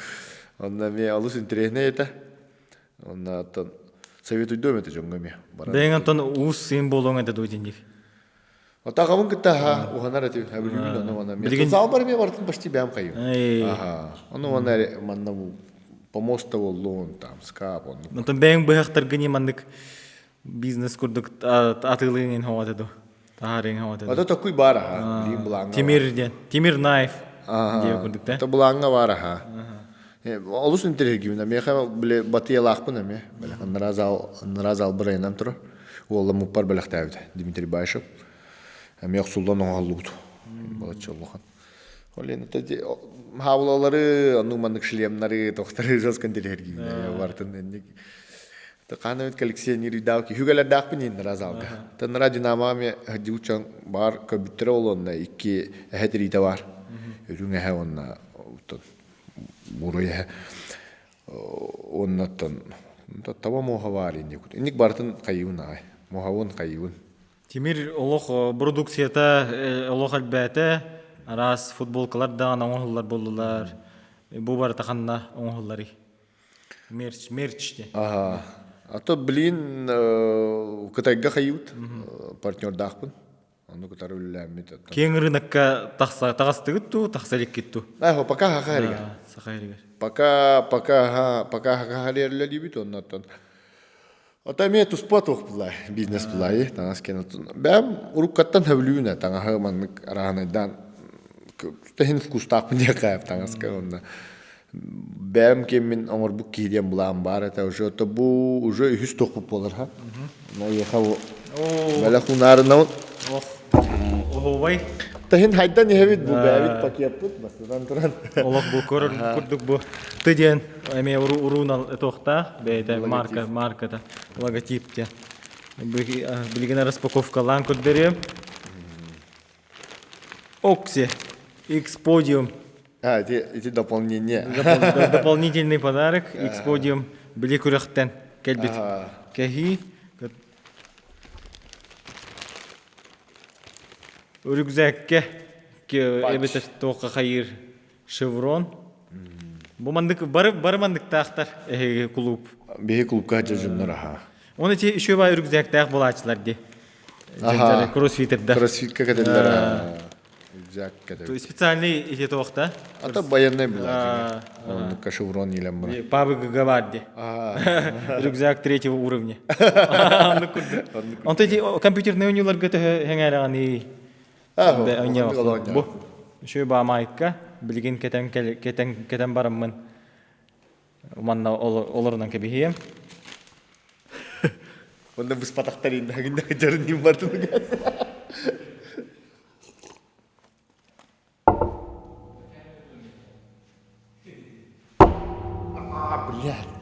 Онна мен олус интерехне эте. Онна тон советую дөмөтө жоңго ме. Бен антон ус символоң эте дойденди. Отагамын кытта ха уханар эте хабилин ону ана. Мен зал бар ме бартын почти бәм кайы. Ага. Ону ана манна помоста боллон там скап он. Антон бен быхтар гыни мандык бизнес курдук атылын хаватыды. Таарың хаватыды. Ата такой бара ха. Лим бланга. Тимир Наев. Диye kurduk da. Ta bulanga var ha. Olus interегивна. Мен ха биле батыялакпын эме. Биле наразал бирайнан тура. Ол мупар белектәбде. Дмитрий Байшев. Эме яксулдан оңалды. Балачылыгын. Олен тади хавлалары, ану мандык шлемнары, тохтары жазган телегивна. Бартын эндик. Та канавет коллекционер идауки. Хүгәләр дакпын инде наразалга. Та нара динамаме хадиучан бар компьютер олонда 2 хәтрита бар. Үрүңе ха онна бурая оннаттан таба мохавар инде. Иник бартын кайыуна. Мохавон кайыун. Тимир олох продукцията олох албәте раз футболкалар да оңоллар болдылар. Бу бар таханна оңоллары. Мерч де. Ага. Ато блин Кытайга кайыут партнер дакпын. Аны кытары үлләмит. Кең рынокка тагыстыгытту, тахсалек китту. Ахо пока хахарыга. Сахарыга. Пока хахарыга дибит оннаттан. Ата ме туспатох булай, бизнес булай, таңаскен. Бәм уруккаттан хәблүнә, таңа маннык араныдан тәһин вкустак мне кайф таңаска онда. Бәм кемин аңар бу кидем булам бар, это уже то бу уже үз токуп болар ха. Но ехал. Бәлә хунарына. Ой. Тәһин хайдан һәвит бу бәвит пакет бут, басдан туран. Олох бу курдук бу. Тыден эме урунал тохта, бәйдә маркада, логотипте. Билгенә распаковка ланкот берем. Окси X-Podium. Эти дополнения. Дополнительный подарок. X-Podium Белекурахтан кәлбит. Кәһи. Рюкзакке эбетер тоққа хайыр шеврон. Бу мандык бар мандык тахтар клуб. Бе клубка жажыннар аха. Оны те еще бай рюкзак тах булачылар ди. Кроссфитерда. Кроссфитка каделлар. Рюкзак каделлар. То специальный эти тоқта. Ата баянный была. Он шеврон илем бар. Пабы гаварди. Рюкзак 3-го уровня. Он эти компьютерные униялар гыты хәңәрәгәни. Бу шөй ба майка билген кетен барыммын. Манна олардан кебиһем. Onda biz pataktar indi. Hagında jarın nim vardı. Блядь.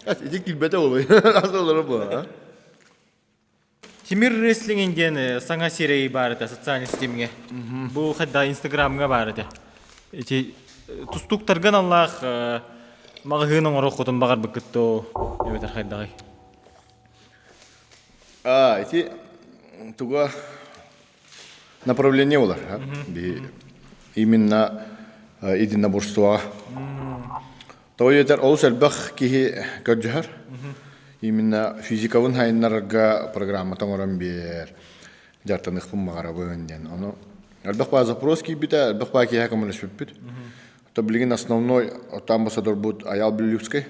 Эти килбете олбай. Асылары bu. Тимир рестлингден саңа серии бар это социальный системге. Бу хадда инстаграмга бар это. Эти тустуктарган Аллах магыгының орохотун багар быкытто. Эбетер хайдагай. Эти туга направление олар. Именно единоборство. То етер ол сәлбәх кихи көджәр. Именно физикавын хайнарга программа тоңоран бер. Жартан ихпун магара бөнден. Оно әлбәх ба запрос ки бите, әлбәх ба кихи коммунист бит. То билген основной амбассадор будет Аял Белюбский.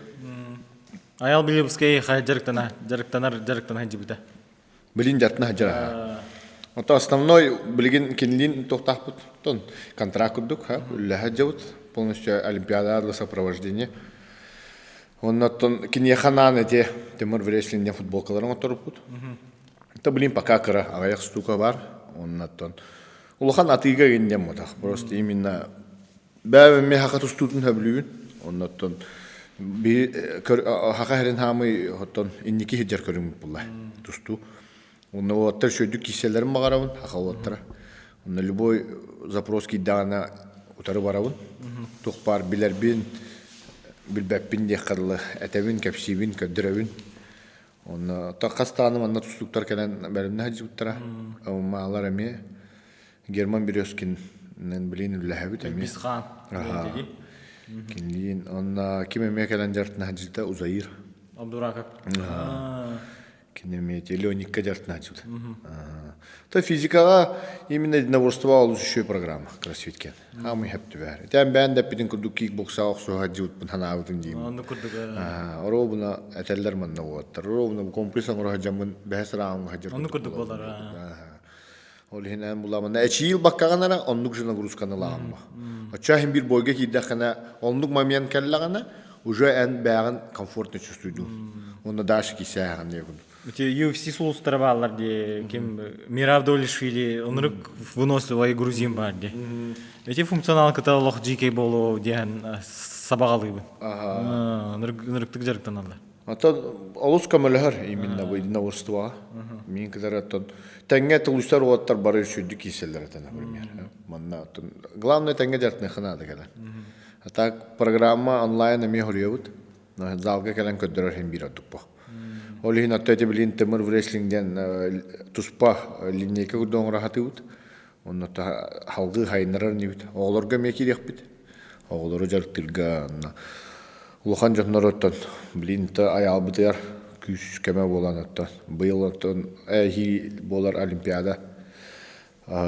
Аял Белюбский жарыктана жибита. Билин жартына жара. Это основной билген кинлин тохтахпут. Тон контракт кудук, лехаджаут полностью олимпиада для сопровождения. Он на тон киньяханан эти темор вреслин не футболкаларын оторупут. Это билин пока кара, аяк стука бар. Он на тон улахан атыга гендем мотах. Просто именно бәвен ме хакат устутун хаблюн. Он на тон би хакахрен хамы хотон инники хиджар көрүм булла. Тусту. Он оттар шөйдүк киселерин магарабын, хакалаттара. Он любой запрос кидана утары барабын. Тухпар билербин, билбеппин деккарлы, этебин, кепсибин, көддөрөбүн. Он тақастаным анна тустуктар келен бәрімді хаджиуттара. Маалар эме Герман Березкин билин үлләһәбит эме. Бисхан. Кинлин он ким эме келен жартына хаджита Узаир. Абдураков. Кинемет Леоник жартына хаджита. То физикага именно единоборство алуш еще программа кроссфиткен. Мы хәптү бәр. Тәм бән дә бидин курдук кикбокса оксо хаджиут бун ханабытын дим. Аны курдук. Оробуна этеллер манна вот. Оробуна компрессор хаджамын бәһсраам хаджыр. Аны курдук болар. Ол хинен буламана 2 ел баккаганара оннук жына грузканы лагамма. Ачахин бир бойга киддахана оннук момент келлагана уже эн бәган комфортно чувствуйдум. Онда даши кисәгән дигән. Эти UFC сулустары баллар де кем Миравдолишвили онрык выносливый грузин бар де. Эти функционал каталог GK болу дигән сабагалыбы. Онрык тик жарыктан алды. Ата алус камалар именно бу единоборство. Мин кадараттан тәңгә тулыштар оттар бары шүдди киселләр атана, например. Манна главное тәңгә жартны хана дигән. Ата программа онлайн эме хорыйбыт. Залга келен көддөрөр хем бир атып. Олин атты билин темир вреслингден туспа линейка гудон рахатыбыт. Онна та халгы хайнарар нибит. Оглорга меки декбит. Оглору жарыктырга. Улахан жоннороттан билин та аял битер күс кеме болан атта. Быйыл аттан болар олимпиада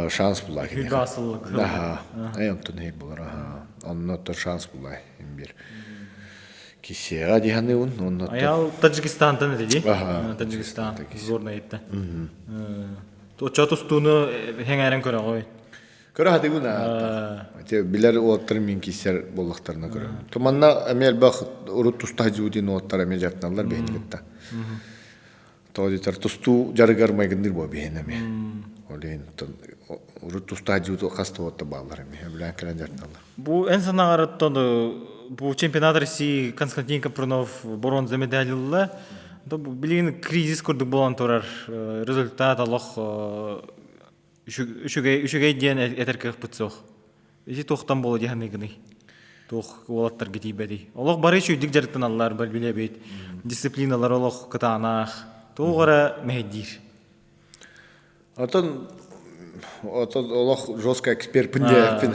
шанс була. Хидасылык. Да. Антон хей болар. Онна та шанс була бир. Кисега дигәнне ун. Аял Таджикистантан диде. Таджикистан. Зорна итте. То чатустуны хәңәрен көрә гой. Көрә хәди гына. Те билер оттыр мин кисер боллактарына көрә. Томанна әмел бах урут тустаҗудин оттар әмел җатналар бәйнлектә. То дитер тусту жаргар майгындыр бу бәйнәме. Олен урут тустаҗуд касты отта баллар әмел белән кәлән җатналар. Бу энсанагар bu чемпионат России Константин Капрунов бронза медаль алды. Билин кризис көрдүк болан турар. Результат алох үшөгөй ден этеркек бутсох. Эти тохтан боло дигән гыны. Тох олаттар гитибеди. Алох бары үчү дик жарыктан аллар биле бит. Дисциплиналар алох кытанах. Тогора мәдир. Атын Аллах жестко эксперт пиндепин.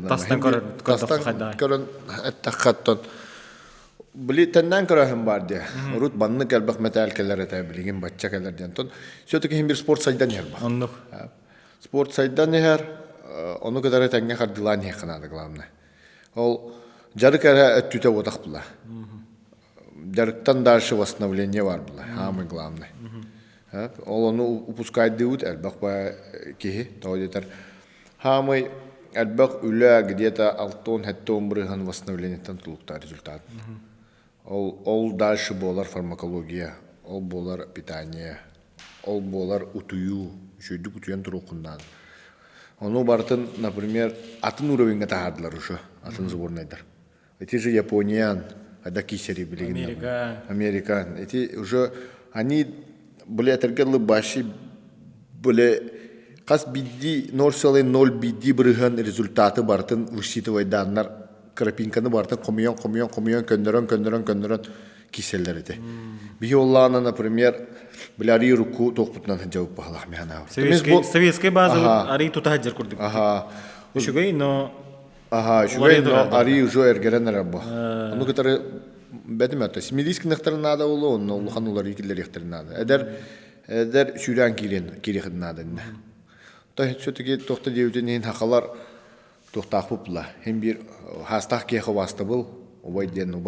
Тастан көрөн аттахаттан. Били теннен көрөһүм бар де. Рут банны келбек металл келер эте билген батча келер ден. Все-таки хим бир спорт сайдан ер бар. Аннык. Спорт сайдан ер, ону кадар теңге кардылан хакына главное. Ол жарык ара өттүтө отак була. Жарыктан дальше восстановление бар була. Самое главное. Ол ону упускать деут, әлбәк ба кихи, тау детер Хамый альбак үля где-то 6-7 брыган восстановлениятан тулукта результат. Ол дальше болар фармакология, ол болар питание, ол болар утую, шөйдік утуян турукундан. Ону бартын, например, атын уровеньга тахардылар уже, атын сборнайдар. Эти же Япониян, когда кисери билигин. Американ. Эти уже, они были отергерлы баши, были кас бидди 0,0 бидди брыган результаты бартын высчитывай даннар крапинканы бартын комьон көндөрөн киселдер эти. Бии оллана, например, Бляри руку тохпутнан жауп бахалах механа. Советская база ари тута хаджар курдук. Шугай, но ари уже эргерен рабба. Ну которые бедемет. Смилийский нахтар надо уло, но лухан улар икиллер ихтер надо. Эдер сюрян кирихид надо. То все-таки тохта девятин хахалар тохтах пупла. Хем бир хастах кеха васта был, убай ден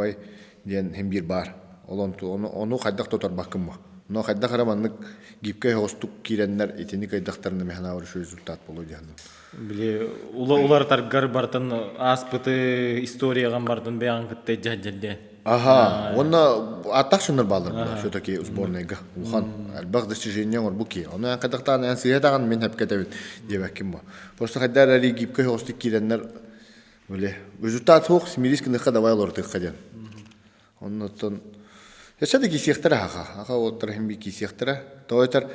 хем бир бар. Ону хайдах тотар бакымма. Но хайдах раманнык гибкай хостук киреннер итини кайдахтарны механа варыш результат болу дияным. Биле, улар таргар бартын аспыты историяган бартын беян кытты жаджалде. Онна аттах шыныр балыр бұла, все-таки сборныйға. Улхан, әлбақ достижение ор бұки. Оны қадақтан ән сыйатаған мен әп кәтәвін дебәккім ба. Просто қайдар әрі гибкай хостук киреннер, біле, результат хоқ, смирискіні қадавай лортық қаден. Оннаттан, яшады кисектірі аға оттар хемби кисектірі. Тойтар,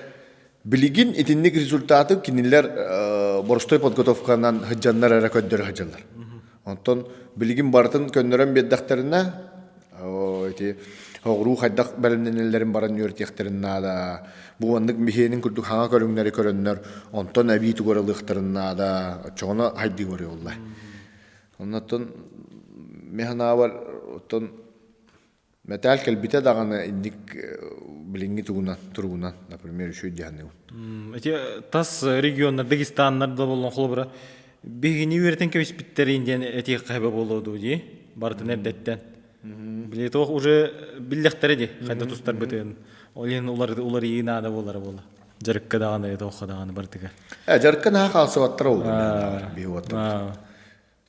білігін етіннік результаты кинелер борстой подготовканан хыджаннар әрі көддері хыджанлар. Онтан, білігін бартын көндірен беддақтарына, оғыру қайдақ бәрімненелерін баран өртектірін нада, бұғандық мехенің күрдік хаңа көріңнері көріннер, онтан әбейті көріліктірін нада, чоғына хайды көрі олай. Оннаттан, механа бар, металл кәлбіте дағаны индік білінгі тұрғынан, например, үші дияны. Тас региондар, Дагестаннарда болған қолыбыра, бегені өртен кәбіс біттері инден әтек қайба болуды, бардың әрдеттен. Білет оқ уже білдіқтері де, қайда тұстар бітін. Олен олар егінада болары болы. Жарыққа дағаны, оққа дағаны бардығы. Жарыққа наға қалсы ваттыр ол.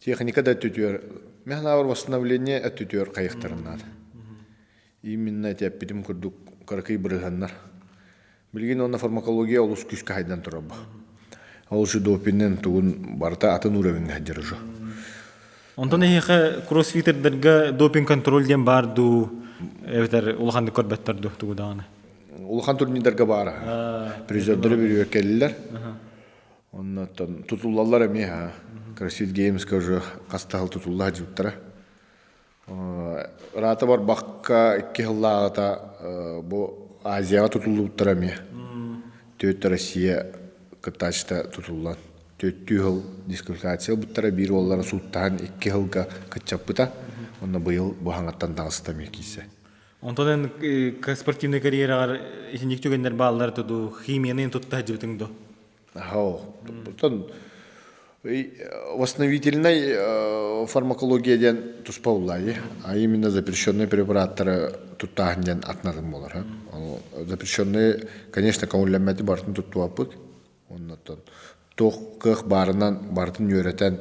Техника да түтер. Мен ауыр восстановление түтер қайықтарынады. Именно әтеп бітім күрдік қарқи бірғаннар. Білген оны фармакология олыс күшкі хайдан тұрабы. Ол жы допиннен тұғын барта атын уровень ғаджары жы. Онтан ехе кроссфитердерге допинг контрольден барду, эвтер улаханды көрбеттарду тугудағаны. Улахан турнирдерге бары. Призердері бір өкелілер. Оннан тұтулалар әме, кроссфит геймске уже қастағыл тұтулла жуттара. Раты бар баққа 2 жыллағыта бұл Азияға тұтулы ұттар әме. Төтті Россия кыттачта тұтуллан. 4 жыл дисквалификация бұттара бір олары суыттаған 2 жылға кытчап бұта. Онна бұйыл бұхаңаттан тағысыта мекейсе. Онтан спортивный карьераға ешіндік төгендер балалар тұду, химияның тұтта жібітіңді? Бұтын восстановительной фармакологияден туспаулай, а именно запрещенные препараттары туттағынден атнадым болар. Запрещенные, конечно, көңілләмәді бартын туттуапыд. Оннаттан тоқ қық бартын өретен,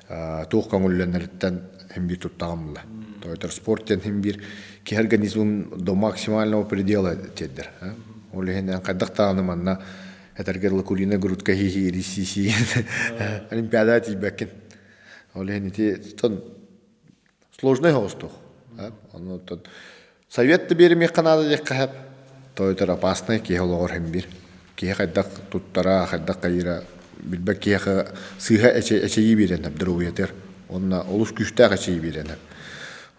тоқ көңілләнеріттен хембир туттағымылы. Тойтар спорттен хембир ки организм до максимального предела теддер. Олегенен қайдақтағыным анна этергерлы курина грудка хихи рисиси олимпиада тибекин. Олегенети тон сложный хостух. Советті беремек қанады дек қағып. Тойтар опасный кеғылығыр хембир. Кеға қайдақ туттара, қайдақ қайыра. Билбек кеға сыға әчеyi береніп дұруетер. Онна олыс күштәқ әчеyi береніп.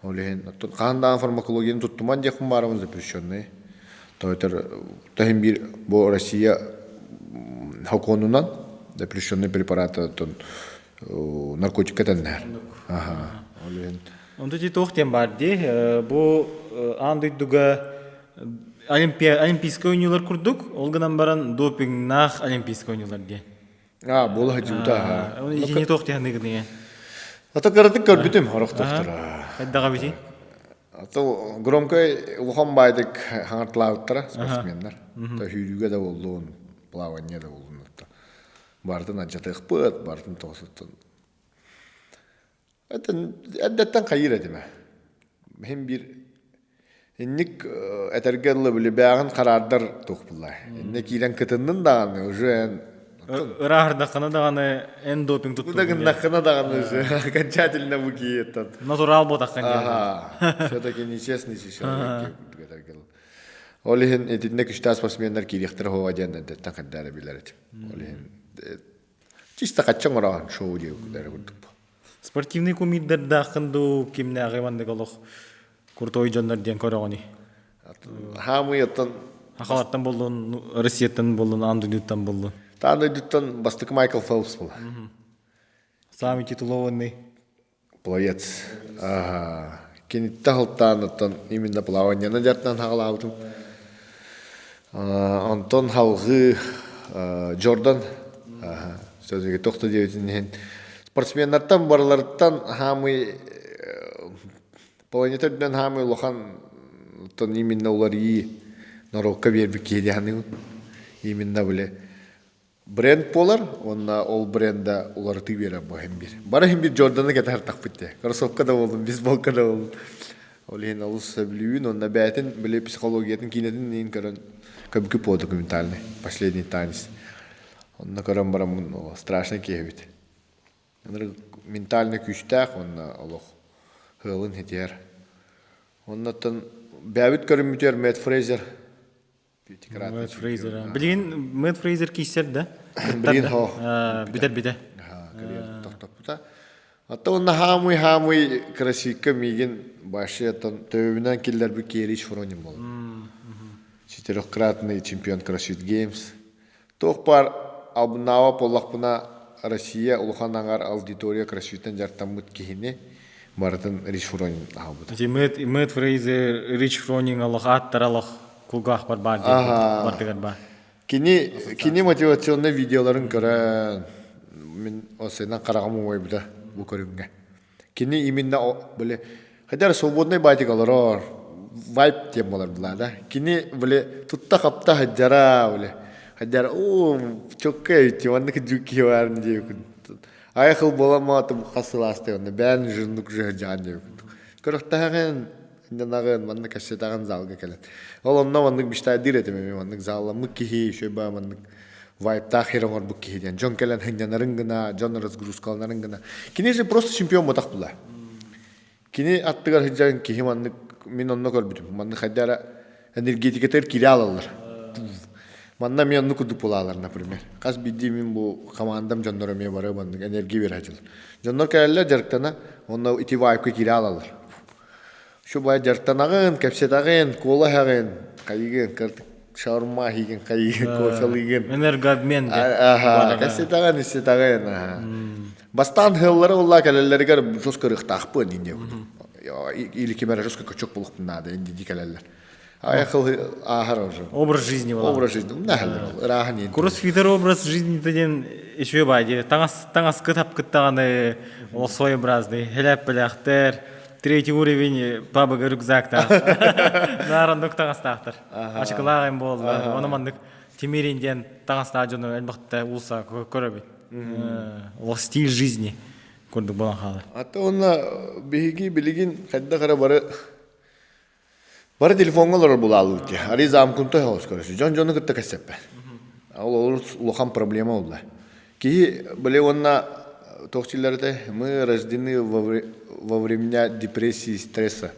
Олеген қағындағы фармакологияны туттуман декім барымыз запрещенный. Тойтар тахим бир бо Россия хаконунан запрещенный препараты наркотика тәннәр. Олеген. Онда жет оқтен барды, бұл андойдуға олимпийский ойнылар күрдік, олғынан баран допинг нақ олимпийский ойнылар де. Бұл хәджута. Оны жет оқтен ғыны. Ата қарадық көрбітім арықтықтыра. Қайдаға беті? Громко ұлған байдық хаңыртылауыттыра спортсменлер. Хүйріге де болды, плавание да болды. бартын аджатыхпыт, бартын тоғысыттын. Әддеттен қайыр әдеме. Мен бір инник әтергелі білі бәғын қарардар тоқпылай. Инне кейлен кітіннің дағаны уже Ырағырдаққаны дағаны ән допинг тұтту. Удагын нақына дағаны уже окончательно выкиеттен. Натурал ботаққан деді. Ага, все-таки нечестный человек. Олихин этинне күшті спортсмендар киректір хова ден әдеттен қаддары білер етім. Олихин чисто қатчан ораған шоу деу күдері күрдік бұл. Спортивный кумиддерді ақынду кемне ағайванды қолық күртой жондар ден көріғыни. Хамы еттен Ақалаттан болдың, Россияттан болдың, Андудюттан болдың. Таны дүттен бастық Майкл Фелпс бұл. Самый титулованный. Пловец. Ага. Кенетті ғылттан оттан именно плаванияны жартынан хағыла аудым. Антон халғы Джордан. Сөзіге тоқты деуітінен. Спортсменлерден барылардан хамы планетардан хамы лохан оттан именно олар ии нарокка бербі кейдяны. Именно біле. Бренд болар, онна ол бренда олар ты бері бахым бір. Бара хим бір Джорданы кетер тақпытте. Кроссовка да болдым, бейсболка да болдым. Ол ең алысы білуін, онна бәтін, біле психологиятын кейнетін ең көрін көбікі по документальный, последний танец. Онна көрін барамын, страшный кейбет. Ментальный күштәк, онна олық ғылын хетер. Оннаттан бәбіт көрін мүтер Мэтт Фрейзер. Мэтт Фрейзер. Білген Мэтт Фрейзер кейсер, да? Білген хо. Бітер. Карьера тоқтап бұта. Ата онна хамый красивка миген башы төбінен келдер бір кереш фроним болды. Четырехкратный чемпион CrossFit Games. Тоқ бар абынава полақпына Россия улухан аңар аудитория CrossFit'ten жартан мұт кейіне бардын Рич Фронин ағабыды. Мэтт Фрейзер, Рич Фронин алақ, аттар алақ, кулгах бар бардығар бар. Кини мотивационный видеоларын көрін. Мен осыйнан қарағамын ой бұда бұл көрінге. Кини именно біле, қадар свободный байтик алыр, вайп тем болар бұла да. Кини біле, тұтта қапта хаджара біле. Хаджара, чокка өйте, оннық жүкке барын дейкін. Айқыл боламаты бұл қасыл асты, онны бән жұрнық жығыжан дейкін. Көріқтағын, инданағын, манны кәшетағын залға кәлін. Ол онна маннық біштай дир етімеме, маннық залымық кихи, шөйба маннық вайптақ херон орбук кихиден. Джон кәлін хынянарын гына, Джон разгрузкаларын гына. Кини же просто чемпион ботақ бұла. Кини аттығар хыджағын кихи маннық, мен онна көрбітім. Маннық хайдара энергетикетер кире алалар. Манна мен онны күдік болалар, например. Қас бидді мен бұл командам Джоннор өме бары маннық энергия бер хажылар. Джоннор кәлілер жарықтана, онна ити вайпқа кире алалар. Şu bay jartanağın, kapsetağın, kola hağın, kayıgın, kırtık şaurma higin, kayıgın, koşalıygın. Energadmen de. Aha, kapsetağın, istetağın. Bastan hılları ola kaleleri gar söz kırık taqpı dinde. İli kemere söz çok buluq nada indi dikaleler. Ayakıl ahar olsun. Образ жизни была. Образ жизни. Нахалер. Рахани. Кроссфитер образ жизни деген еще байди. Таңас кытап кыттағаны ол своеобразный. Хелеп біләқтер. Третий уровень бабага рюкзактар. Нарандық таңастақтыр. Ашықылағын болды. Оны мандық темеринден таңастақ жоны әлбақта ұлса көрі бейт. Ол стиль жизни көрдік болан қалы. Ата онна бейгі білігін қайда қара бары телефонғалар бұл алу өте. Ариза амкунтой хауыз көрісі. Жоны күтті кәсеппе. Ол ұлыған проблема олды. Кейі біле онна тоқчилерді мы рождены во времена депрессии и стресса.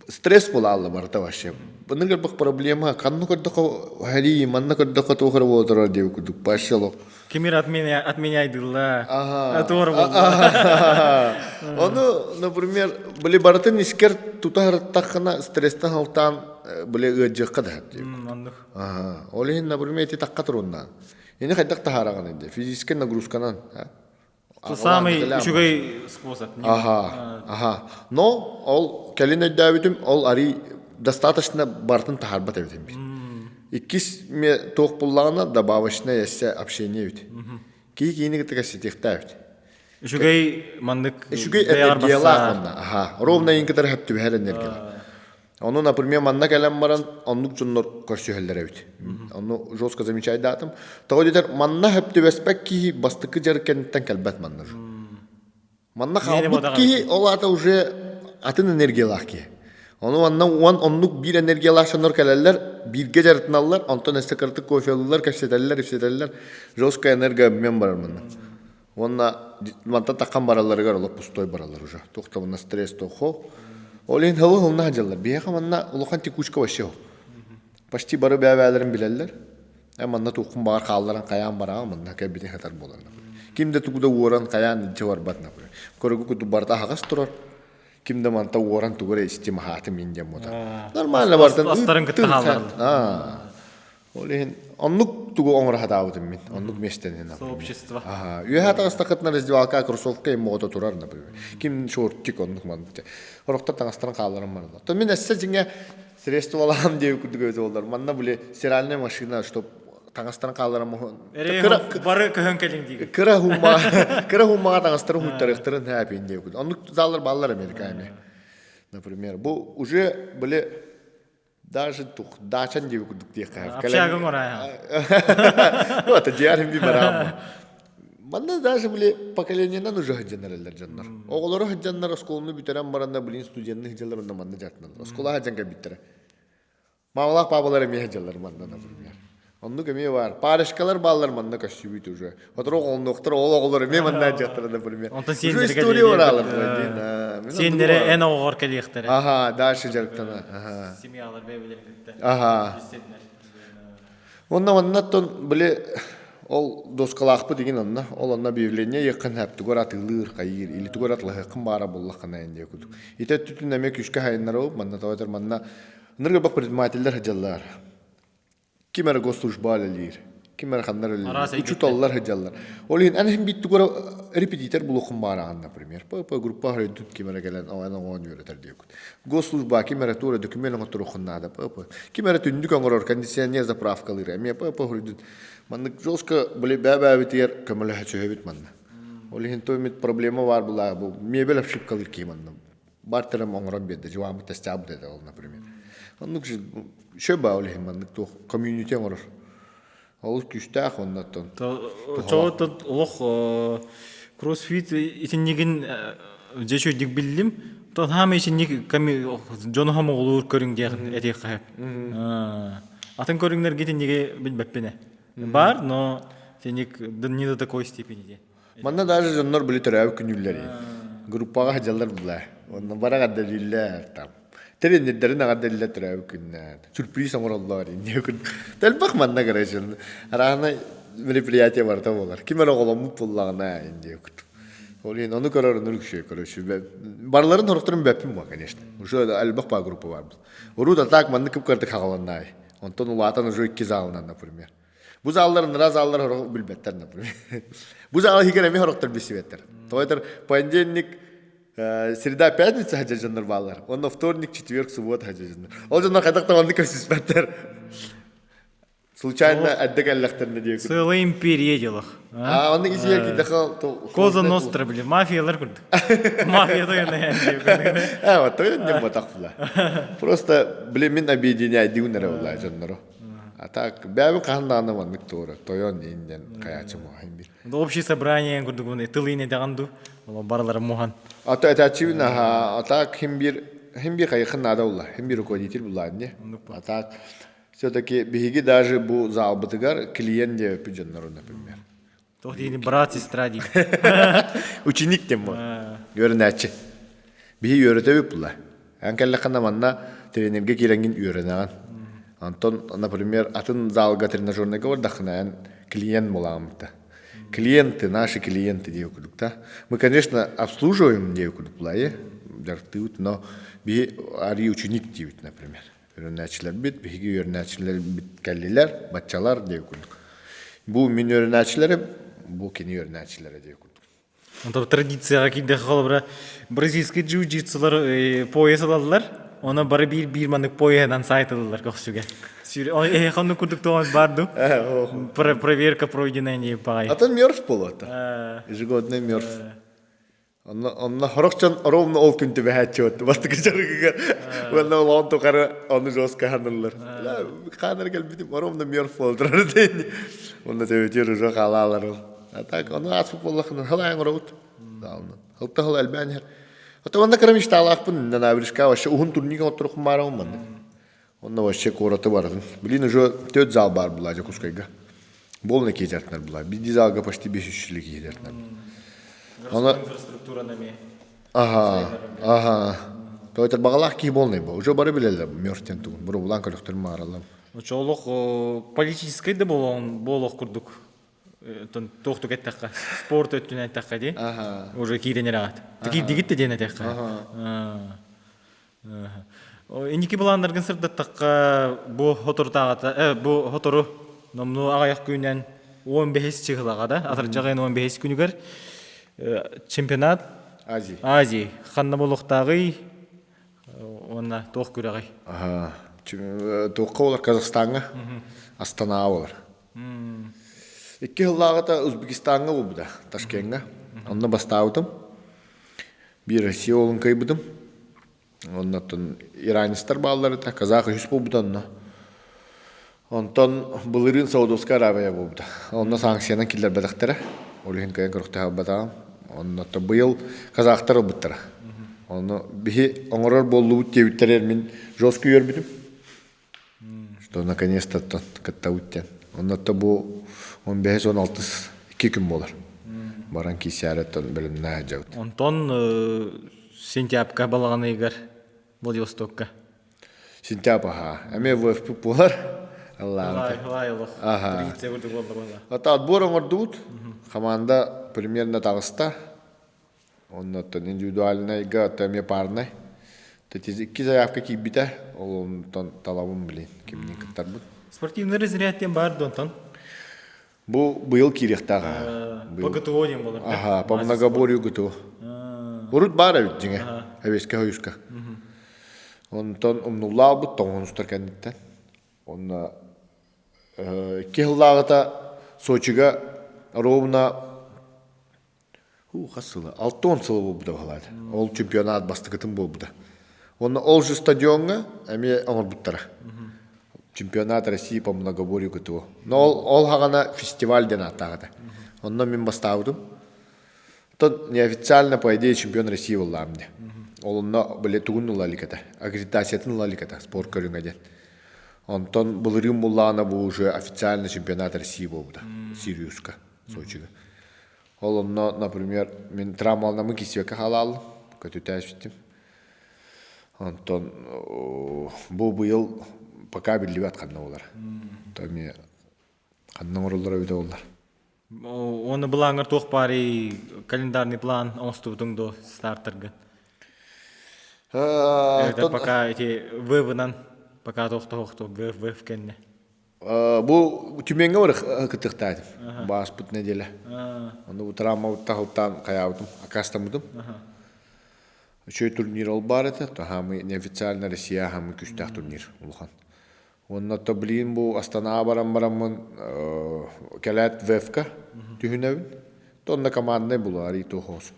Стресс был алла барта вообще. Бұның бір проблема. Қанны көрдіқі ғали, манны көрдіқі тоқыр болдырар деп күдік. Башылық. Кемер отменяйдылла. Атор болды. Оны, например, біле барытын искер тұтағырттақына стресстен алтан біле ғыджыққа да. Олы хин, например, еті таққа тұруыннан. Ені қайдақ тахараған еді. Физический нагрузканан. Самый үшігей способ. Ага. Но ол кәлін өйдәуітім, ол ари достаточно бартын тахарбат өйтім бір. Иккис ме тоқ бұллағына добавочное ясса общение өйт. Кейі-кейіні кітігі сетекті өйт. Үшігей мандық Үшігей энергиялақ онна. Ровна ең кітар хөпті бәр энергиялақ. Onu, например, манна кәлем баран, оннук жоннор көрсөһөллөр эбит. Onu жестко замечать датым. Того детер манна хөптү беспек ки бастыкы жаркенттен кәлбәт манна жо. Манна халбыт ки ол ата уже атын энергиялах ки. Onu onluk bir energiyalaşanlar kələlər, birgə jarıtınarlar, ondan əstə qırtıq koyfelerlər, kəşsədərlər, жестко энергия мен барар манна. Онна манта таққан баралары гар олап пустой баралар уже. Тоқтабына стресс тохо. Олин хавы хылна хаджалар. Бияха манна улухан текучка башы хо. Почти бары бәвәләрен биләләр. Манна тоқын бар қалларын қаян бараға манна кәбиден хатар боларlar. Кимде тугуда уоран қаян жавар батна. Көргү күтү барта хагас турар. Кимде манта уоран тугура истима хаты минден мота. Нормально бартан. Астарын кытты халлар. Олин оннук тугу оңра хатабытым мен. Оннук местенен. Сообщество. Ага. Юхата астакытна раздевалка кроссовка мото турар, например. Ким шортик оннук манта. Ороктар таңастырын қалларын баралар. То мен әссе жеңе средство алам деп күдүгө болдар. Манна биле стиральная машина, чтоб таңастырын қалларын Бары көһөн келин диге. Кыра хумма таңастырын хуттарыктырын хәпин деп күд. Оннук заллар баллар Америкаме. Например, бу уже биле даже дачан деп күдүк дие кайф. Общагың орая. Вот диарим би барам. Манна даже биле поколениенен уже хаджанарлар жаннар. Оголору хаджаннар школаны битерен баранда билин студентны хаджалар онда манна жартнар. Школа хаджанга битере. Мамалак бабалары ме хаджалар манна, например. Онну кеме бар. Парышкалар баллар манна кашыбыт уже. Отыр оголноктор оголору ме манна жактыр, например. Онтан Уже история баралар дин. Сендере эн огор келиктер. Ага, дальше жарктана. Ага. Семьялар бебелеринде. Ага. Онна тон биле ол доскалакпы деген онна. Ол онна объявление якын хапты горатылыр кайыр или тугоратлы кым бара боллакына инде күдүк. Ите түтүн эме күшкө хайнар оп манна таватыр манна нырга бак предпринимательлер хаджаллар. Кимер госслужба алалыр. Кимер ханнар алалыр. Учуталлар хаджаллар. Олин анхим бит тугора репетитор булукун бараган, например. По группа хайдут кимер келен он юретер диюк. Госслужба кимер тура документын оторухуннада. Кимер түндүк оңорор кондиционер заправкалыр. Эме по хайдут. Маннык жестко были бәбәбитер көмөлө хачөбит манна. Олин томит проблема бар була. Бу мебель ошибкалыр ки манна. Бартерем оңорон беде, жуамы тестаб деде ол, например. Маннык шөба олин маннык то комьюнити оңорор. Ол күштах оннаттан. Чоот олох кроссфит итиннигин жечө дик билдим. То хам ичинник ками жоно хам олур көрүң деген этек кайып. Атын көрүңнөр гитинниге билбеппене. Бар, но тенник не до такой степени. Манна даже жоннор были төрөб күнүллери. Группага хаджалар була. Онна барага далиллер там. Терендерин ага далиллер төрөб күннөр. Сюрприз оңороллар инде күн. Телбак манна карашын. Арана мероприятие бар та болар. Кимер оголомуп буллагына инде күн. Олин ону көрөр нүрүкшө көрөшү. Барларын торохторун беппим ба, конечно. Уже албак па группа бар. Уруда так манны кып кырдык хагаланнай. Онтон улатан уже 2 залынан, например. Bu zalların razallar bilbetler, например. Bu zallar hikayemi horoktar bisibetler. Тойтер понедельник, среда, пятница хаджандар баллар. Он вторник, четверг, суббота хаджандар. Он же на хатакта он никак сиспеттер. Случайно отдыхаллахтар на диек. Целая империя делах. Он не изъяки дахал. Коза Ностра, блин, мафиялар курдык. Мафия то я вот то я не мотахла. Просто, блин, мен объединяет дюнера улай жандару. А так, бәбі қағындағаны ваннык тоғыры, тойон дейінден қаячы мұхайым бір. Общее собрание, күрдігіне, тылыйне дағанду, барлары мұған. Ата әтәчівін, а так, хем бір қайықын нада ұлла, хем бір руководитель бұлла, не? А так, все-таки бігігі даже бұл залбытығар клиент де өпі жаннару, например. Тоқ дейін, брат, сестра дейін. Ученик дем бұл, көрін әтші. Бігі өріті өп бұлла. Әнкәлі қана манна тренерге керенген өрінаған. Антон, например, атын залга тренажерный говор дахнаен клиент моламта. Клиенты, наши клиенты девкудук, да? Мы, конечно, обслуживаем девкудук плае, дартыут, но би ари ученик девит, например. Өрнәчләр бит, биги өрнәчләр бит кәллеләр, батчалар девкудук. Бу мин өрнәчләре, бу кини өрнәчләре девкудук. Антон традицияга киде халбра бразильский джиу-джитсулар пояс алалар. Ona bari bir manık poyadan saytıldılar koşuga. Ханну курдук тоон барду. Проверка пройдена не пай. А то мёртв полота. Ежегодный мёртв. Онна хорокчон ровно ол күнтү бэхэтчөт. Бастык жарыгыгар. Онна лон токары оны жоска ханылар. Ханыр келбитим ровно мёрф болдурар дейни. Онна төбөтөр уже калалар ол. А так оны ат футболлахын халаң роут. Далны. Хылта хыл албания. Ото онда крамиш талахпын на навришка вообще ухун турнига отрух марауман. Онна вообще короты бардын. Блин уже 4 зал бар була жакускайга. Болны кетертнер була. Биди залга почти 500 кишилик кетертнер. Она инфраструктура нами. Ага. Тойтер багалах ки болный бу. Уже бары билелер мёртен тугун. Буру булан колектор маралам. Чолок политический да болок курдук. Тон тохту кеттакка. Спорт өттүн айтакка ди. Уже кийденерат. Тики дигитте ден айтакка. Иники буландаргын сырдаттакка бу хотуртагата, бу хотору номну агаяк күнен 15 чыгылага да. Атыр жагын 15 күнүгөр чемпионат Азия. Ханна болуктагы онна тох күрөгөй. Тоққа олар Қазақстанға, Астана олар. Икки жыллағыта Өзбекистанға болбуда, Ташкентға. Онна бастаудым. Bir Россия олын кайбыдым. Оннаттан иранистар баллары та, казахы жүз болбуданна. Онтан бұлырын Саудовская Аравия болбуда. Онна санкцияны келдер бәдіқтері. Олығын кайын күріқті хаббатағым. Оннаттан бұйыл казахтар олбыттары. Оны бихи оңырар болу тевиттерер мен жоску өрбүдім. Что наконец-то катта уттен. Оннатта бу 15-16 2 күн болар. Баран кисяреттен білім нәә жаут. Онтон сентябрьга балаганы егер Владивостокка. Сентябрьга. Әме ВФП болар. Аллах. Ата отбор оңырдуыт. Команда примерно тағыста. Оннаттан индивидуальный га тәме парный. Тетизикки заявка кибите, ол талабым билин, кимнин кыттар бут. Спортивный разрядтен бар донтон. Бу быйыл кирехтага. По ГТО дем болар. Ага, по многоборью ГТО. Урут бара бит жиңе. Эбеске хоюшка. Онтон умнулла бут тоңунустар кандиттен. Онна кехлагата Сочига ровно хасылы. 6 сылы болбуда халады. Ол чемпионат бастыгытын болбуда. Он ол же стадионга, ами оңор буттара. Чемпионат России по многоборью ГТО. Но ол хагана фестиваль ден аттагада. Онно мен бастаудым. Тон неофициально, по идее, чемпион России болламды. Олонно биле тугун лаликата. Аккредитациятын лаликата. Спорт көрүнгө ден. Онтон былырым буллана бу уже официально чемпионат России болбуда. Сириуска, Сочига. Олонно, например, мен травмалнамы кисвека халал, көтүтәшүттүм. Антон бу быйыл пока билип атканда олар. Томи кандай оролдор өйдө олар. Оны булаңыр тох бари календарный план оңстубдуңду стартыргын. Это пока эти вывынан пока тохто в кенне. Бу Тюменге бар кытыктадым. Бас бут неделе. Аны бу травма тахылтан каябдым, акастамдым. Чөй турнир ол бар это, то хамы неофициально Россия хамы күстах турнир улхан. Онна то блин бу Астана барам келет ВФК түһүнөбүн. Тонна командный булар и тохос.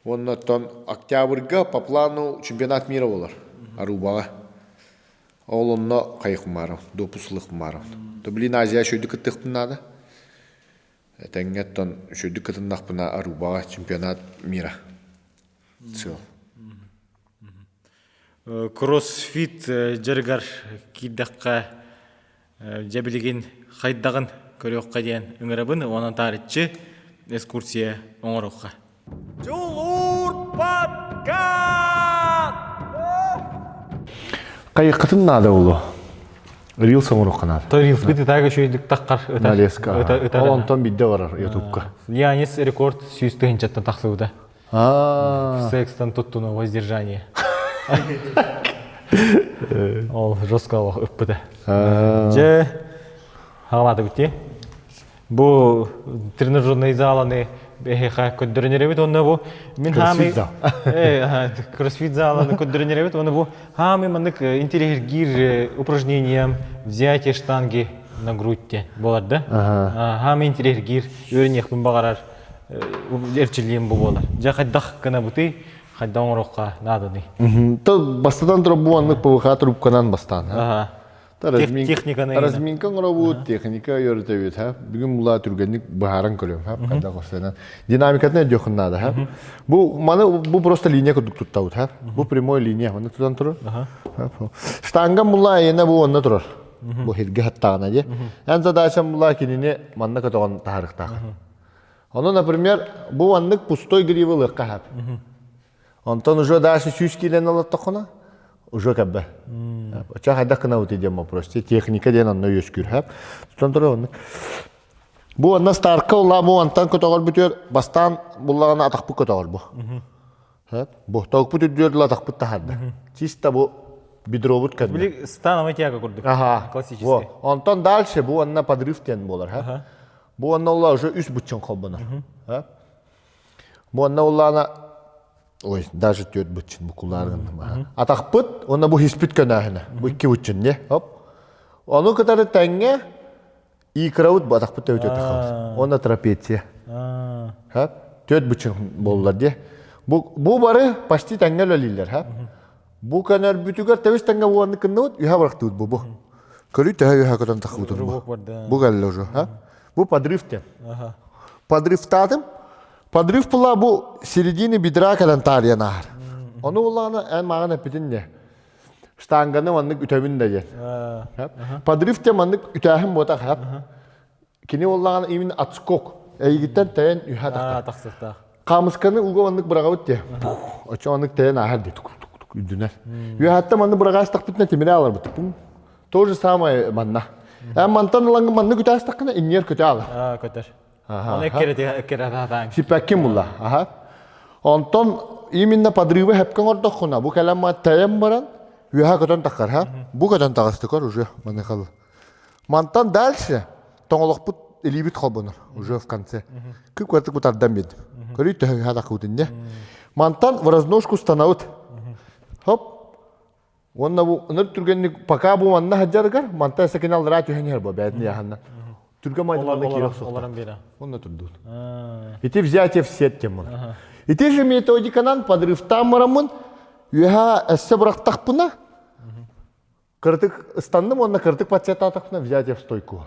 Онна тон октябрьга по плану чемпионат мира болар. Арубага. Олонно кайыкмарам, допуслык марам. То блин Азия шөйдү кыттыктын нада. Теңгеттон шөйдү кытындакпына Арубага чемпионат мира. Все. Кроссфит жаргар киддакка жабилигин хайдагын көрөккө дейин ыңырабын, онан тарихчы экскурсия оңорокка. Жулур подкаст! Кайыкытын нада улу. Рилс оңорокка нада. То рилс бити тага шөйдүк таккар Налеска. Олонтон бидде барар ютубка. Янис рекорд 100 чаттан таксыбыда. Секстан туттуну воздержание. Ол жестко өппіді. Же ғалады бітте. Бұл тренажерный заланы бәхеқа көддірінер бет. Оны бұл кроссфит заланы көддірінер бет. Оны бұл хамы мандық интерьер упражнениям взятие штанги на грудьте болады. Хамы интерьер өрінек бұн бағарар эрчилием бу болар. Жа хайдах гана бути хайда оңорокка надыны. То бастадан тұрып бұл анық ПВХ трубканан бастан. Ага. Техниканы. Разминка ұрабу, техника үйрітебет. Бүгін мұла түргенlik бұхаран көрем. Қайда қосынан. Динамикатына өдеқыннады. Бұл просто линия күдік тұттауыд. Бұл прямой линия. Оны тұтан тұрыр. Штанга мұла айына бұл онына тұрыр. Бұл хирге хаттағына де. Ән задачам мұла кеніне манна көтоған тахарықтағы. Оны, например, бұл анық пустой гривы лыққа хап. Онтон уже дальше 100 килен алат тақына, уже кәббә. Оча хайда кына өте дем просто техника ден анны өскүр хап. Тутан тұр оны. Бұл анна старка ола бұл антан көтөгөр бүтөр, бастан буллагына атақпы көтөгөр бұл. Бұл тауқпы түддер атақпы тахарды. Чисто бұл бидробут кәббә. Били становый тяга көрдүк. Классический. Онтон дальше бұл анна подрыв тен болар. Бұл анна ола уже үс бүтчен қолбанар. Бұл анна олана ой, даже тет бүтчен букуларын. Атақпыт, оны бұл хиспит көнәхіне. Бұл 2 бүтчен, не? Оны кітары тәңге икрауыт бұл атақпыт өтет қалыз. Оны трапеция. Тет бүтчен болылар, де. Бұл бары почти тәңге лөлілер. Бұл көнәр бүтігер тәуіз тәңге болғанды кінді өт, үйе барақты өт бұл. Көрі тәуі үйе көтен тақы өтір бұл. Бұл әлі ұжы. Бұл подрывтен. Подрывтадым. Подрыв была bu середины бедра кадан тарьянар. Onu улана en mağana pitinde. Штанганı manlık ütöbünde yer. Подрыв te manlık ütähim botak hap. Kini улана imin atskok. Eygitten teyen üha takta. Kamıskanı uga manlık bırakavut te. Oça manlık teyen ahar de. Üdüner. Ühatta manlık bırakavut takpitine temire alır bu. То же самое manna. En mantan ulangı manlık ütähis takkına inyer kötü alır. Kötür. Он эккере татаң. Сипәккем була. Онтон именно подрывы хәпкән ордохуна. Бу кәләмә тәем баран, юха көтөн такар, Бу көтөн тагыстыкар уже маны калы. Мантан дальше тоңолок бут элибит хобонор уже в конце. Күп кертик бу тардан бит. Көрү тә хада кутынне. Мантан в разножку станаут. Хоп. Онна бу ныр түргенник пока бу манна хаҗаргар, манта сакинал рату хәнер бу бәдни яханна. Түргә майданында кирәк соқта. Оларым бера. Он турдут. И ты взятие в сет тему. И ты же методиканан подрыв тамарамын, юха эссе бырактакпына. Кыртык стандым, онна кыртык пациент атакпына взятие в стойку.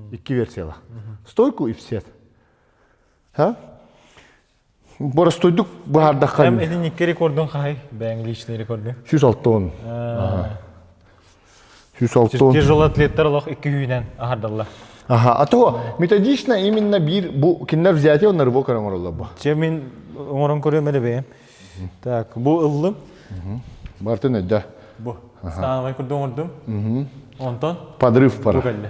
2 версияла. Стойку и в сет. Бора стойдук бардакка. Hem edinlikleri rекордун кай? Бәңли ичле рекорды. 106 тонн. 106 тонн. Тяжелый атлеттер лох 2 үйнен ахардалар. А то методично именно бир бу киндер взятие он рыбок оңоролла бу. Мен оңорон көрөм эле бем. Так, бу ыллым. Бартын өддө. Бу. Становой көрдүм. Онтон Подрыв пара. бу келди.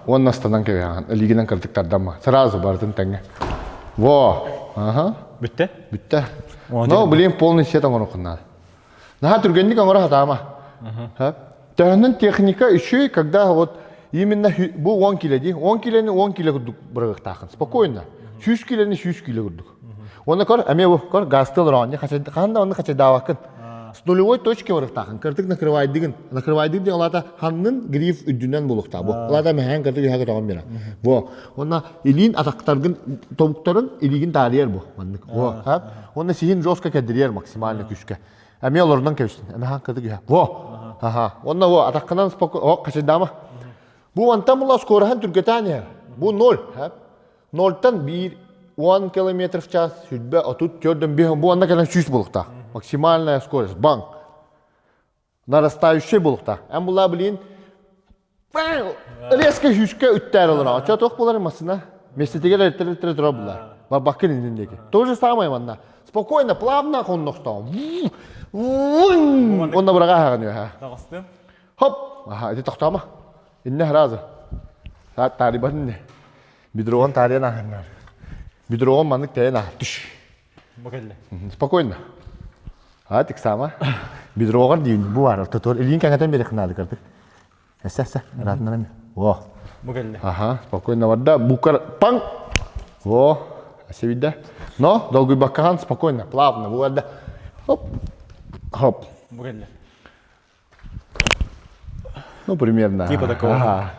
Он настанан кебе, лигинен кыртыктардама. Сразу бартын теңге. Во. Бүтте? Бүтте. Но, блин, полный сет оңорокунна. Наха түргенник оңоро хатама. Тәһнен техника еще, когда вот именно бу 10 килоди, 10 килоны 10 кило күрдүк бырыктакын. Спокойно. 100 килоны 100 кило күрдүк. Оны көр, эме бу, көр, гастыл раунд, кандай оны кача давакын. С нулевой точки бырыктакын. Кыртык накрывайдыгын. Накрывайдыгын деген алата ханнын гриф үдүнөн булукта. Бу. Алата мехен кыртык яга таган бера. Во. Онна илин атактаргын тобуктарын илигин тарыер бу. Во. Онна сихин жестко кедирер максимально күчкө. Эме олордан кебиштин. Эме хан кыртык яга. Во. Онна во атакканан спокойно. О, качадама. Бу антамула скорохан түргетания. Бу 0. 0-тан 1 км в час. Сүдбе отут көрдüm бе. Бу анда келен 100 булукта. Максимальная скорость. Банк. Нарастающий булукта. Эм була билин. Резко 100-ке үттер олар. Ача ток булар масына. Местетегер эртер тура булар. Бакын индеги. То же самое манна. Спокойно, плавно коннокта. Онна бурага хаган. Тагыстым. Хоп. Эти токтама. Инне разы. Тарибан. Бидроон тарена. Бидроон маннык тена. Бу келди. Спокойно. Так само. Бидроон дейін бу бар. Тотор илин каңатан бери кынады кырдык. Эссе. Ратнарам. Во. Бу келди. Спокойно варда. Букар панг. Во. Асевида. Но долгий баккахан спокойно, плавно. Бу варда. Хоп. Хоп. Бу келди. Ну, примерно. Типа такого.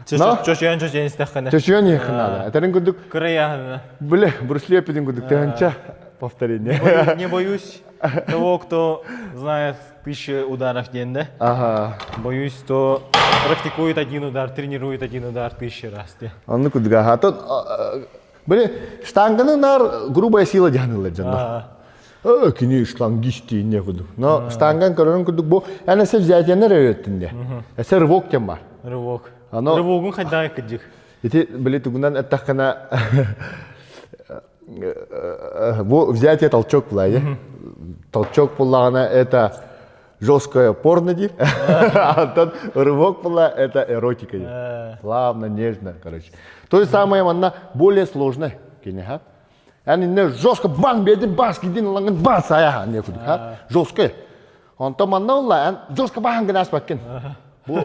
Чөчөөн истәхкәне. Чөчөн ехін ады. Әтерін күрдік, Кырыя. біле, Брусле педін күрдік, тәңінча повторение. Не боюсь того, кто знает 1000 ударов в день, да? Ага. Боюсь, кто практикует один удар, тренирует один удар 1000 раз. Оны күрдік, аха. Біле, штангының нар грубая сила жағанылар жандар. Кini штангист дейіне күрдік. Но штанган көрін күрдік, бұл әнесі взятиянар өйеттінде. Әсі рывок тем бар. Рывок. Рывогын қайдағы күрдік? Эти, блин, тугунан оттахкана bu взятие толчок была, я? Толчок была, она это жесткое порно, а тот рывок была, это эротика. Плавно, нежно, короче. То же самое, она более сложная, кинеха. Они не жестко бан беден бас, кидин ланган бас, ая, не куди, жесткое. Он там она жестко бан гнас пакин. Bu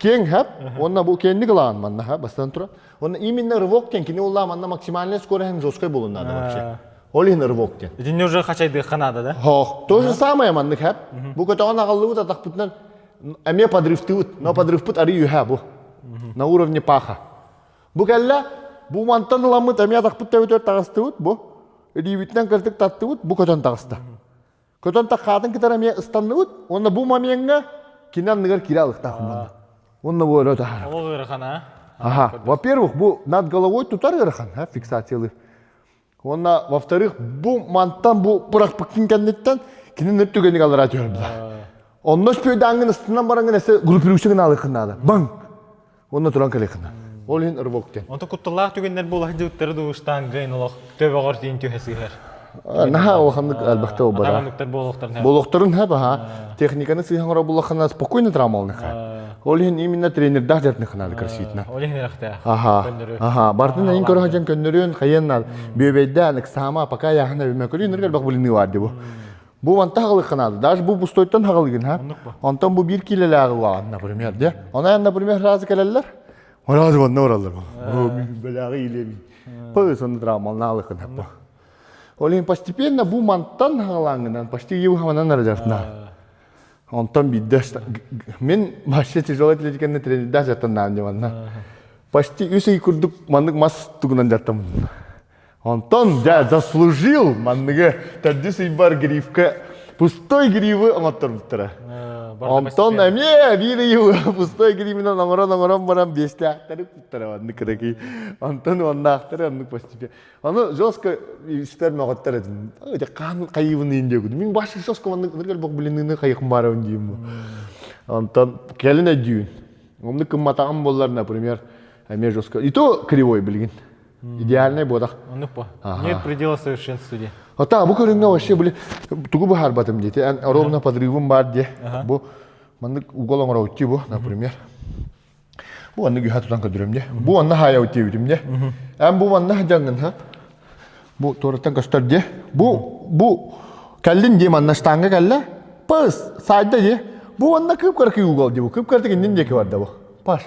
ken hep, onna bu kendi kılan manna ha, bastan tura. Onna именно рывок кен, kini ulla manna максимальная скорость hem жесткой bulundu вообще. Олин рывок кен. Это не уже хачайды ханада, да? Хо, то же самое манны хеп. Bu kötü ona kallığı da takputnan, эме подрывты ut, но подрыв put arıyor ha bu. На уровне паха. Bu kella, bu mantan lamıt эме takputta ötör tağıstı ut bu. Rivitten kırtık tattı ut, bu kötön tağıstı. Kötön takadın kitar эме ıstanlı ut, onna bu mamiyenga Кинан нигер киралых тахман. Он на вот это. Ол гырхана. Ага. Во-первых, бу над головой тутар гырхан, фиксациялы. Он во-вторых, бу мантан бу пурак пакинканнеттен кинен өттөгөнү алар атыр. Он нос пөйдаңын астынан барангын эсе группирүүчүгүн алыхын ады. Баң. Онна туран калыхын. Ол ин ырбоктен. Онто кутталлах түгендер бул хажыттары душтан гайнылык төбөгөр тиин төһесигер. Наха олхандык албакта обара. Адамдыктар болохтарын. Болохтарын хаб, техниканы сыйхаңра булахана спокойно трамалны. Олин именно тренердах жатных надо красивитна. Олин рахта. Ага. Бартын ин көрөжөн көндөрүн кайенна бөбөйдөн сама пока яхна бөмөкөрүн нергел бак булыны бар ди бу. Бу вантагылык канады. Даже бу бустойтан хагалыгын ха. Антон бу 1 килолагы бар, например, де. Она, например, разы келелер. Разы ванна оралар. О, белагы илеби. Пысын трамалны алыкын хап. Олин постепенно бу мантан хагалаңынан почти евхаманан аржартна. Антон биддаш мен машина тяжелая атлетиканы тренерда жаттан намдеванна. Почти үсей курдук мандык мас тугунан жаттым. Антон я заслужил мандыгы таддисый бар грифка пустой гривы аматтырыптыра. Антон эме бири его пустой гривина номерон барам 5 актары куттара анды кыраки. Антон онда актары анды постепенно. Аны жестко истер магаттар эдин. Же кайыбын инде күдү. Мен башы жестко мандык нергел бок билинини кайыкым барын дейм. Антон келине дүйүн. Омды кым матаган боллар, например, эме жестко. И то кривой билген. Идеальный бодак. Нет предела совершенству. Ата бу көрүнгө вообще биле тугу бахар батым дейт. Ровно подрывым бар де. Бу мандык уголоң роутти бу, например. Бу анны гыхатан көдүрөм де. Бу анны хая өтөйдүм де. Бу анны жангын ха. Бу торотан көстөр де. Бу калдин де манна штанга калла. Пас сайда де. Бу анны кып каркы угол де. Кып картыгындын деке бар да бу. Паш.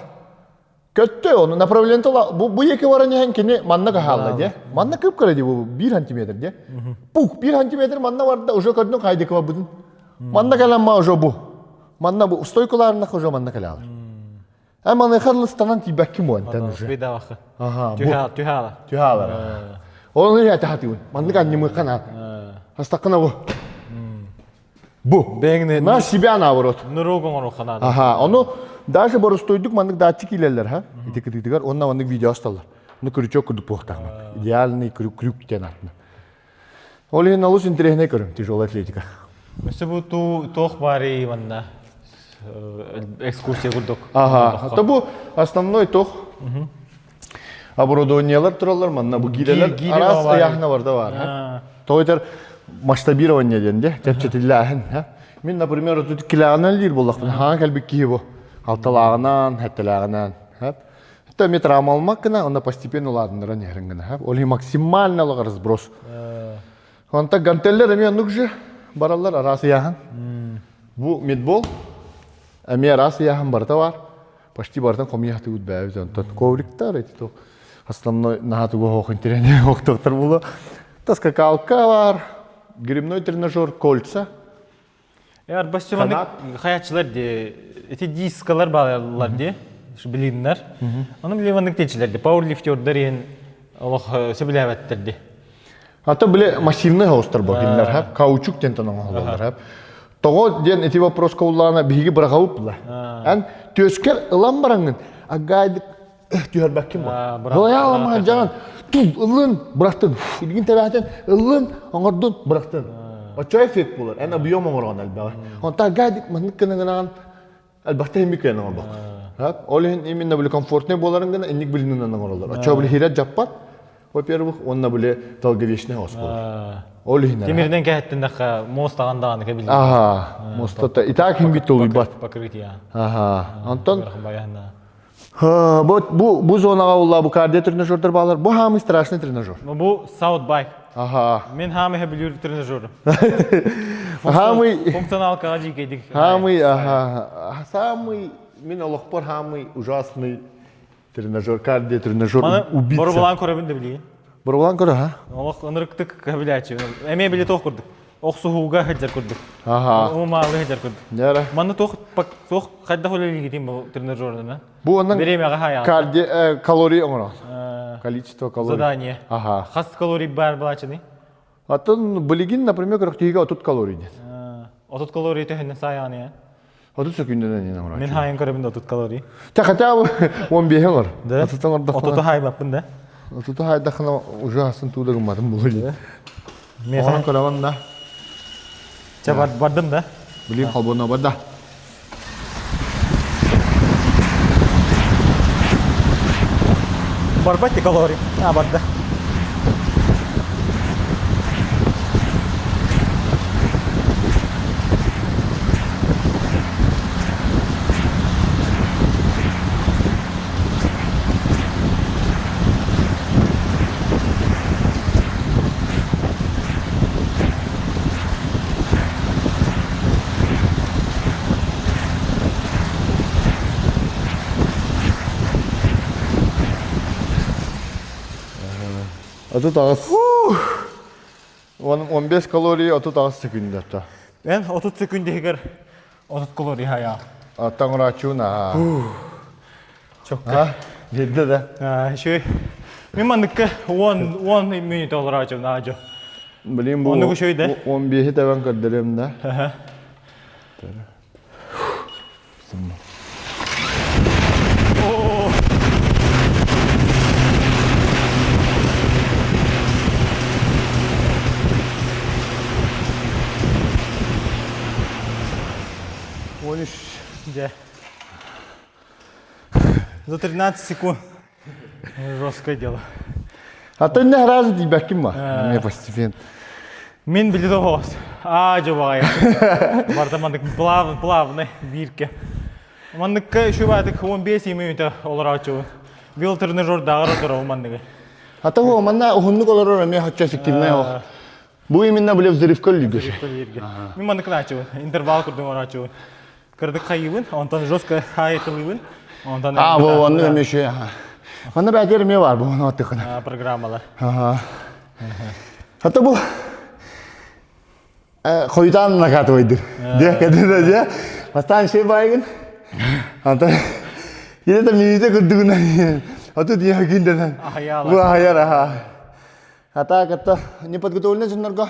Kötü onu направление bu iki varan yani kini manna kahalda diye. Manna kıp kara diye bu 1 santimetre diye. Puk 1 santimetre manna var da ojo kadın kaydı kava budun. Manna kalan ma ojo bu. Manna bu stoykolarına ojo manna kalal. Ama ne kadar stanan tibak kim o anten ojo. Speda vakı. Aha. Tühala. Onu ya tahtiun. Manna kan nimu kana. Hastakına bu. Bu. Na себя наоборот. Нурогон орохана. Aha. Onu Даже боростойдук мандык датчик илелер, ха? Итик-итик-итик, онна мандык видео асталар. Ну крючок кудук похтаган. Идеальный крюк тенатны. Олин налус интересный көрүм, тяжелая атлетика. Mesela bu toh bari manna экскурсия курдук. Ага. Это бу основной тох. Оборудованиялар туралар манна бу гилелер арас аяхна бар да бар, ха? Тойтер масштабирование денде, тепчетиллахын, ха? Мен, например, тут килоганан лир боллакмын. Ха, калбик ки бу. Алталағынан, хәттілағынан. Это метр амалмак кына, она постепенно ладындыран ерінгіна. Олы максимально лағы разброс. Онта гантеллер әме анық же баралар арасы яғын. Бұл медбол, әме арасы яғын барда бар. Почти бардан комияқты өт бәйбіз. Онта ковриктар, основной нағаты ғоқ интерене оқтықтар бұлы. Скакалка бар, гримной тренажер, кольца. Бастиондық хаятчылар де, эти дискалар балалар де, билиннер. Аны билемандык течилерди. Пауэрлифтердер ен олох сөбүләбәттерди. Ата биле массивный хаустар бар кинлер хап, каучук тентан алалар хап. Того ден эти вопрос кауллана биги брагауп ла. Ан төскер ылам бараңын. Агайды түйөр бакким бар. Былаяламан жан туп ылын брактын. Илгин табатен ылын оңордун брактын. Очо эффект булар. Ана биом оңорган албагы. Онта агайды маныккынаган албакта эмикен оңор бак. Хап, олен именно биле комфортный боларын гана инник билинен оңорлар. Очо биле хират жаппат. Во-первых, он на были долговечный хоспиталь. Олина. Темирден кәһәттен дәхә мостагандаганы кебилди. Ага, мостата. И так им бит улы бат. Покрытие. Ага. Антон. Баянда. Ха, бу зонага улла бу кардио тренажёрдер балар. Бу хамы страшный тренажёр. Бу Southbike. Ага. Мен хамы хәбилүр тренажёр. Хамы. Функционал кажи кедик. Хамы, ага. Самый мен олохпор хамы ужасный тренажёр, кардио тренажёр убийца. Борбалан көрөбүн деп билген. Борбалан көрө, ха? Олох ынырыктык кабилячы. Эме биле тох курдук. Оксууга хаджар курдук. Ага. Умалы хаджар курдук. Нера. Маны тох кайда холели гитим бу тренажёрдана. Бу анын Беремега хая. кардио калорий оңора. Количество калорий. Задание. Ага. Хас калорий бар балачыны. Атын билигин, например, 40 отут калорий. 30 калорий төһөннө саяны. Отут секундынан не оңора. Мен хайын көрөбүн 30 калорий. Та хотя бы 15 оңор. Да. Отут оңорда. Отото хай баппын да. Отут хайда хана ужасын тудагы мадым булды. Мен Оған көрөгөн чабар бардым да. Билим халбона бада. Барбатти калорий. Барда. Отут агыс. 15 калорий отут агыс секундата. Мен 30 секундегер 30 калорий хая. Аттаңрачуна. Çok. Ha? Gedde de. Мен мандыкка 10 минут оларачым наажо. Билим бу. Onu şöyde. 15 таван каддерем да. За 13 секунд. Жесткое дело. А ты не раз дебяким ма? Не постепенно. Мен билет оғыз. Жобағай. Барда мандык плавный бирке. Мандыкка шубатык 15 минута олар ачу. Бил тренажер дағыра тұра мандыгы. А того манна ухуннук олар эме хача сективне о. Бу именно биле взрывка лигаш. Мен мандык начу. Интервал курдым ор ачу. Кырдык хайыбын, онтан жестко хайытылыбын. Бу анны эме ше. Манна бәдер эме бар бу отдыхына. Программалар. Ата бу Koyutan nakatıydı. Diye kadar diye. Pastan şey baygın. Anta. Yine de minite kurduğuna. Ata diye hakinden. Bu hayar ha. Ata kata ne подготовлены жиннарга.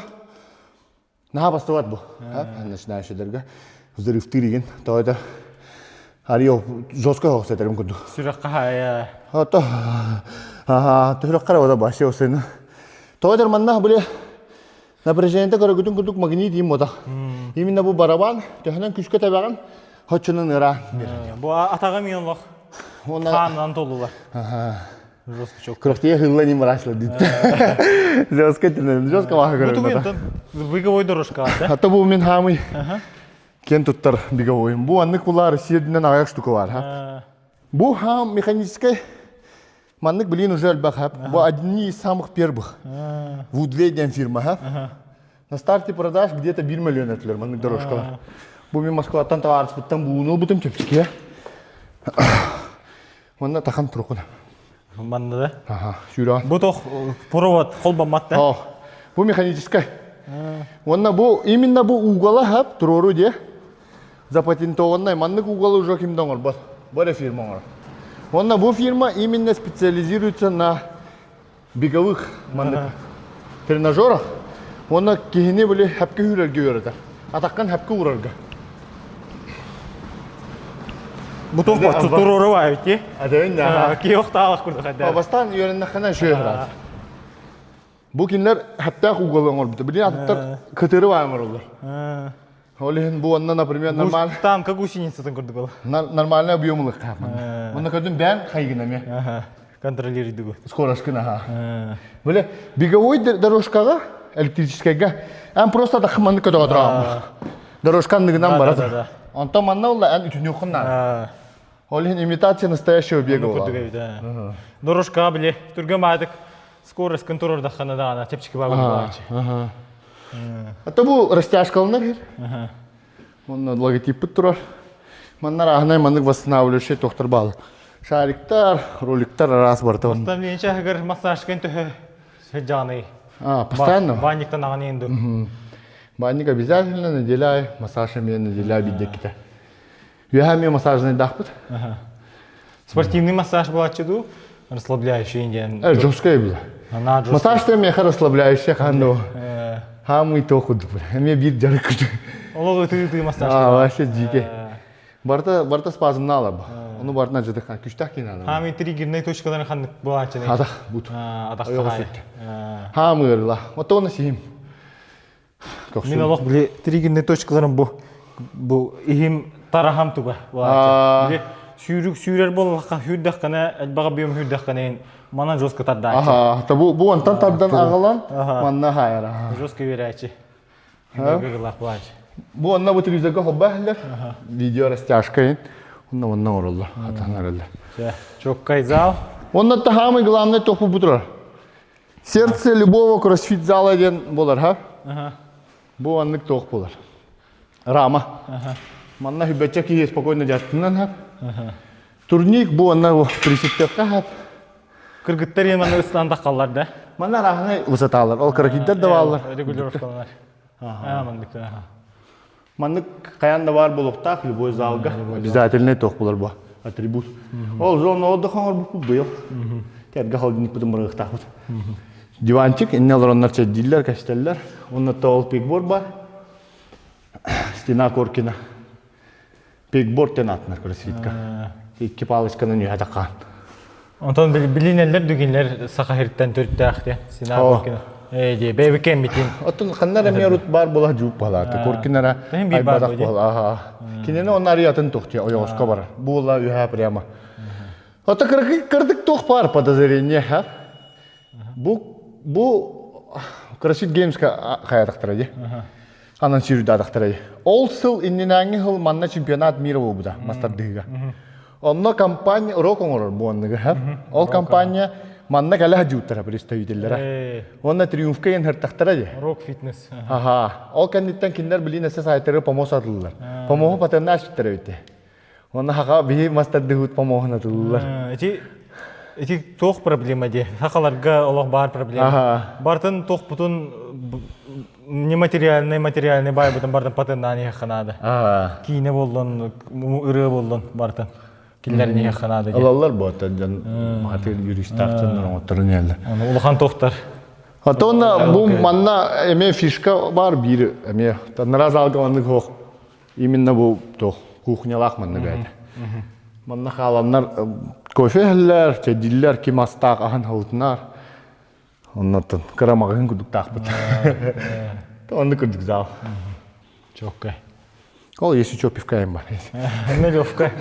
Наха бастыват бу. Начинаешь дерга. Взрыв тиреген. То это Арио жестко хосетерим куду. Сүрәккә хая. Ата. Төрөк карабада башы осыны. То это манна биле напряжение көрөгүтүн курдук магнит им мода. Именно бу барабан төһөнөн күчкө табаган хочунун ыра. Бу атага миллионлык. Ханнан толулар. Жестко чок. Крохтие хылла не мрашло дит. Жестко тенен, жестко мага көрөгүт. Беговой дорожка, да? Ата бу мен хамый. Кен туттар беговой. Бу аннык булар Россияден аяк штука бар, ха. Бу хам механический маннык блин уже альбахаб. Бу одни из самых первых. В Удведен фирма, ха. На старте продаж где-то 1 миллион этлер маннык дорожка. Бу мен Москвадан товар спыттан буну бутым чепчике. Манна тахан прокуна. Манна да? Ага, шура. Бу тох провод холбамат да? Бу механический. Онна бу именно бу угала хаб турору де. Запатентованный маннык угалы уже кимден бар. Бар фирма бар. Онна бу фирма именно специализируется на беговых тренажерах. Онна кихине были хапки хүрерге үйрәтә. Атаккан хапки урарга. Бу тохпа туруру айти. Адәйн да. Киохтаалык курдык хәдә. Бастан үйрәннә хана шөһрәт. Бу кинләр хәтта угылың ор бит. Биле аттар кытыры ваңыр олар. Олен бу онна, например, нормаль. Танка гусеницасын курдык ол. Нормальный объемлык капман. Онна кадын бән хайгынаме. Контролируйды бу. Скоростькына ха. Биле беговой дорожкага электрическийга ан просто да хманны көтөгө турам. Дорожкандыгынан барат. Онто манна улла ан үтүнү хунна. Олен имитация настоящего бега. Дорожка биле түргө мадык. Скорость контролда ханада ана тепчики багы. Это бу растяжкалынар хер. Онна логотипы турар. Маннар ахнай маннык восстанавливающий тоқтар балы. Шариктар, роликтар раз барты. Оставленче агар массаж кентө седжаны. Постоянно? Банниктан ағаны енді. Банник обязательно наделяй, массажами наделяй бидеките. Юхами массажный дахпыт. Спортивный массаж был отчеду, расслабляющий индиан. Жесткая была. Массаж там я расслабляющий, ханду. Хамы то худ. Мне бит жарык. Олығы ты массаж. Вообще дике. Барта спазм налаб. Onu barına cıdık küçük kinana. Hamı trigger'ne точкаларын ханdık бұл açıны. Adaq but. Adaq қағай. Hamı ырла. Вот оны сим. Мен олық біле тригger'не точкаларын бұл ихим тарахам туға. Біле сүйрер болуаққа хүрдіқ қана, әлбаға бүйім хүрдіқ қана мана жосқа тарда açı. Aha, bu ondan tardan ağalan manna hayra. Жосқа вері açı. Гығылақ бұл açı. Bu onunla bu televizyon hobbalar. Video растяжка. Onunla orallar. Atanarlar. Чоккай зал. Onunla da самый главный топу бутра. Сердце любого кроссфит зала ден болар, ха? Bu anlık тоқ болар. Рама. Манна хүбәтчә ки спокойно жаттынан, ха? Турник bu onunla присептекка, ха? Кыргыттар еманы ыстанда қалар, да? Манна рахны высоталар. Ол крокиттер да балар. Регулировкалар. Мандык. Маннык каянда бар болуктак любой залга обязательно тоқ болар бу атрибут. Ол зона отдыха бу быйыл. Терге холдинг бутун мырыктак. Диванчик иннелер оннар чеддиллер, кастеллер. Онна тол пикборд бар. Стена коркина. Пикборд тенатнар кроссфитка. Икки палычканы нюхатакан. Онтон билинелер дүгенлер сахариттен төрттәхте. Стена коркина. Бәйбі кәм бітін. Оттun қаннар әмер бар бола жуып балады. Коркинара айбадақ бола. Кинені онар ятын тоқты, ойоғысқа бар. Бола үйә прямо. Отта кырдык тоқ бар подозрение. Бу CrossFit Games-ка қаядықтырады. Анан сүйрдадықтырады. Ол сыл инненәңі хыл манна чемпионат мира болбуда, мастардыға. Онна компания, урок оңырыр бұғанныға. Ол компания манна кәлі хәджуттара представителлері. Онна триумфка ен хыртақтырады. Рок фитнес. Ол кәнеттен киндер білін әсі сайтыры помос атылылар. Помоғы патырна ашыттыры өтті. Онна хаға бейі мастардығыт помоғын атылылар. Эти тоқ проблема де. Хақаларға олақ бар проблема. Бартын тоқ бұтын нематериальный, материальный бай бұтын бартын патырна не қанады. Кейіне болдың, үрі болдың бартын. Киллерне яханады. Алалар бота жан матер юристтар жан отурун эле. Улахан тоқтар. Атона бу манна эме фишка бар бир эме танара залганды хох. Именно бу то кухнялак манна бәде. Манна халаннар кофелер, чедиллер ки мастак ахан халтнар. Оннан карамагын кудук такпыт. Онды кудук зал. Чоккай. Ол если что пивка им бар. Нулевка.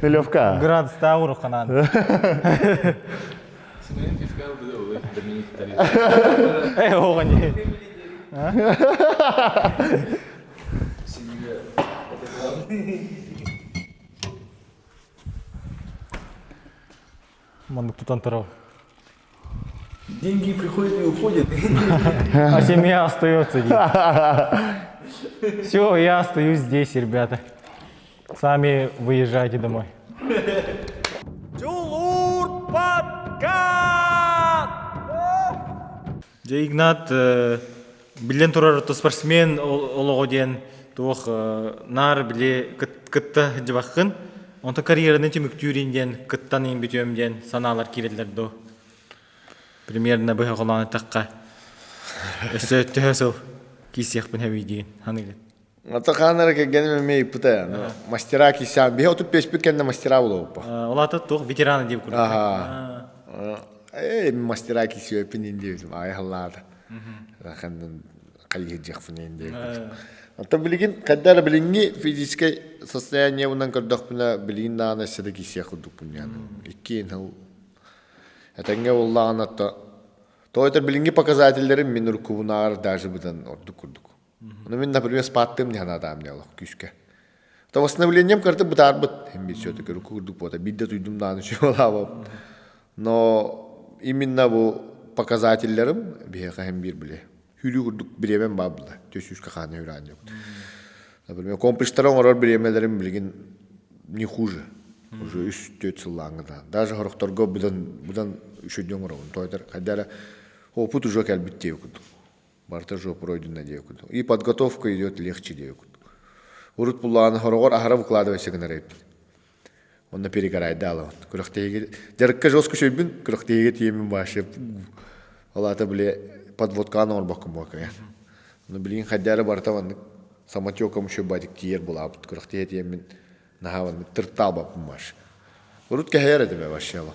Нулевка. Градус тауру қанады. Сенен пивка болды Доминик Оған не? Мандық тұтан тұрау. Деньги приходят и уходят. А семья остается. Все, я остаюсь здесь, ребята. Сами выезжайте домой. Жулур подкаст! Игнат, билен турар спортсмен олого ден туох нар биле кытта жабакын Онта карьераны чимүктүүринден, кыттан имбитөмден санаалар киреллер до. Примерно быха коланы такка. Өсөттөсөл кисяхпын хавидин. Ханыгы. Ата ханара кегенем мей пута. Мастера кисян. Бихе отуп песпик кенде мастера болоппа. Олата тух ветераны деп курдук. Ага. Мастера кисио пинин ай халлада. Хандан кайгы жакфын деп. Ата билген каддар билинги физическое состояние унан көрдөкпүнө билин дана седе кисия курдук буняны. Иккен хал. Атанга уллаган ата тойтер билинги показательдерин мен рукубунаар даже будан ордук курдук. Ну мен, например, спаттым не надам не алох күшкө. То восстановлением карты бутарбыт. Хем все-таки руку курдук бота. Бидде туйдум даны чуалава. Но именно бу показательдерим бияка хем бир биле. Хүрү курдук биремен бабла. Төсүшкө каны хүран жок. Например, комплекстарың орор биремелерим билген не хуже. Уже 3-4 жыллаңыда. Даже хорокторго будан үшөдөн орон. Тойтер кадара опыт уже келбит деп курдук. Барта жо пройдена деп курдук. И подготовка идет легче деп курдук. Урут булланы хорогор ахара выкладывайся гнареп. Он на перегорает дало. Курактеге жаркка жостко шөйбүн, курактеге темен башы. Алата биле подводка нор бакым бакая. Ну билин хаддары бартаван самотёком ещё бадик тиер була, курактеге темен нахаван тыртал бакым баш. Урут кахера деп башала.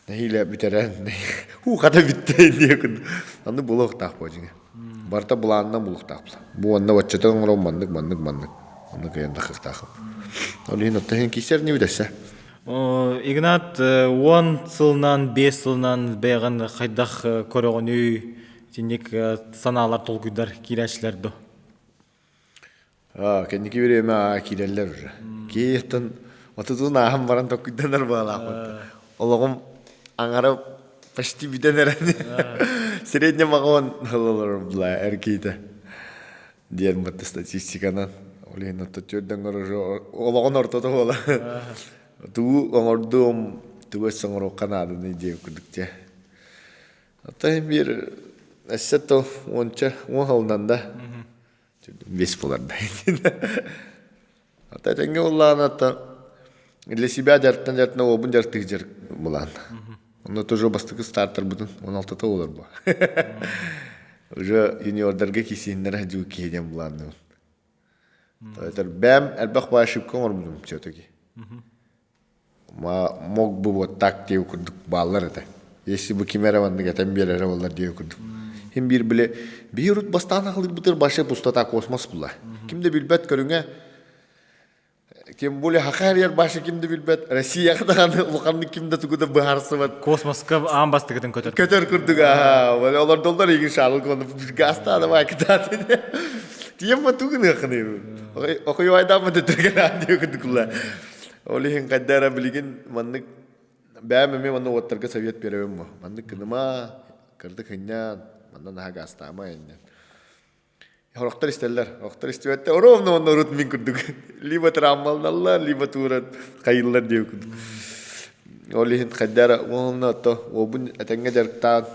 Нахиле бүтерен. Ката биттен деп курдук. Аны булок тахпожиң. Барта буланнан булук тахпса. Бу анна ваччатан ром мандык. Аны каянда хыктахып. Олин оттахын кисер не бидесе. Игнат 10 сылнан 5 сылнан бәйгән хайдах көрөгөн үй тиндик санаалар толгуйдар кирешлер до. Кенники береме киреллер уже. Киеттен отутун ахам баран токуйданар баалак. Ологом аңара почти биденер. Средне магон халалар бла эрките. Диен мат статистиканан. Олин оттөдөн горожо ологон ортото бола. Туу оңордум туу соңоро канаданы деп күдүкче. Ата бир ассето онча оңалдан да. Бес боларда. Ата тенге улланата для себя жартан обун жартык жер булан. Оно тоже бастык стартер бутун 16-та олар бу. Уже юниордарга кисиннер жуу киеден булан. Тойтер бэм элбак ба ошибка орбудум все-таки. Мог бы вот так деп курдук баллар это. Если бы кемераванды гатан берер болар деп курдук. Хем бир биле бирут бастан акылыр бутыр башы пустота космос була. Кимде билбет көрүңө тем более хакарьер башы кимде билбет Россия кадаганы улканды кимде тугуда баарсы бар. Космоска амбастыгын көтөр. Көтөр курдук. Олар доллар егин шалык оны гаста да вакытат. Тема тугыны кыны. Окуй айдамы детеген деп курдукла. Олихин каддара билген маннык бәмеме маны оттарга совет беребем мо. Маннык кыныма кырдык хыннан мандан ага астама энне. Хорохтар истеллер, хорохтар истебетте ровно оны рут мин курдук. Либо трамалналар, либо турат кайыллар деп курдук. Олихин каддара онна то обун атанга жарктан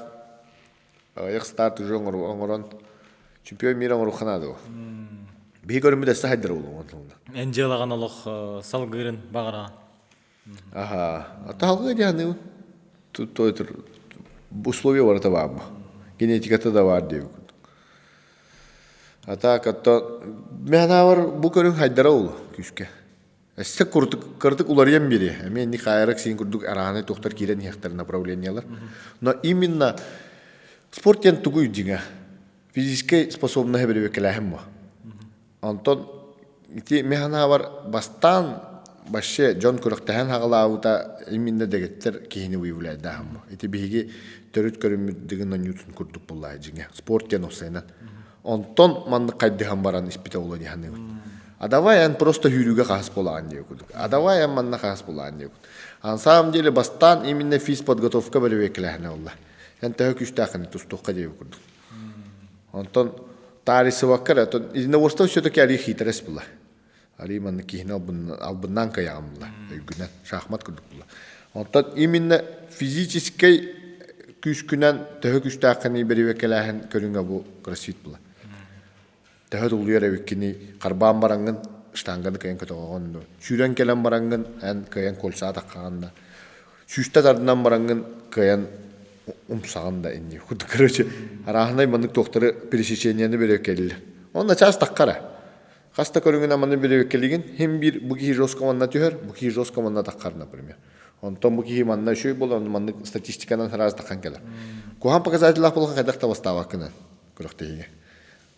аяк старт уже оңорон чемпион мира оңорханады. Бигөрүмү да сайдыр болу. Энжелаган олох салгырын багара. Аталгы дияны. Тут тойтер условия бар табам. Генетиката да бар деп. Ата катта менавар бу көрүн хайдара болу күшкө. Эссе кырдык уларыям бири. Мен ни хайрак син курдук араны токтор кирен яктар направлениялар. Но именно спорттен тугуй диңа. Физически способна беребе келахым. Антон ити механавар бастан башы Джон Курактахан хагалаута именно дегеттер кийини уйвулай дахым. Ити биги төрөт көрүмүдүгүн ньютон курдук буллай жиңе. Спорттен осайнан. Антон манды кайдыган баран испита боло диханы. А давай ан просто хүрүгө кас болаган деп курдук. А давай ан манна кас болаган деп. На самом деле бастан именно физподготовка беребе келахны болла. Энте хөкүштакын тустукка деп курдук. Антон Тарисы ваккар, это единоборство все-таки али хитрес была. Али ман кихнал албыннан каягам была. Гүнен шахмат курдук была. Онтан именно физический күшкүнен төһө күштакыны беребе келахын көрүнгө бу кроссфит была. Төһө дулуяр эвиккини карбан бараңын штанганы кайын көтөгөн. Шүрен келен барангын ан кайын колса такканда. Шүштә тардынан барангын кайын умсаганда инде. Худ короче, арахнай мандык докторы пересечениене бере келди. Онда час таккара. Хаста көрүнгөн маны бере келген, hem bir bu ki жестко манна төһөр, bu ki жестко манна таккар, например. Онтон bu ki манна шөй болон маны статистикадан раз таккан келер. Кухан показатель болған кадакта бастава кына. Көрөктеге.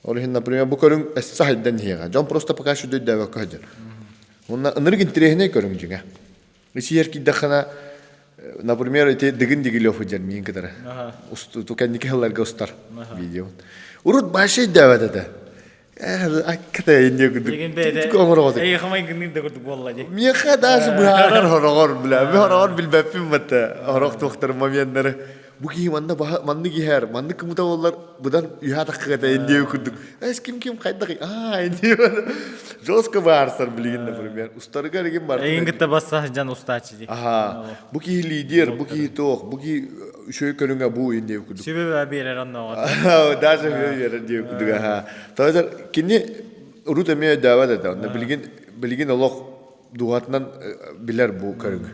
Ол хин, например, bu көрүң эссайдан хега. Жон просто пока что дөйдө көдөр. Онна энергин трехне көрүң жига. Исиер ки дахана, например, эти дигин дигилов жер мин кадара. Усту канникелларга устар видео. Урут башый давада. Акта инде күдүк. Эй, хамай гынны да көрдүк болла. Меха даже бухарар хорогор била. Хорогор билбеппим мата. Хорог доктор моменттери. Bu ki mandı giher, mandı kımıta ollar, budan yuhatak kıgata indiye kürdük. Kim kayda kıy, indiye var. Joska bağırsar bilgin, например. Ustarı garigin var. Eyin gıtta bassa can ustaçı. Bu ki lider, bu ki toq, bu ki şöyle körünge bu indiye kürdük. Sübebe abiyeler anlamadı. Даже verir diye kürdük. Tağızlar, kini urut emeye davet eder. Bilgin Allah duatından bilir bu körünge.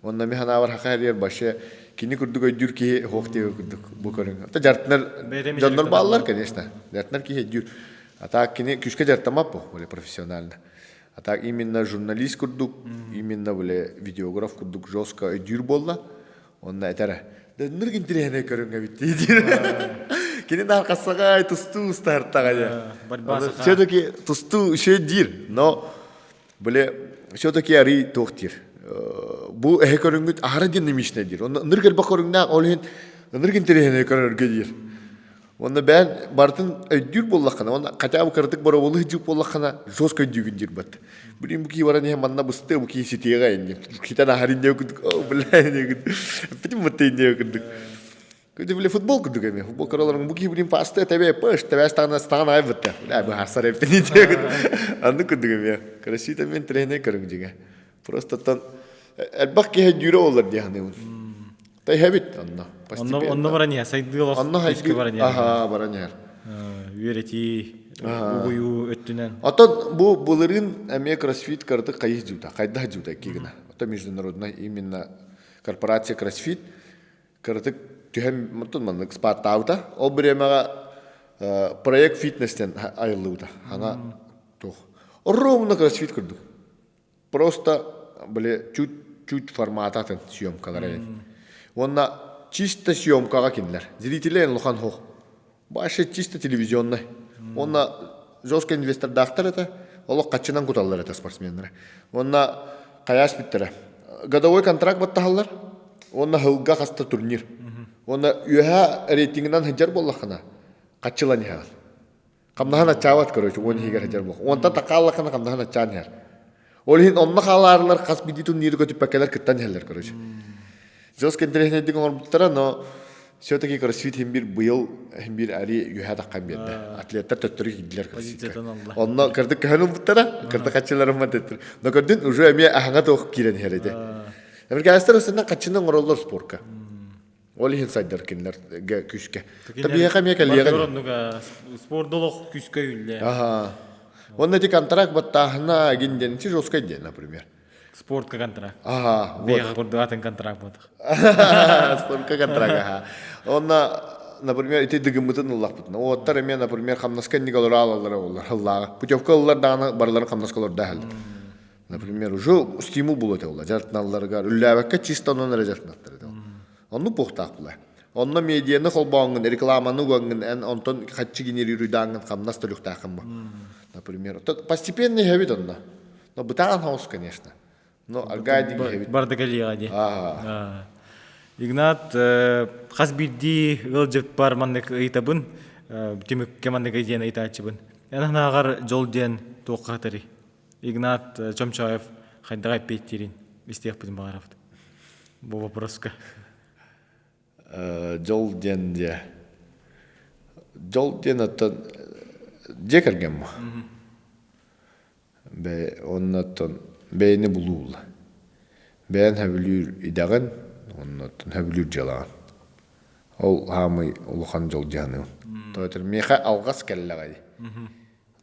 Onda mi hana var haka her yer başı. Kini kurduk ödür ki hoqtiye kurduk bu körün. Ata jartlar jannar ballar конечно. Jartlar ki ödür. Ата кини күшкө жартамап бу, боле профессионально. Ата именно журналист курдук, именно боле видеограф курдук, жестко өдүр болла. Онда айтара. Да ныргин тирехне көрүнгө битти. Кини да аркасага тусту стартага. Все-таки тусту ше дир, но боле все-таки ари токтир. Бу эхе көрүнгөт ахара динемишне дир. Онда ныргел бакоруңна олен ныргин тирехне көрүнгө дир. Онда бән бартын өйдүр боллаққана, онда қатабы кырдык бара олы жүп боллаққана жостко өйдүгін жер бат. Бұлин бұки бара не манна бұсты, бұки сетеға енді. Китан ахарин не өкіндік, білай не өкіндік. Пітім мұтты не өкіндік. Көді біле футбол күдік әме. Футбол қараларың бұки білин пасты тәбе пыш, тәбе астаған ай бұтты. Білай бұл харсар әппені не өкіндік. Анды күдік әме. Красита мен трехне көрің жеге. Просто тан әлбақ ке жүре олар deyane он. Тай хәбит анна. Онно барания, сайдылох. Онно хайдылох барания. Аха, барания. Үйрети, угую өттүнен. Ата бу булырын әме кроссфит карды кайыс жута, кайда жута кигина. Ата международная именно корпорация кроссфит карды төһем мутман экспортаута. Ол бремага проект фитнестен айылута. Ана тох. Ровно кроссфит кырды. Просто бле чуть формататын съемкалар. Онна чисто съемкага киндер. Зрителер лохан хох. Башы чисто телевизионный. Онна жестко инвестор дактар это, олох качынан куталлар это спортсмендер. Онна каяш биттер. Годовой контракт батталар. Онна хылга хаста турнир. Онна юха рейтингинан хаджар боллахана. Качылан ял. Камнахана чават короче, он хигер хаджар бол. Онта такаллахана камнахана чанер. Олхин онна халарлар кас биди турнир көтүп пакелер кыттан яллар короче. Жестко интересно деген орбуттара, но все-таки кроссфит химбир быйыл химбир ари юха таккан берди. Атлеттер төттөрү кидлер кроссфит. Онно кырдык көнүм буттара, кырдык качыларым маттыр. Но көрдүн уже эме ахаңа ток кирен хереде. Американстар осунда качынын оролдор спортка. Олихин сайдар кинлер күшкө. Табияка мека лега. Спорттолох күскө үлле. Аха. Онда ти контракт баттахна гинденчи жестко ден, например. Спортка контракт. Ага. Бега курдугатын контракт бот. Спортка контракт, ага. Онна, например, эти дыгымытын уллахпытын. Оттар эме, например, хамнаскан николор алалары олар. Аллага. Путевкалар даганы барларын хамнаскалар дахал. Например, уже стимул було те олар. Жартналарга, үлләвәккә чисто оннан жартнаттар. Онну пухтак була. Онна медианы холбаңын, рекламаны гөңгөн, эн онтон хатчы генери рүйдаңын хамнас төлүктакын бу. Например, постепенно хәбит онна. Но бутаган хаус, конечно. Но аргайдинг хәбит. Бардыгалигади. Игнат хасбидди ылжып бар мандык ыйтабын, тимик кемандык ыйтен ыйтачыбын. Энагар жол ден тоқатыры. Игнат Чомчаев хайдагай петтерин истек бизин багарафт. Бу вопроска. Жол ден де. Жол ден аттан жекерген ма? Бе оннаттан бейни булуул. Бән хәбилүр идаган, оннаттан хәбилүр жалаган. Ол хамый улухан жол жаны. Тойтыр меха алгас келлагай.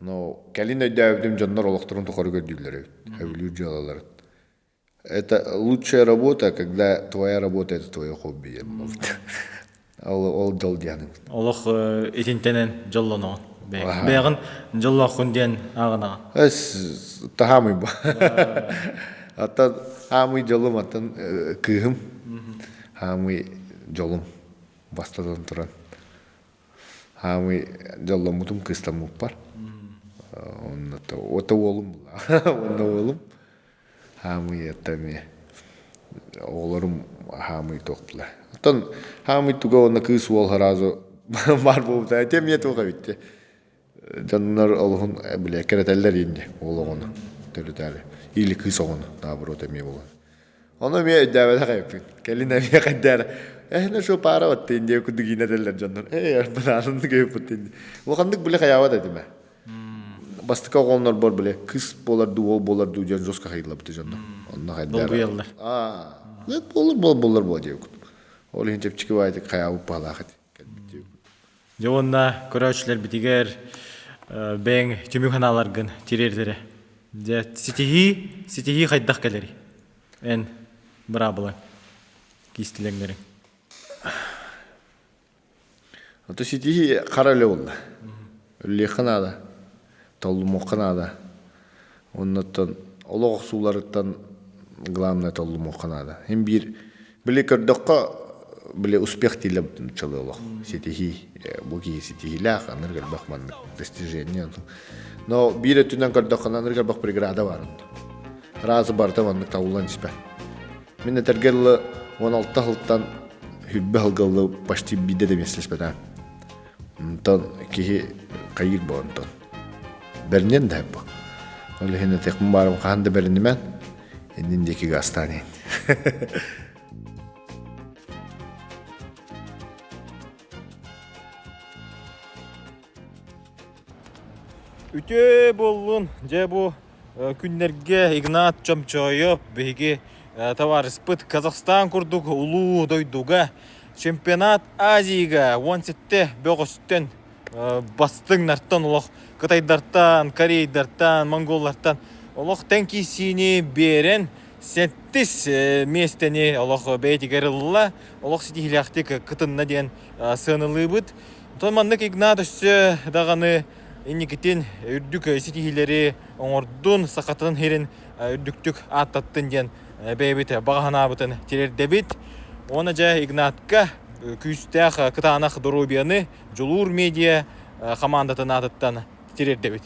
Но кәлин өйдәбитим жаннар олохторун тухары көдүлөр. Хәбилүү жалалар. Это лучшая работа, когда твоя работа это твое хобби. Ол жол дияны. Олох итинтенен жоллоно. Бәгын жоллохун ден агына. Эс тахамый ба. Аттан хамый жолум аттан кыгым. Хамый жолум бастадан туран. Хамый жолломутум кыстамуп бар. Оннато ото олум. Онно олум. Хамый этами оларым хамый токпла. Аттан хамый туга онна кыс ол харазы бар болупта. Темие тога битте. Жаннар олхун биле керетеллер инде олоғону төрүтәле или кыз оғону наоборот эме болгон. Оны ме дәвәдә кайпын. Келине ме кадәр. Эхне шо пара отты инде кудугине деллер жаннар. Бананын кайпын инде. Олхандык биле каява дедиме. Бастыка оғоннар бар биле кыз боларду ол боларду жан жоска кайдылапты жаннар. Онна кайдар. Болбуялдар. Болар болар. Ол инчепчики вайды каяу палахат. Жонна көрөчлөр битигер бең түмүханаларгын тирердере. Же ситихи хайдах келери. Эн брабылы кистилеңдерин. Ото ситихи карале болду. Леканада, толмоканада. Оннотон олог сууларыттан главное толмоканада. Hem bir биле көрдөккө биле успех тилеп чалылох. Ситихи буги ситихилах аныргал бахман достижение. Но бире түнөн көрдөккө аныргал бах преграда бар. Разы барда ванны таулан испе. Мен тергел 16 жылдан хүббе алгалы почти биде демеслес беда. Тон ки кайыр бонтон. Бернен да бу. Ол хене текмин барым канды бернимен. Эндиндеки гастаны. Үтө боллун же бу күннерге Игнат чомчоёп беги товарыспыт Казахстан курдук улуу дойдуга чемпионат Азияга 17 бөгөстөн бастың нартан олох Кытайдартан, Корейдартан, Монголлартан олох тенкисини берен сеттис местени олох бейтигерилла олох ситихилахтик кытынна ден сынылыбыт. Томаннык Игнат өссө даганы Инникитин үрдүк ситихилери оңордун сакатын херин үрдүктүк аттаттын ден бейбит баганабытын тирердебит. Оны жа Игнатка күстәх кытанах дорубияны Жулур медиа командатын аттан тирердебит.